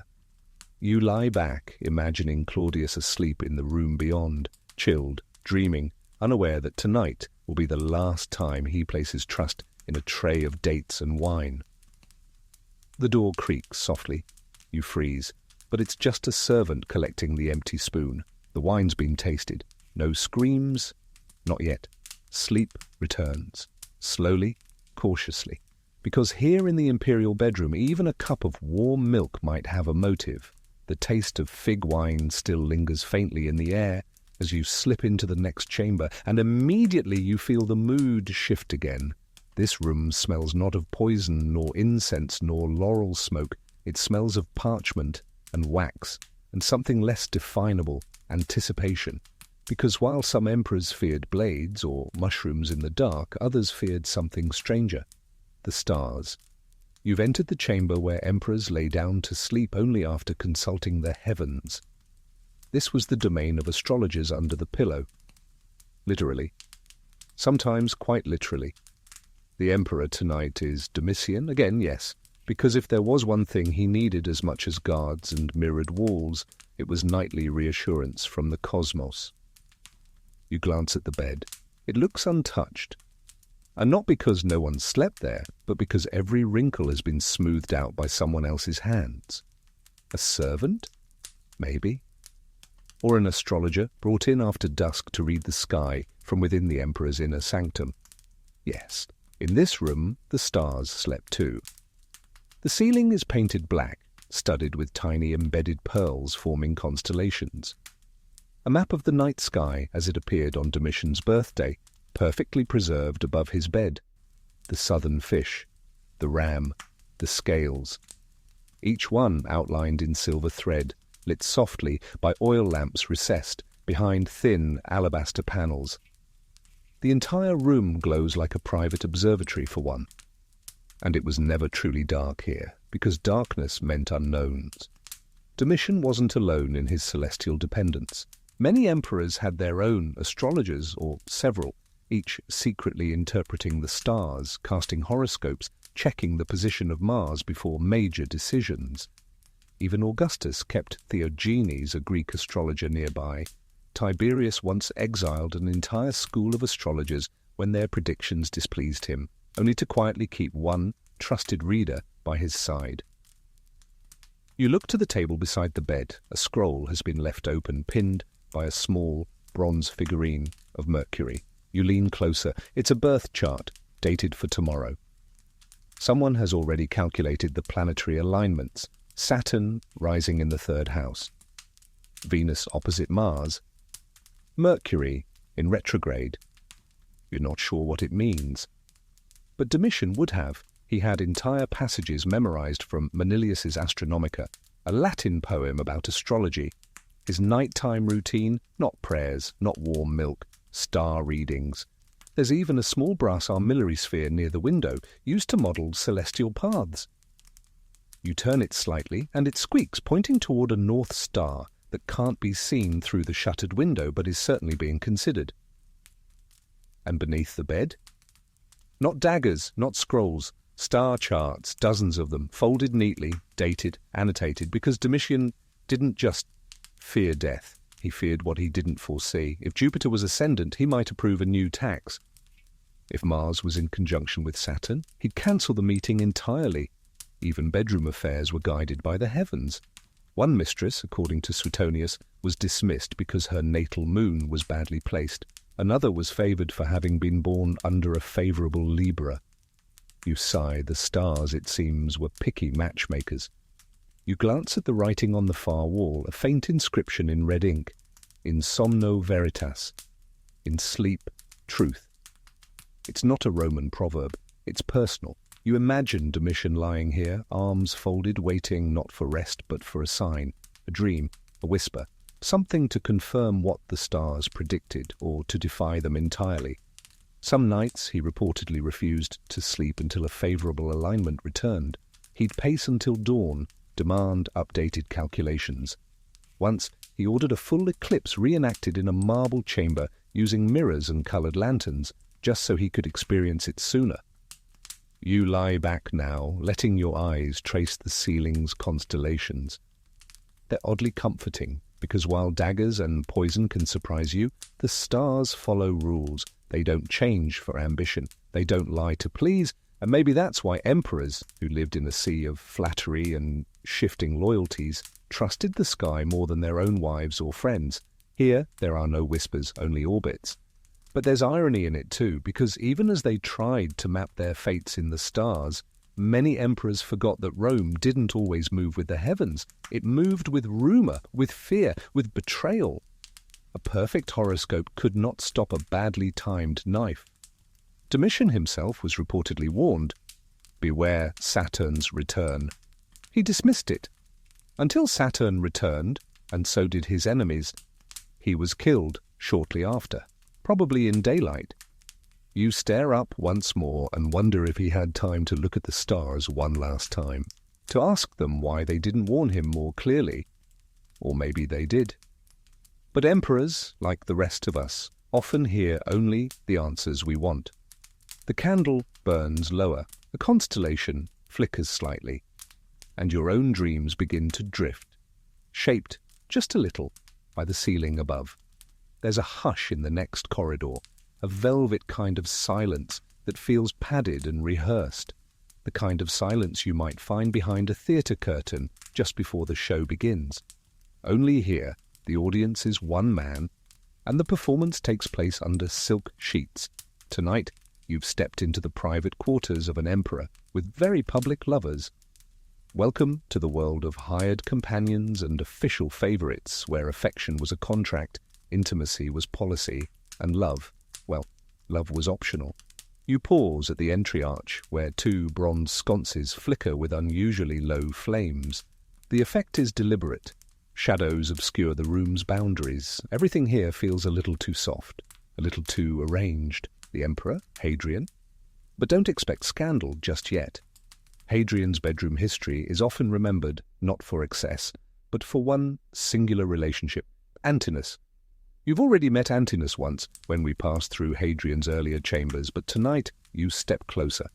You lie back, imagining Claudius asleep in the room beyond, chilled, dreaming, unaware that tonight will be the last time he places trust in a tray of dates and wine. The door creaks softly. You freeze, but it's just a servant collecting the empty spoon. The wine's been tasted. No screams. Not yet. Sleep returns. Slowly, cautiously. Because here in the imperial bedroom, even a cup of warm milk might have a motive. The taste of fig wine still lingers faintly in the air as you slip into the next chamber, and immediately you feel the mood shift again. This room smells not of poison, nor incense, nor laurel smoke. It smells of parchment and wax, and something less definable, anticipation. Because while some emperors feared blades or mushrooms in the dark, others feared something stranger, the stars. You've entered the chamber where emperors lay down to sleep only after consulting the heavens. This was the domain of astrologers under the pillow. Literally. Sometimes quite literally. The emperor tonight is Domitian, again, yes, because if there was one thing he needed as much as guards and mirrored walls, it was nightly reassurance from the cosmos. You glance at the bed. It looks untouched. And not because no one slept there, but because every wrinkle has been smoothed out by someone else's hands. A servant? Maybe. Or an astrologer brought in after dusk to read the sky from within the emperor's inner sanctum. Yes, in this room the stars slept too. The ceiling is painted black, studded with tiny embedded pearls forming constellations. A map of the night sky as it appeared on Domitian's birthday, perfectly preserved above his bed. The southern fish, the ram, the scales. Each one outlined in silver thread, lit softly by oil lamps recessed behind thin alabaster panels. The entire room glows like a private observatory for one. And it was never truly dark here, because darkness meant unknowns. Domitian wasn't alone in his celestial dependence. Many emperors had their own astrologers, or several, each secretly interpreting the stars, casting horoscopes, checking the position of Mars before major decisions. Even Augustus kept Theogenes, a Greek astrologer, nearby, Tiberius once exiled an entire school of astrologers when their predictions displeased him, only to quietly keep one trusted reader by his side. You look to the table beside the bed. A scroll has been left open, pinned by a small bronze figurine of Mercury. You lean closer. It's a birth chart, dated for tomorrow. Someone has already calculated the planetary alignments. Saturn rising in the 3rd house. Venus opposite Mars. Mercury in retrograde. You're not sure what it means. But Domitian would have. He had entire passages memorized from Manilius's Astronomica, a Latin poem about astrology. His nighttime routine, not prayers, not warm milk, star readings. There's even a small brass armillary sphere near the window, used to model celestial paths. You turn it slightly, and it squeaks, pointing toward a north star that can't be seen through the shuttered window, but is certainly being considered. And beneath the bed? Not daggers, not scrolls. Star charts, dozens of them, folded neatly, dated, annotated, because Domitian didn't just fear death. He feared what he didn't foresee. If Jupiter was ascendant, he might approve a new tax. If Mars was in conjunction with Saturn, he'd cancel the meeting entirely. Even bedroom affairs were guided by the heavens. One mistress, according to Suetonius, was dismissed because her natal moon was badly placed. Another was favoured for having been born under a favourable Libra. You sigh. The stars, it seems, were picky matchmakers. You glance at the writing on the far wall, a faint inscription in red ink. In somno veritas. In sleep, truth. It's not a Roman proverb. It's personal. You imagine Domitian lying here, arms folded, waiting not for rest but for a sign, a dream, a whisper, something to confirm what the stars predicted or to defy them entirely. Some nights he reportedly refused to sleep until a favourable alignment returned. He'd pace until dawn, demand updated calculations. Once he ordered a full eclipse reenacted in a marble chamber using mirrors and coloured lanterns, just so he could experience it sooner. You lie back now, letting your eyes trace the ceiling's constellations. They're oddly comforting, because while daggers and poison can surprise you, the stars follow rules. They don't change for ambition. They don't lie to please, and maybe that's why emperors, who lived in a sea of flattery and shifting loyalties, trusted the sky more than their own wives or friends. Here, there are no whispers, only orbits. But there's irony in it too, because even as they tried to map their fates in the stars, many emperors forgot that Rome didn't always move with the heavens. It moved with rumour, with fear, with betrayal. A perfect horoscope could not stop a badly timed knife. Domitian himself was reportedly warned, beware Saturn's return. He dismissed it. Until Saturn returned, and so did his enemies. He was killed shortly after, probably in daylight. You stare up once more and wonder if he had time to look at the stars one last time, to ask them why they didn't warn him more clearly. Or maybe they did. But emperors, like the rest of us, often hear only the answers we want. The candle burns lower, a constellation flickers slightly, and your own dreams begin to drift, shaped just a little by the ceiling above. There's a hush in the next corridor, a velvet kind of silence that feels padded and rehearsed, the kind of silence you might find behind a theatre curtain just before the show begins. Only here, the audience is one man, and the performance takes place under silk sheets. Tonight, you've stepped into the private quarters of an emperor with very public lovers. Welcome to the world of hired companions and official favourites, where affection was a contract, intimacy was policy, and love, well, love was optional. You pause at the entry arch, where two bronze sconces flicker with unusually low flames. The effect is deliberate. Shadows obscure the room's boundaries. Everything here feels a little too soft, a little too arranged. The Emperor, Hadrian. But don't expect scandal just yet. Hadrian's bedroom history is often remembered not for excess, but for one singular relationship, Antinous. You've already met Antinous once when we passed through Hadrian's earlier chambers, but tonight you step closer.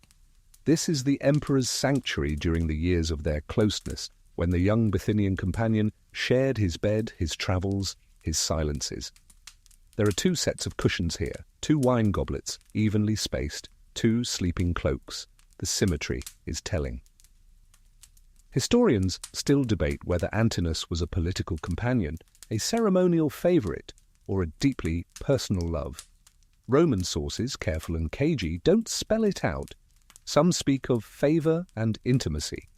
This is the Emperor's sanctuary during the years of their closeness, when the young Bithynian companion shared his bed, his travels, his silences. There are two sets of cushions here, two wine goblets, evenly spaced, two sleeping cloaks. The symmetry is telling. Historians still debate whether Antinous was a political companion, a ceremonial favourite, or a deeply personal love. Roman sources, careful and cagey, don't spell it out. Some speak of favour and intimacy.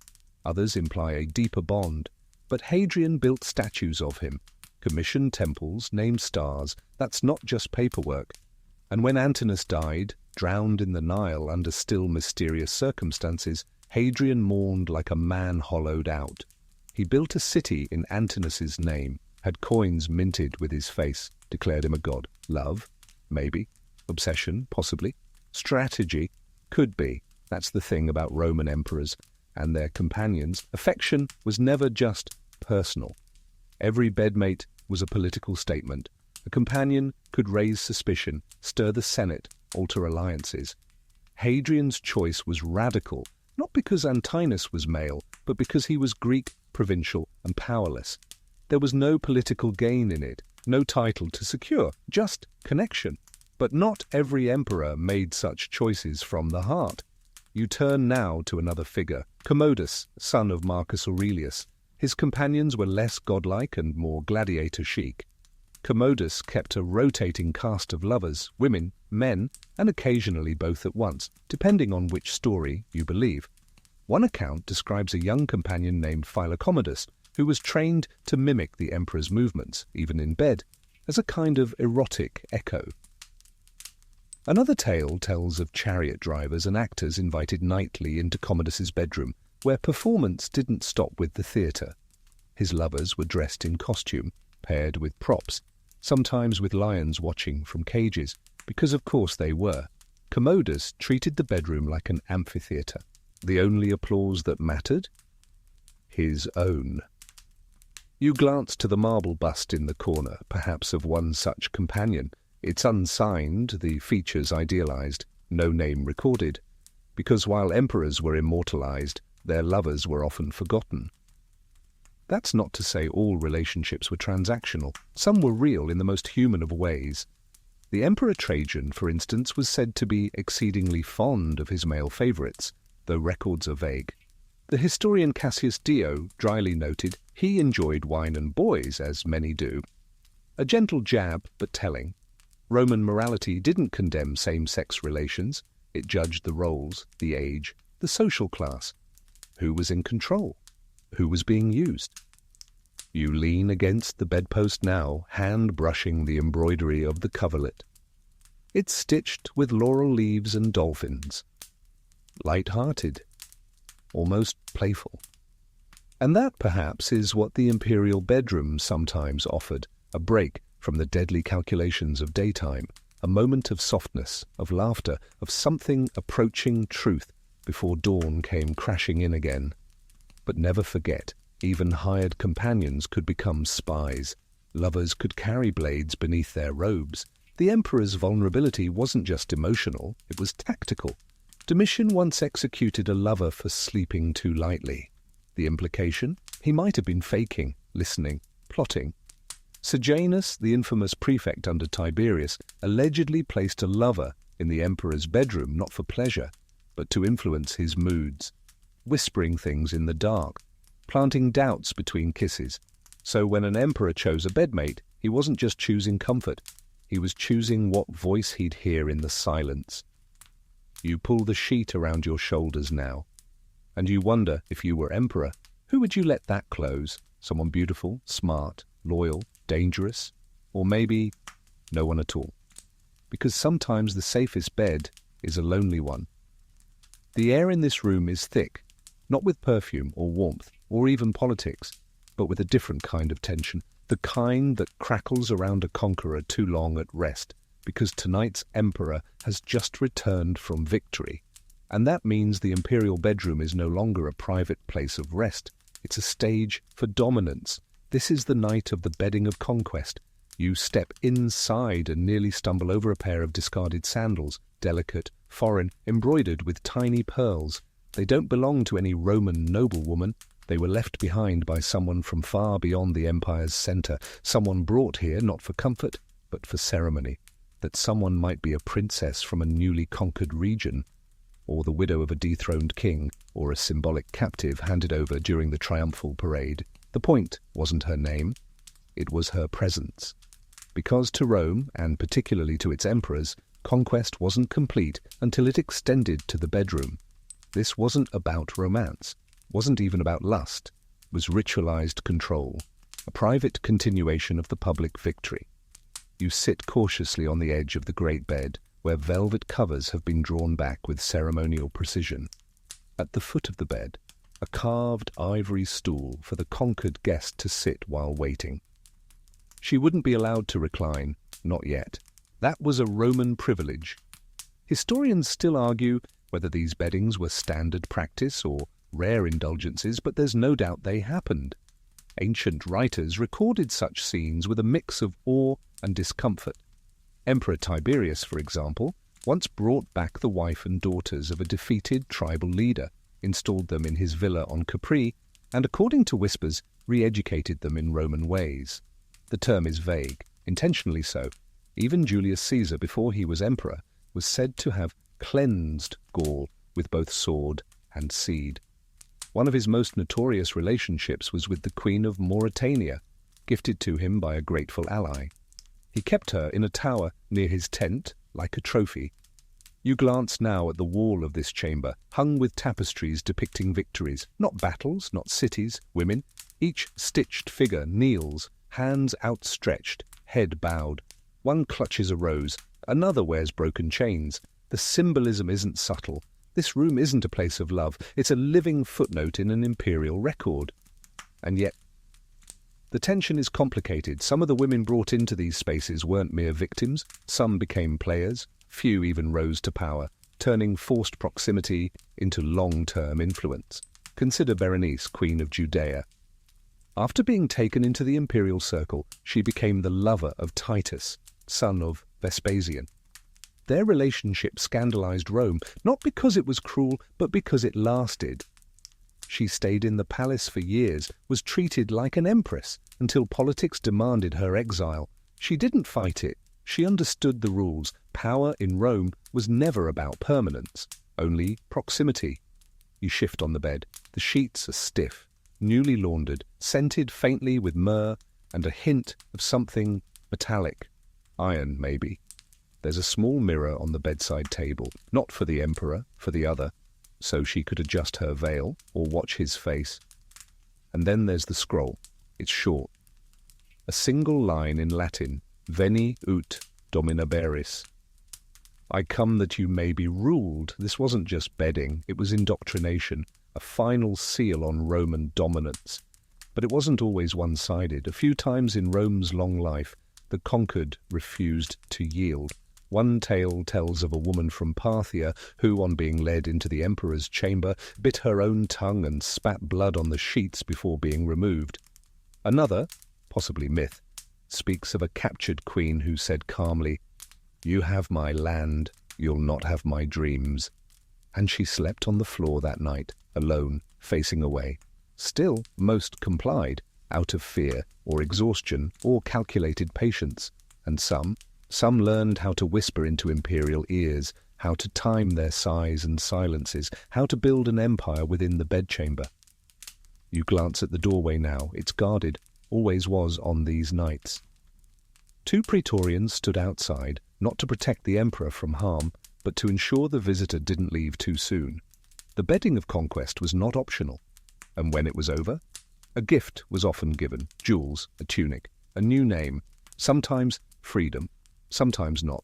Others imply a deeper bond. But Hadrian built statues of him, commissioned temples, named stars. That's not just paperwork. And when Antinous died, drowned in the Nile under still mysterious circumstances, Hadrian mourned like a man hollowed out. He built a city in Antinous' name, had coins minted with his face, declared him a god. Love? Maybe. Obsession? Possibly. Strategy? Could be. That's the thing about Roman emperors and their companions. Affection was never just personal. Every bedmate was a political statement. A companion could raise suspicion, stir the Senate, alter alliances. Hadrian's choice was radical, not because Antinous was male, but because he was Greek, provincial, and powerless. There was no political gain in it, no title to secure, just connection. But not every emperor made such choices from the heart. You turn now to another figure, Commodus, son of Marcus Aurelius. His companions were less godlike and more gladiator chic. Commodus kept a rotating cast of lovers, women, men, and occasionally both at once, depending on which story you believe. One account describes a young companion named Philocommodus, who was trained to mimic the emperor's movements, even in bed, as a kind of erotic echo. Another tale tells of chariot drivers and actors invited nightly into Commodus's bedroom, where performance didn't stop with the theatre. His lovers were dressed in costume, paired with props, sometimes with lions watching from cages, because of course they were. Commodus treated the bedroom like an amphitheatre. The only applause that mattered? His own. You glance to the marble bust in the corner, perhaps of one such companion. It's unsigned, the features idealized, no name recorded, because while emperors were immortalized, their lovers were often forgotten. That's not to say all relationships were transactional. Some were real in the most human of ways. The Emperor Trajan, for instance, was said to be exceedingly fond of his male favorites, though records are vague. The historian Cassius Dio dryly noted he enjoyed wine and boys, as many do. A gentle jab, but telling. Roman morality didn't condemn same-sex relations. It judged the roles, the age, the social class. Who was in control? Who was being used? You lean against the bedpost now, hand brushing the embroidery of the coverlet. It's stitched with laurel leaves and dolphins. Light-hearted, almost playful. And that, perhaps, is what the imperial bedroom sometimes offered, a break from the deadly calculations of daytime, a moment of softness, of laughter, of something approaching truth before dawn came crashing in again. But never forget, even hired companions could become spies. Lovers could carry blades beneath their robes. The emperor's vulnerability wasn't just emotional, it was tactical. Domitian once executed a lover for sleeping too lightly. The implication? He might have been faking, listening, plotting. Sejanus, the infamous prefect under Tiberius, allegedly placed a lover in the emperor's bedroom not for pleasure, but to influence his moods, whispering things in the dark, planting doubts between kisses. So when an emperor chose a bedmate, he wasn't just choosing comfort, he was choosing what voice he'd hear in the silence. You pull the sheet around your shoulders now, and you wonder, if you were emperor, who would you let that close? Someone beautiful, smart, loyal, dangerous, or maybe no one at all. Because sometimes the safest bed is a lonely one. The air in this room is thick, not with perfume or warmth or even politics, but with a different kind of tension, the kind that crackles around a conqueror too long at rest, because tonight's emperor has just returned from victory. And that means the imperial bedroom is no longer a private place of rest. It's a stage for dominance. This is the night of the bedding of conquest. You step inside and nearly stumble over a pair of discarded sandals, delicate, foreign, embroidered with tiny pearls. They don't belong to any Roman noblewoman. They were left behind by someone from far beyond the empire's centre, someone brought here not for comfort, but for ceremony, that someone might be a princess from a newly conquered region, or the widow of a dethroned king, or a symbolic captive handed over during the triumphal parade. The point wasn't her name, it was her presence. Because to Rome, and particularly to its emperors, conquest wasn't complete until it extended to the bedroom. This wasn't about romance, wasn't even about lust, it was ritualized control, a private continuation of the public victory. You sit cautiously on the edge of the great bed, where velvet covers have been drawn back with ceremonial precision. At the foot of the bed, a carved ivory stool for the conquered guest to sit while waiting. She wouldn't be allowed to recline, not yet. That was a Roman privilege. Historians still argue whether these beddings were standard practice or rare indulgences, but there's no doubt they happened. Ancient writers recorded such scenes with a mix of awe and discomfort. Emperor Tiberius, for example, once brought back the wife and daughters of a defeated tribal leader, installed them in his villa on Capri, and according to whispers, re-educated them in Roman ways. The term is vague, intentionally so. Even Julius Caesar, before he was emperor, was said to have cleansed Gaul with both sword and seed. One of his most notorious relationships was with the Queen of Mauritania, gifted to him by a grateful ally. He kept her in a tower near his tent, like a trophy. You glance now at the wall of this chamber, hung with tapestries depicting victories, not battles, not cities, women. Each stitched figure kneels, hands outstretched, head bowed. One clutches a rose, another wears broken chains. The symbolism isn't subtle. This room isn't a place of love. It's a living footnote in an imperial record. And yet, the tension is complicated. Some of the women brought into these spaces weren't mere victims. Some became players. Few even rose to power, turning forced proximity into long-term influence. Consider Berenice, Queen of Judea. After being taken into the imperial circle, she became the lover of Titus, son of Vespasian. Their relationship scandalized Rome, not because it was cruel, but because it lasted. She stayed in the palace for years, was treated like an empress, until politics demanded her exile. She didn't fight it. She understood the rules. Power in Rome was never about permanence, only proximity. You shift on the bed. The sheets are stiff, newly laundered, scented faintly with myrrh and a hint of something metallic. Iron, maybe. There's a small mirror on the bedside table, not for the emperor, for the other, so she could adjust her veil or watch his face. And then there's the scroll. It's short. A single line in Latin, Veni ut domina beris. I come that you may be ruled. This wasn't just bedding, it was indoctrination, a final seal on Roman dominance. But it wasn't always one-sided. A few times in Rome's long life, the conquered refused to yield. One tale tells of a woman from Parthia who, on being led into the emperor's chamber, bit her own tongue and spat blood on the sheets before being removed. Another, possibly myth, speaks of a captured queen who said calmly, "You have my land, you'll not have my dreams." And she slept on the floor that night, alone, facing away. Still, most complied, out of fear, or exhaustion, or calculated patience, and some learned how to whisper into imperial ears, how to time their sighs and silences, how to build an empire within the bedchamber. You glance at the doorway now. It's guarded, always was on these nights. 2 praetorians stood outside, not to protect the emperor from harm, but to ensure the visitor didn't leave too soon. The bedding of conquest was not optional, and when it was over, a gift was often given: jewels, a tunic, a new name, sometimes freedom, sometimes not.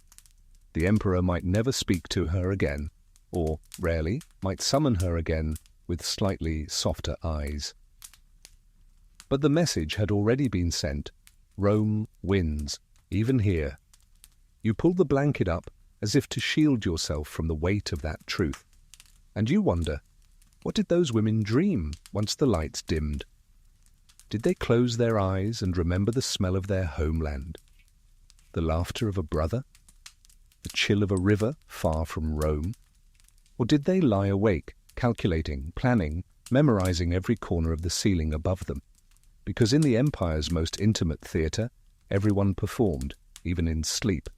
The emperor might never speak to her again, or, rarely, might summon her again with slightly softer eyes. But the message had already been sent. Rome wins, even here. You pull the blanket up as if to shield yourself from the weight of that truth. And you wonder, what did those women dream once the lights dimmed? Did they close their eyes and remember the smell of their homeland? The laughter of a brother? The chill of a river far from Rome? Or did they lie awake, calculating, planning, memorizing every corner of the ceiling above them? Because in the empire's most intimate theatre, everyone performed, even in sleep.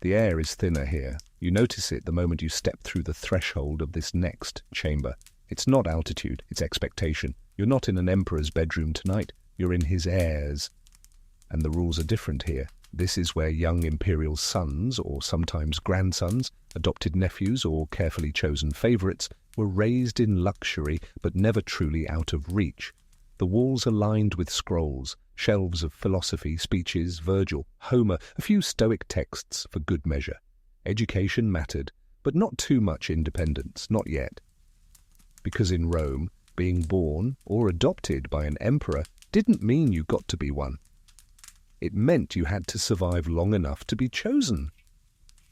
The air is thinner here. You notice it the moment you step through the threshold of this next chamber. It's not altitude, it's expectation. You're not in an emperor's bedroom tonight, you're in his heirs. And the rules are different here. This is where young imperial sons, or sometimes grandsons, adopted nephews or carefully chosen favourites, were raised in luxury but never truly out of reach. The walls are lined with scrolls, shelves of philosophy, speeches, Virgil, Homer, a few Stoic texts for good measure. Education mattered, but not too much independence, not yet. Because in Rome, being born or adopted by an emperor didn't mean you got to be one. It meant you had to survive long enough to be chosen.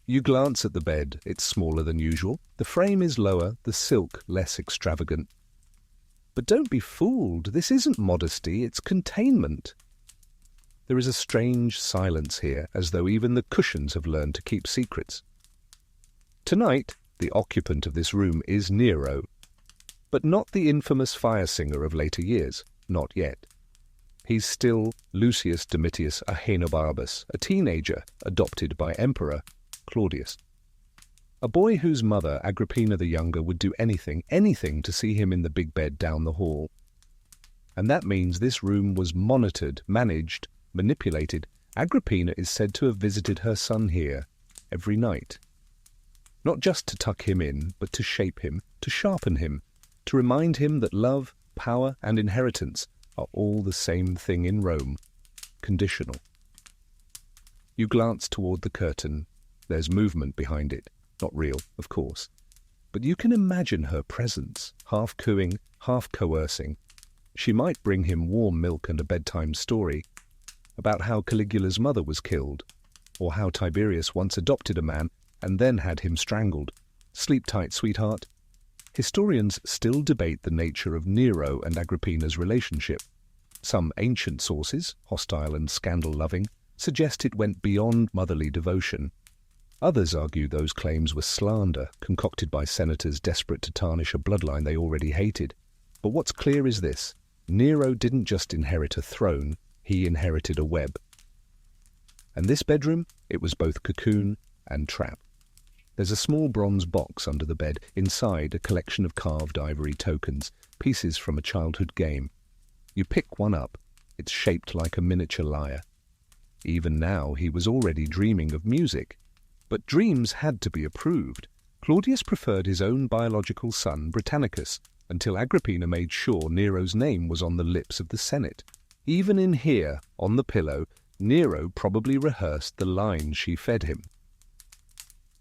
You glance at the bed. It's smaller than usual. The frame is lower, the silk less extravagant. But don't be fooled. This isn't modesty, it's containment. There is a strange silence here, as though even the cushions have learned to keep secrets. Tonight, the occupant of this room is Nero, but not the infamous fire singer of later years, not yet. He's still Lucius Domitius Ahenobarbus, a teenager adopted by Emperor Claudius. A boy whose mother, Agrippina the Younger, would do anything to see him in the big bed down the hall. And that means this room was monitored, managed, manipulated. Agrippina is said to have visited her son here every night. Not just to tuck him in, but to shape him, to sharpen him, to remind him that love, power, and inheritance are all the same thing in Rome, conditional. You glance toward the curtain. There's movement behind it. Not real, of course. But you can imagine her presence, half cooing, half coercing. She might bring him warm milk and a bedtime story about how Caligula's mother was killed, or how Tiberius once adopted a man and then had him strangled. Sleep tight, sweetheart. Historians still debate the nature of Nero and Agrippina's relationship. Some ancient sources, hostile and scandal-loving, suggest it went beyond motherly devotion. Others argue those claims were slander, concocted by senators desperate to tarnish a bloodline they already hated. But what's clear is this: Nero didn't just inherit a throne, he inherited a web. And this bedroom, it was both cocoon and trap. There's a small bronze box under the bed, inside a collection of carved ivory tokens, pieces from a childhood game. You pick one up, it's shaped like a miniature lyre. Even now he was already dreaming of music. But dreams had to be approved. Claudius preferred his own biological son, Britannicus, until Agrippina made sure Nero's name was on the lips of the Senate. Even in here, on the pillow, Nero probably rehearsed the lines she fed him.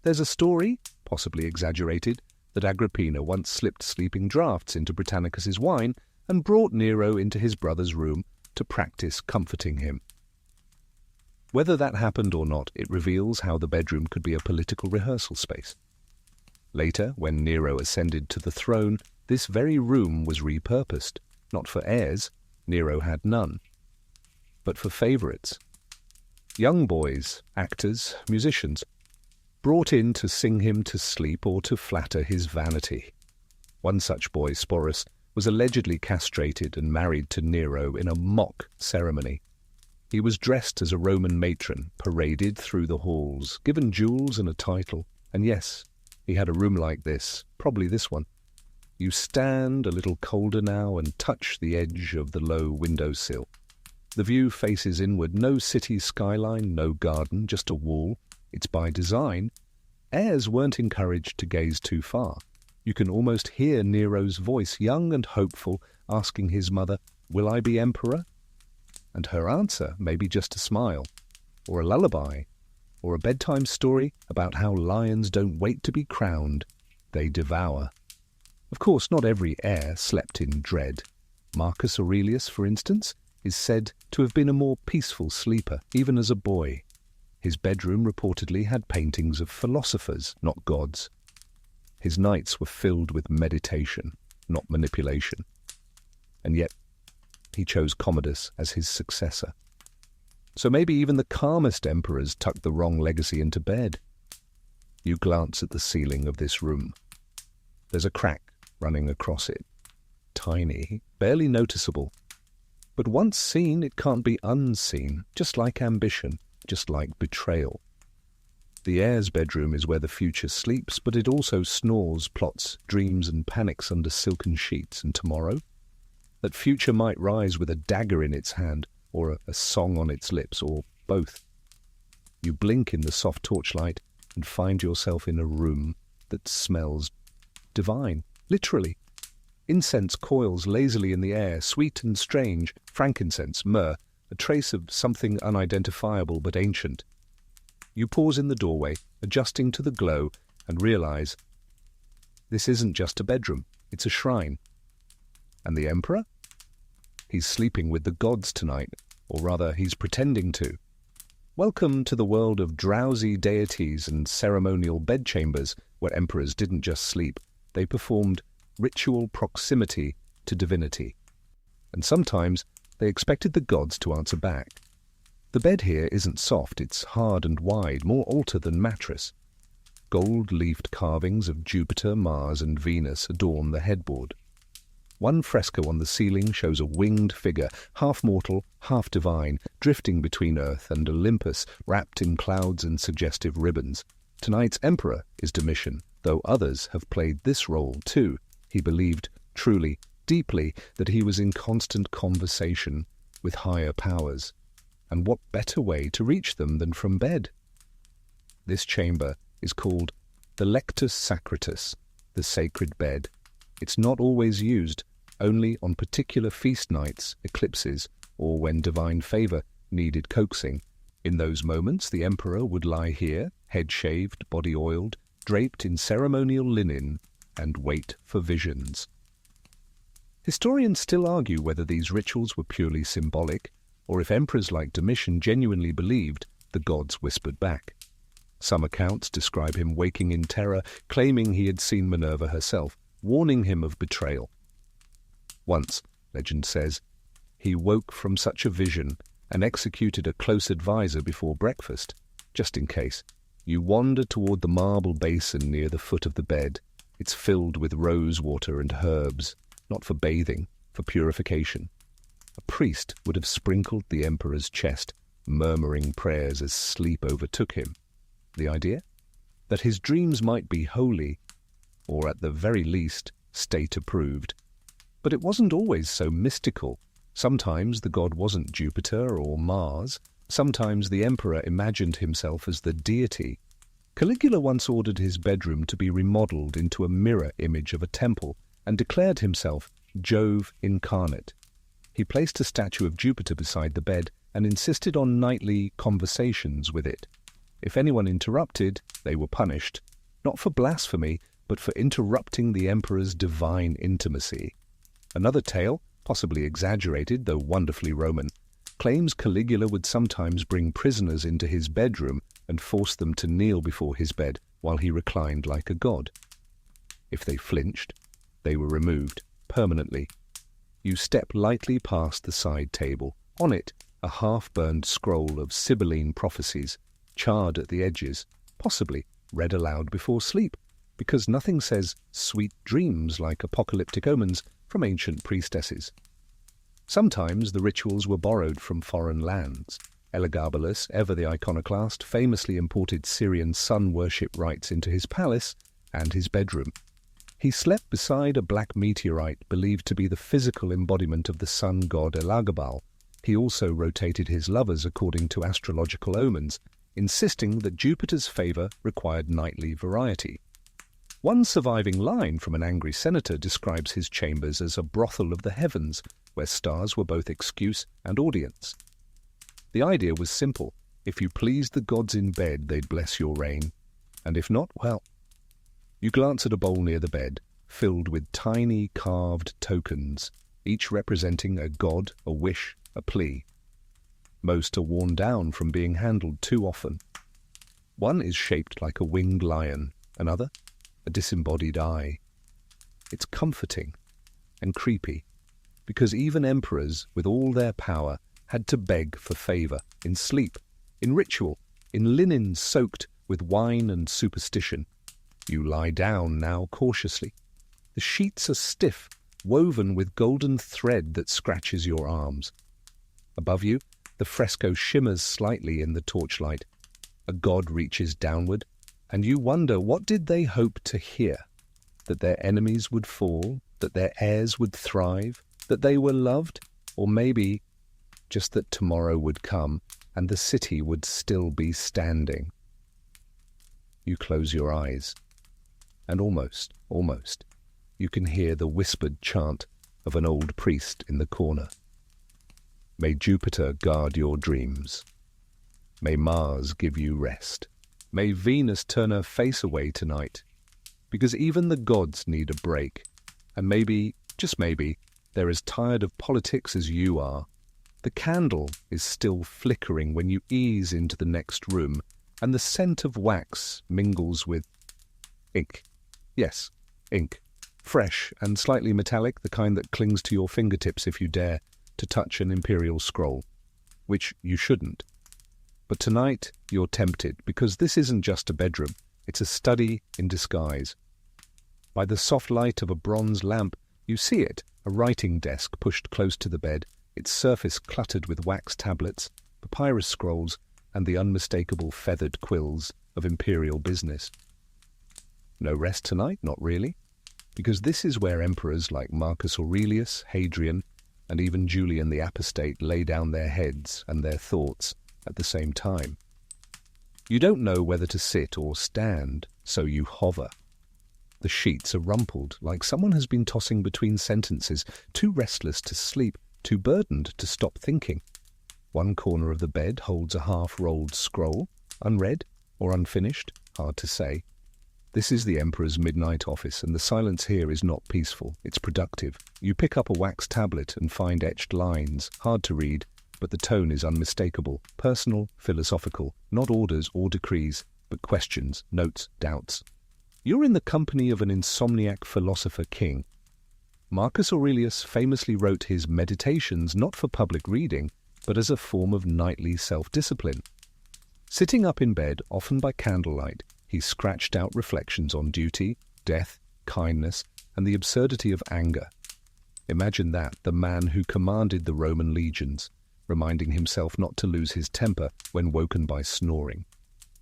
There's a story, possibly exaggerated, that Agrippina once slipped sleeping draughts into Britannicus's wine and brought Nero into his brother's room to practice comforting him. Whether that happened or not, it reveals how the bedroom could be a political rehearsal space. Later, when Nero ascended to the throne, this very room was repurposed, not for heirs, Nero had none, but for favourites. Young boys, actors, musicians, brought in to sing him to sleep or to flatter his vanity. One such boy, Sporus, was allegedly castrated and married to Nero in a mock ceremony. He was dressed as a Roman matron, paraded through the halls, given jewels and a title, and yes, he had a room like this, probably this one. You stand, a little colder now, and touch the edge of the low windowsill. The view faces inward, no city skyline, no garden, just a wall. It's by design. Heirs weren't encouraged to gaze too far. You can almost hear Nero's voice, young and hopeful, asking his mother, "Will I be emperor?" And her answer may be just a smile, or a lullaby, or a bedtime story about how lions don't wait to be crowned, they devour. Of course, not every heir slept in dread. Marcus Aurelius, for instance, is said to have been a more peaceful sleeper, even as a boy. His bedroom reportedly had paintings of philosophers, not gods. His nights were filled with meditation, not manipulation. And yet, he chose Commodus as his successor. So maybe even the calmest emperors tucked the wrong legacy into bed. You glance at the ceiling of this room. There's a crack running across it. Tiny, barely noticeable. But once seen, it can't be unseen, just like ambition. just like betrayal. The heir's bedroom is where the future sleeps, but it also snores, plots, dreams and panics under silken sheets. And tomorrow? That future might rise with a dagger in its hand, or a song on its lips, or both. You blink in the soft torchlight and find yourself in a room that smells divine, literally. Incense coils lazily in the air, sweet and strange, frankincense, myrrh, a trace of something unidentifiable but ancient. You pause in the doorway, adjusting to the glow, and realize this isn't just a bedroom, it's a shrine. And the Emperor? He's sleeping with the gods tonight, or rather, he's pretending to. Welcome to the world of drowsy deities and ceremonial bedchambers, where emperors didn't just sleep, they performed ritual proximity to divinity. And sometimes they expected the gods to answer back. The bed here isn't soft, it's hard and wide, more altar than mattress. Gold-leafed carvings of Jupiter, Mars and Venus adorn the headboard. One fresco on the ceiling shows a winged figure, half mortal, half divine, drifting between Earth and Olympus, wrapped in clouds and suggestive ribbons. Tonight's emperor is Domitian, though others have played this role too. He believed, truly, deeply, that he was in constant conversation with higher powers. And what better way to reach them than from bed? This chamber is called the Lectus Sacratus, the sacred bed. It's not always used, only on particular feast nights, eclipses, or when divine favor needed coaxing. In those moments, the emperor would lie here, head shaved, body oiled, draped in ceremonial linen, and wait for visions. Historians still argue whether these rituals were purely symbolic, or if emperors like Domitian genuinely believed the gods whispered back. Some accounts describe him waking in terror, claiming he had seen Minerva herself, warning him of betrayal. Once, legend says, he woke from such a vision and executed a close advisor before breakfast, just in case. You wander toward the marble basin near the foot of the bed. It's filled with rose water and herbs, not for bathing, for purification. A priest would have sprinkled the emperor's chest, murmuring prayers as sleep overtook him. The idea? That his dreams might be holy, or at the very least, state-approved. But it wasn't always so mystical. Sometimes the god wasn't Jupiter or Mars. Sometimes the emperor imagined himself as the deity. Caligula once ordered his bedroom to be remodeled into a mirror image of a temple and declared himself Jove incarnate. He placed a statue of Jupiter beside the bed and insisted on nightly conversations with it. If anyone interrupted, they were punished, not for blasphemy, but for interrupting the emperor's divine intimacy. Another tale, possibly exaggerated though wonderfully Roman, claims Caligula would sometimes bring prisoners into his bedroom and force them to kneel before his bed while he reclined like a god. If they flinched, they were removed permanently. You step lightly past the side table. On it, a half-burned scroll of Sibylline prophecies, charred at the edges, possibly read aloud before sleep, because nothing says sweet dreams like apocalyptic omens from ancient priestesses. Sometimes the rituals were borrowed from foreign lands. Elagabalus, ever the iconoclast, famously imported Syrian sun worship rites into his palace and his bedroom. He slept beside a black meteorite believed to be the physical embodiment of the sun god Elagabal. He also rotated his lovers according to astrological omens, insisting that Jupiter's favor required nightly variety. One surviving line from an angry senator describes his chambers as a brothel of the heavens, where stars were both excuse and audience. The idea was simple. If you pleased the gods in bed, they'd bless your reign. And if not, well. You glance at a bowl near the bed, filled with tiny carved tokens, each representing a god, a wish, a plea. Most are worn down from being handled too often. One is shaped like a winged lion, another, a disembodied eye. It's comforting and creepy, because even emperors, with all their power, had to beg for favor, in sleep, in ritual, in linen soaked with wine and superstition. You lie down now cautiously. The sheets are stiff, woven with golden thread that scratches your arms. Above you, the The fresco shimmers slightly in the torchlight. A god reaches downward, and you wonder, what did they hope to hear? That their enemies would fall, that their heirs would thrive, that they were loved, or maybe just that tomorrow would come and the city would still be standing. You close your eyes, and almost, you can hear the whispered chant of an old priest in the corner. May Jupiter guard your dreams. May Mars give you rest. May Venus turn her face away tonight, because even the gods need a break, and maybe, just maybe, they're as tired of politics as you are. The candle is still flickering when you ease into the next room, and the scent of wax mingles with ink. Yes, ink. Fresh and slightly metallic, the kind that clings to your fingertips if you dare to touch an imperial scroll, which you shouldn't. But tonight you're tempted, because this isn't just a bedroom, it's a study in disguise. By the soft light of a bronze lamp, you see it, a writing desk pushed close to the bed, its surface cluttered with wax tablets, papyrus scrolls, and the unmistakable feathered quills of imperial business. No rest tonight? Not really, because this is where emperors like Marcus Aurelius, Hadrian, and even Julian the Apostate lay down their heads and their thoughts at the same time. You don't know whether to sit or stand, so you hover. The sheets are rumpled, like someone has been tossing between sentences, too restless to sleep, too burdened to stop thinking. One corner of the bed holds a half-rolled scroll, unread or unfinished, hard to say. This is the Emperor's midnight office, and the silence here is not peaceful, it's productive. You pick up a wax tablet and find etched lines, hard to read, but the tone is unmistakable, personal, philosophical, not orders or decrees, but questions, notes, doubts. You're in the company of an insomniac philosopher king. Marcus Aurelius famously wrote his Meditations not for public reading, but as a form of nightly self-discipline. Sitting up in bed, often by candlelight, he scratched out reflections on duty, death, kindness, and the absurdity of anger. Imagine that, the man who commanded the Roman legions, reminding himself not to lose his temper when woken by snoring.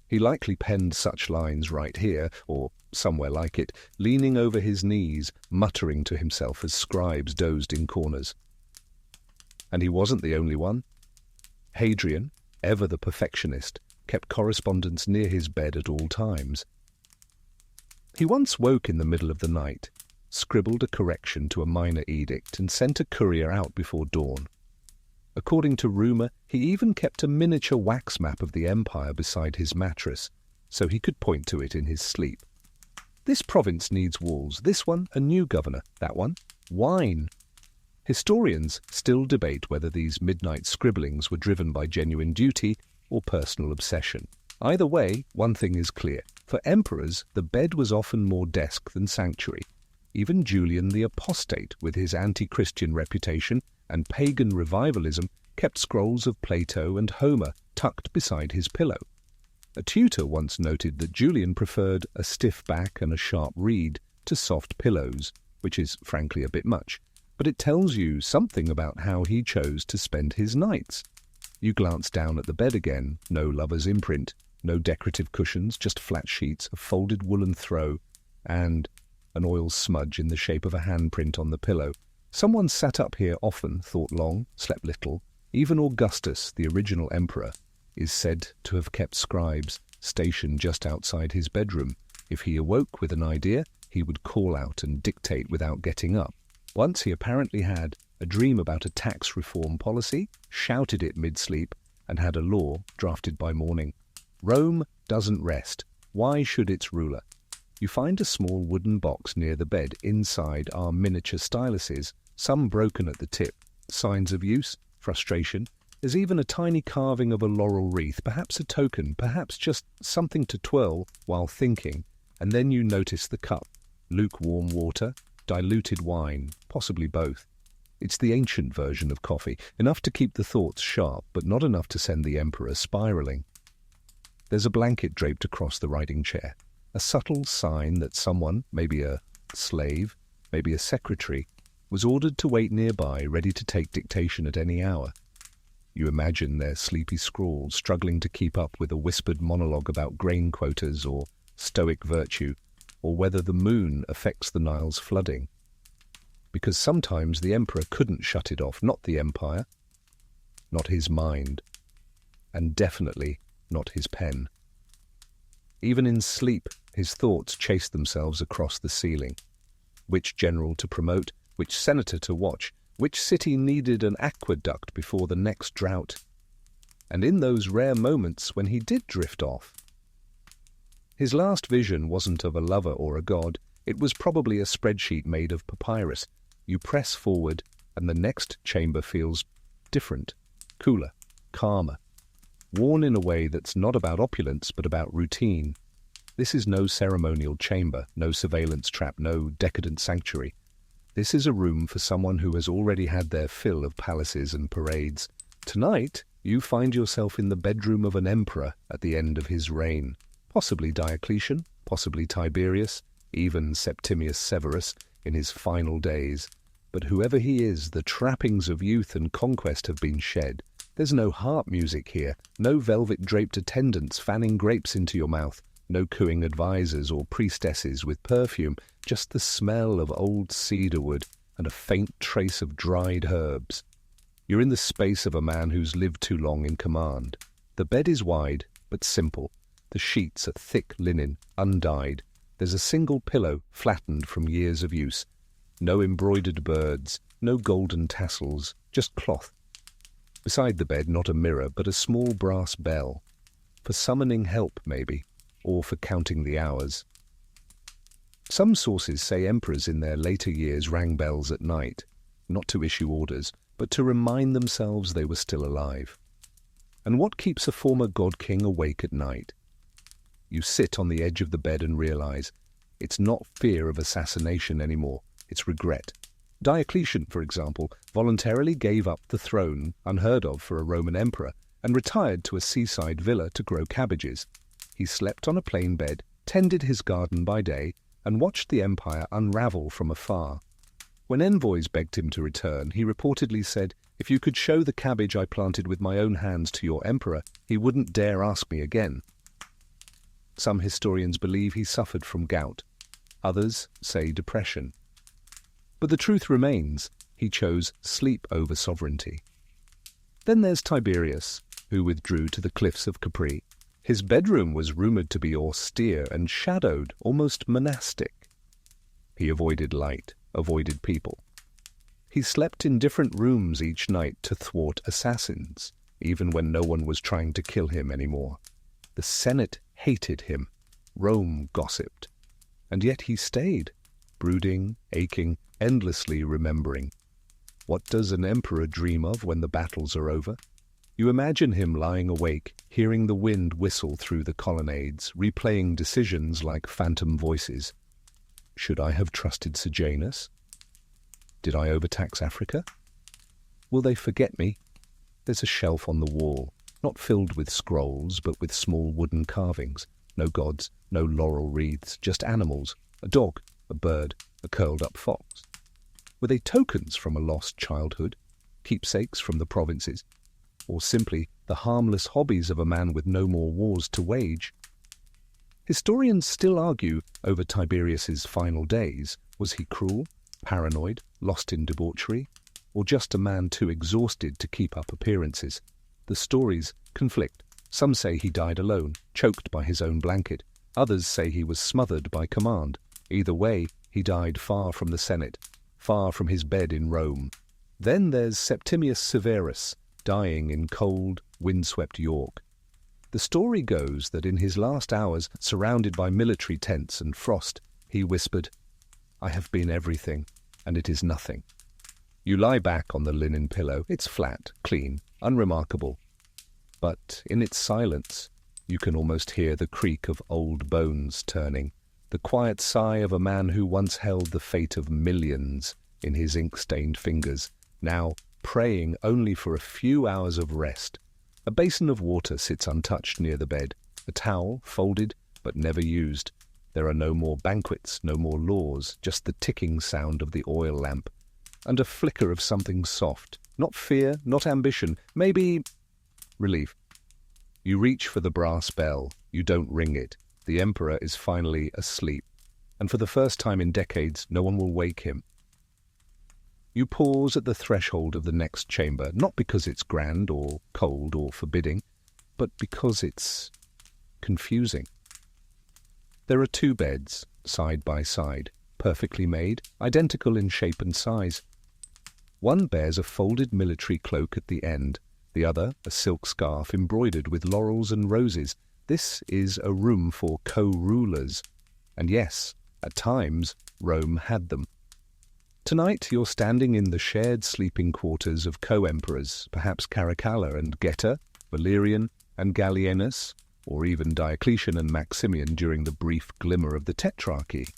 He likely penned such lines right here, or somewhere like it, leaning over his knees, muttering to himself as scribes dozed in corners. And he wasn't the only one. Hadrian, ever the perfectionist, kept correspondence near his bed at all times. He once woke in the middle of the night, scribbled a correction to a minor edict, and sent a courier out before dawn. According to rumour, he even kept a miniature wax map of the empire beside his mattress, so he could point to it in his sleep. This province needs walls, this one a new governor, that one wine. Historians still debate whether these midnight scribblings were driven by genuine duty or personal obsession. Either way, one thing is clear. For emperors, the bed was often more desk than sanctuary. Even Julian the Apostate, with his anti-Christian reputation and pagan revivalism, kept scrolls of Plato and Homer tucked beside his pillow. A tutor once noted that Julian preferred a stiff back and a sharp reed to soft pillows, which is frankly a bit much, but it tells you something about how he chose to spend his nights. You glance down at the bed again, no lover's imprint, no decorative cushions, just flat sheets, a folded woolen throw, and an oil smudge in the shape of a handprint on the pillow. Someone sat up here often, thought long, slept little. Even Augustus, the original emperor, is said to have kept scribes stationed just outside his bedroom. If he awoke with an idea, he would call out and dictate without getting up. Once he apparently had a dream about a tax reform policy, shouted it mid-sleep, and had a law drafted by morning. Rome doesn't rest. Why should its ruler? You find a small wooden box near the bed. Inside are miniature styluses, some broken at the tip. Signs of use, frustration. There's even a tiny carving of a laurel wreath, perhaps a token, perhaps just something to twirl while thinking. And then you notice the cup. Lukewarm water, diluted wine, possibly both. It's the ancient version of coffee, enough to keep the thoughts sharp, but not enough to send the emperor spiraling. There's a blanket draped across the writing chair, a subtle sign that someone, maybe a slave, maybe a secretary, was ordered to wait nearby, ready to take dictation at any hour. You imagine their sleepy scrawls struggling to keep up with a whispered monologue about grain quotas or stoic virtue, or whether the moon affects the Nile's flooding. Because sometimes the emperor couldn't shut it off, not the empire, not his mind, and definitely not his pen. Even in sleep, his thoughts chased themselves across the ceiling. Which general to promote, which senator to watch, which city needed an aqueduct before the next drought. And in those rare moments when he did drift off, his last vision wasn't of a lover or a god, it was probably a spreadsheet made of papyrus. You press forward, and the next chamber feels different, cooler, calmer, worn in a way that's not about opulence but about routine. This is no ceremonial chamber, no surveillance trap, no decadent sanctuary. This is a room for someone who has already had their fill of palaces and parades. Tonight, you find yourself in the bedroom of an emperor at the end of his reign. Possibly Diocletian, possibly Tiberius, even Septimius Severus in his final days. But whoever he is, the trappings of youth and conquest have been shed. There's no harp music here, no velvet-draped attendants fanning grapes into your mouth, no cooing advisors or priestesses with perfume, just the smell of old cedarwood and a faint trace of dried herbs. You're in the space of a man who's lived too long in command. The bed is wide, but simple. The sheets are thick linen, undyed. There's a single pillow, flattened from years of use. No embroidered birds, no golden tassels, just cloth. Beside the bed, not a mirror, but a small brass bell. For summoning help, maybe, or for counting the hours. Some sources say emperors in their later years rang bells at night, not to issue orders, but to remind themselves they were still alive. And what keeps a former god-king awake at night? You sit on the edge of the bed and realize it's not fear of assassination anymore, it's regret. Diocletian, for example, voluntarily gave up the throne, unheard of for a Roman emperor, and retired to a seaside villa to grow cabbages. He slept on a plain bed, tended his garden by day, and watched the empire unravel from afar. When envoys begged him to return, he reportedly said, "If you could show the cabbage I planted with my own hands to your emperor, he wouldn't dare ask me again." Some historians believe he suffered from gout. Others say depression. But the truth remains, he chose sleep over sovereignty. Then there's Tiberius, who withdrew to the cliffs of Capri. His bedroom was rumoured to be austere and shadowed, almost monastic. He avoided light, avoided people. He slept in different rooms each night to thwart assassins, even when no one was trying to kill him anymore. The Senate hated him. Rome gossiped. And yet he stayed, brooding, aching, endlessly remembering. What does an emperor dream of when the battles are over? You imagine him lying awake, hearing the wind whistle through the colonnades, replaying decisions like phantom voices. Should I have trusted Sejanus? Did I overtax Africa? Will they forget me? There's a shelf on the wall, not filled with scrolls, but with small wooden carvings. No gods, no laurel wreaths, just animals, a dog, a bird, a curled-up fox. Were they tokens from a lost childhood, keepsakes from the provinces, or simply the harmless hobbies of a man with no more wars to wage? Historians still argue over Tiberius's final days. Was he cruel, paranoid, lost in debauchery, or just a man too exhausted to keep up appearances? The stories conflict. Some say he died alone, choked by his own blanket. Others say he was smothered by command. Either way, he died far from the Senate, far from his bed in Rome. Then there's Septimius Severus, dying in cold, windswept York. The story goes that in his last hours, surrounded by military tents and frost, he whispered, "I have been everything, and it is nothing." You lie back on the linen pillow. It's flat, clean, unremarkable. But in its silence, you can almost hear the creak of old bones turning, the quiet sigh of a man who once held the fate of millions in his ink-stained fingers, now praying only for a few hours of rest. A basin of water sits untouched near the bed, a towel folded but never used. There are no more banquets, no more laws, just the ticking sound of the oil lamp. and a flicker of something soft. Not fear, not ambition, maybe relief. You reach for the brass bell. You don't ring it. The emperor is finally asleep, and for the first time in decades, no one will wake him. You pause at the threshold of the next chamber, not because it's grand or cold or forbidding, but because it's confusing. There are 2 beds, side by side, perfectly made, identical in shape and size. One bears a folded military cloak at the end, the other a silk scarf embroidered with laurels and roses. This is a room for co-rulers, and yes, at times Rome had them. Tonight you're standing in the shared sleeping quarters of co-emperors, perhaps Caracalla and Geta, Valerian and Gallienus, or even Diocletian and Maximian during the brief glimmer of the Tetrarchy.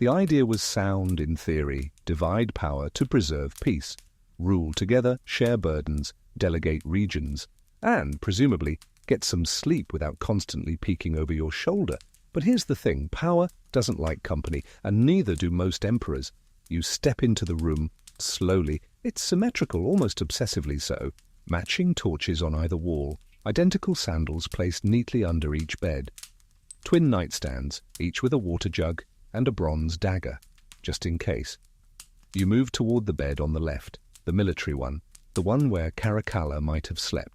The idea was sound in theory: divide power to preserve peace, rule together, share burdens, delegate regions, and, presumably, get some sleep without constantly peeking over your shoulder. But here's the thing: power doesn't like company, and neither do most emperors. You step into the room slowly. It's symmetrical, almost obsessively so. Matching torches on either wall, identical sandals placed neatly under each bed. Twin nightstands, each with a water jug and a bronze dagger, just in case. You move toward the bed on the left, the military one, the one where Caracalla might have slept.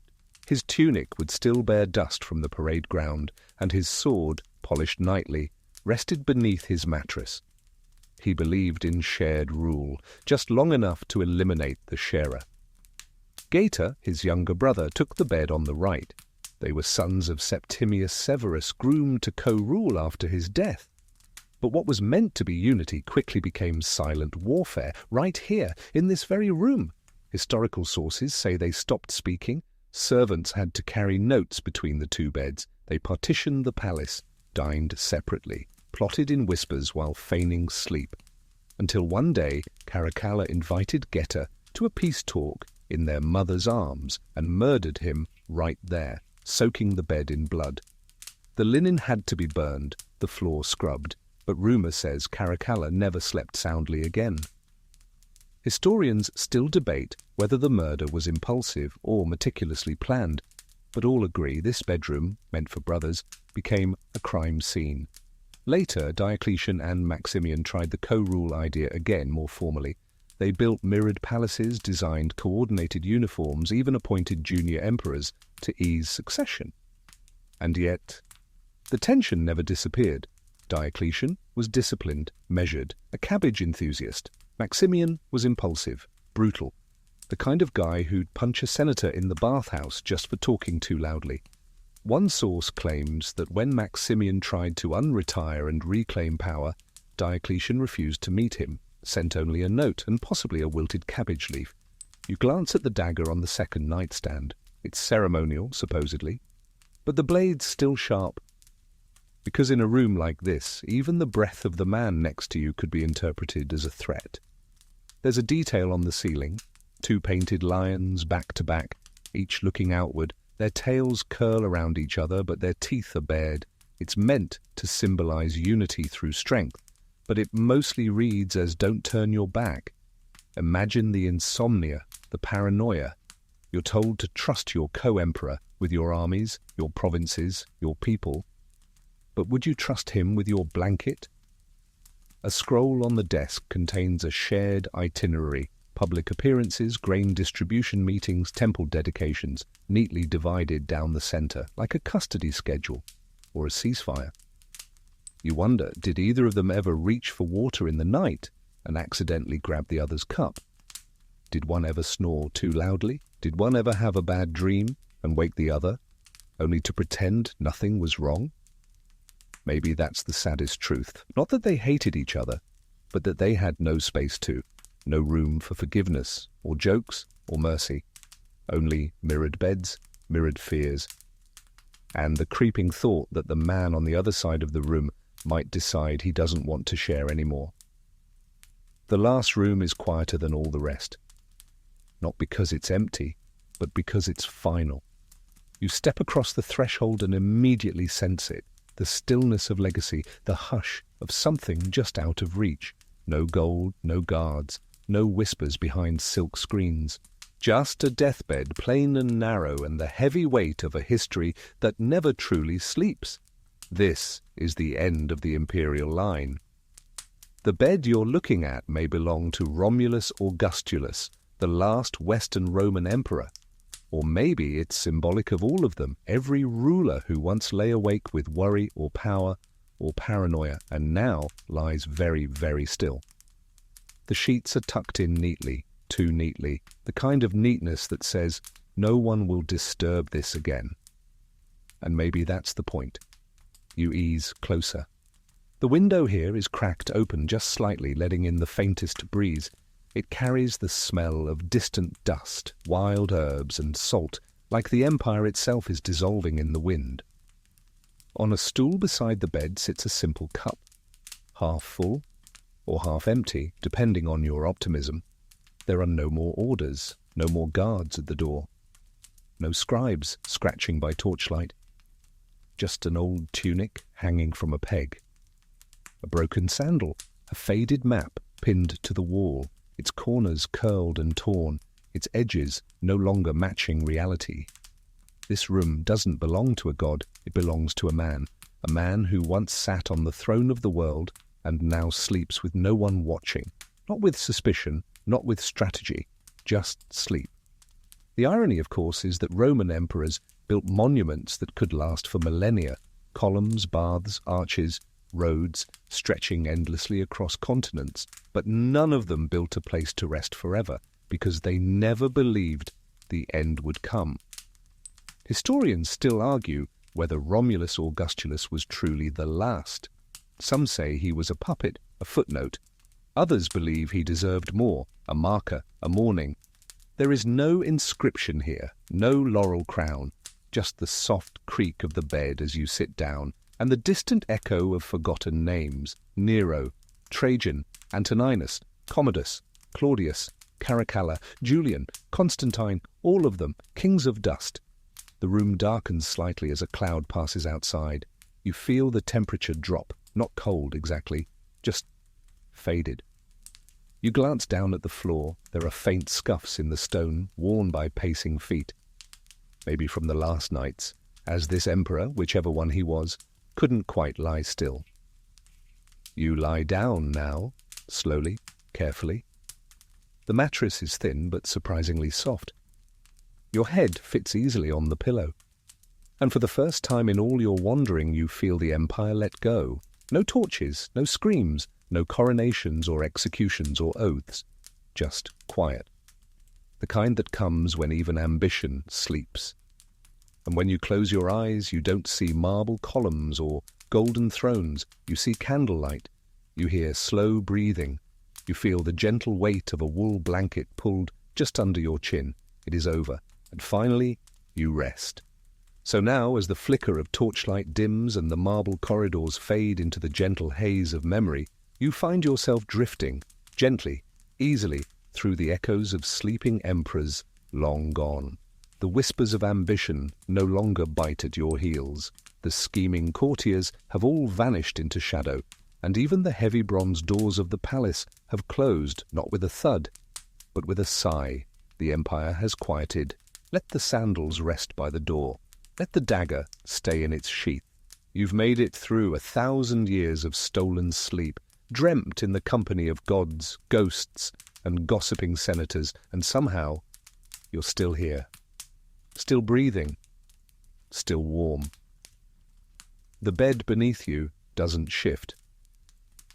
His tunic would still bear dust from the parade ground, and his sword, polished nightly, rested beneath his mattress. He believed in shared rule, just long enough to eliminate the sharer. Geta, his younger brother, took the bed on the right. They were sons of Septimius Severus, groomed to co-rule after his death. But what was meant to be unity quickly became silent warfare, right here, in this very room. Historical sources say they stopped speaking. Servants had to carry notes between the 2 beds. They partitioned the palace, dined separately, plotted in whispers while feigning sleep, until one day Caracalla invited Geta to a peace talk in their mother's arms and murdered him right there, soaking the bed in blood. The linen had to be burned, the floor scrubbed, but rumour says Caracalla never slept soundly again. Historians still debate whether the murder was impulsive or meticulously planned, but all agree this bedroom, meant for brothers, became a crime scene. Later, Diocletian and Maximian tried the co-rule idea again more formally. They built mirrored palaces, designed coordinated uniforms, even appointed junior emperors to ease succession. And yet, the tension never disappeared. Diocletian was disciplined, measured, a cabbage enthusiast. Maximian was impulsive, brutal, the kind of guy who'd punch a senator in the bathhouse just for talking too loudly. One source claims that when Maximian tried to unretire and reclaim power, Diocletian refused to meet him, sent only a note and possibly a wilted cabbage leaf. You glance at the dagger on the second nightstand. It's ceremonial, supposedly, but the blade's still sharp. Because in a room like this, even the breath of the man next to you could be interpreted as a threat. There's a detail on the ceiling, 2 painted lions back to back, each looking outward. Their tails curl around each other, but their teeth are bared. It's meant to symbolize unity through strength, but it mostly reads as "don't turn your back." Imagine the insomnia, the paranoia. You're told to trust your co-emperor with your armies, your provinces, your people. But would you trust him with your blanket? A scroll on the desk contains a shared itinerary: public appearances, grain distribution meetings, temple dedications, neatly divided down the center, like a custody schedule or a ceasefire. You wonder, did either of them ever reach for water in the night and accidentally grab the other's cup? Did one ever snore too loudly? Did one ever have a bad dream and wake the other, only to pretend nothing was wrong? Maybe that's the saddest truth. Not that they hated each other, but that they had no space to, no room for forgiveness, or jokes, or mercy. Only mirrored beds, mirrored fears, and the creeping thought that the man on the other side of the room might decide he doesn't want to share anymore. The last room is quieter than all the rest. Not because it's empty, but because it's final. You step across the threshold and immediately sense it. The stillness of legacy, the hush of something just out of reach. No gold, no guards, no whispers behind silk screens. Just a deathbed, plain and narrow, and the heavy weight of a history that never truly sleeps. This is the end of the imperial line. The bed you're looking at may belong to Romulus Augustulus, the last Western Roman emperor. Or maybe it's symbolic of all of them, every ruler who once lay awake with worry or power or paranoia and now lies very, very still. The sheets are tucked in neatly, too neatly, the kind of neatness that says, no one will disturb this again. And maybe that's the point. You ease closer. The window here is cracked open just slightly, letting in the faintest breeze. It carries the smell of distant dust, wild herbs and salt, like the empire itself is dissolving in the wind. On a stool beside the bed sits a simple cup, half full or half empty, depending on your optimism. There are no more orders, no more guards at the door, no scribes scratching by torchlight, just an old tunic hanging from a peg, a broken sandal, a faded map pinned to the wall, its corners curled and torn, its edges no longer matching reality. This room doesn't belong to a god, it belongs to a man who once sat on the throne of the world and now sleeps with no one watching, not with suspicion, not with strategy, just sleep. The irony, of course, is that Roman emperors built monuments that could last for millennia, columns, baths, arches, roads stretching endlessly across continents, but none of them built a place to rest forever because they never believed the end would come. Historians still argue whether Romulus Augustulus was truly the last. Some say he was a puppet, a footnote. Others believe he deserved more, a marker, a mourning. There is no inscription here, no laurel crown, just the soft creak of the bed as you sit down, and the distant echo of forgotten names: Nero, Trajan, Antoninus, Commodus, Claudius, Caracalla, Julian, Constantine, all of them, kings of dust. The room darkens slightly as a cloud passes outside. You feel the temperature drop, not cold exactly, just faded. You glance down at the floor. There are faint scuffs in the stone, worn by pacing feet. Maybe from the last nights, as this emperor, whichever one he was, couldn't quite lie still. You lie down now, slowly, carefully. The mattress is thin but surprisingly soft. Your head fits easily on the pillow. And for the first time in all your wandering, you feel the empire let go. No torches, no screams, no coronations or executions or oaths. Just quiet. The kind that comes when even ambition sleeps. And when you close your eyes, you don't see marble columns or golden thrones. You see candlelight. You hear slow breathing. You feel the gentle weight of a wool blanket pulled just under your chin. It is over. And finally, you rest. So now, as the flicker of torchlight dims and the marble corridors fade into the gentle haze of memory, you find yourself drifting, gently, easily, through the echoes of sleeping emperors long gone. The whispers of ambition no longer bite at your heels. The scheming courtiers have all vanished into shadow, and even the heavy bronze doors of the palace have closed, not with a thud, but with a sigh. The empire has quieted. Let the sandals rest by the door. Let the dagger stay in its sheath. You've made it through 1,000 years of stolen sleep, dreamt in the company of gods, ghosts, and gossiping senators, and somehow you're still here. Still breathing. Still warm. The bed beneath you doesn't shift.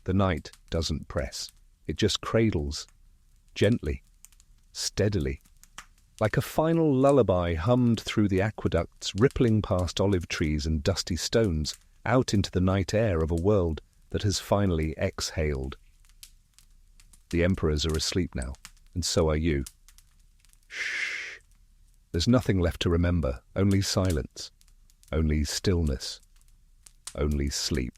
The night doesn't press. It just cradles. Gently. Steadily. Like a final lullaby hummed through the aqueducts, rippling past olive trees and dusty stones, out into the night air of a world that has finally exhaled. The emperors are asleep now, and so are you. Shh. There's nothing left to remember, only silence, only stillness, only sleep.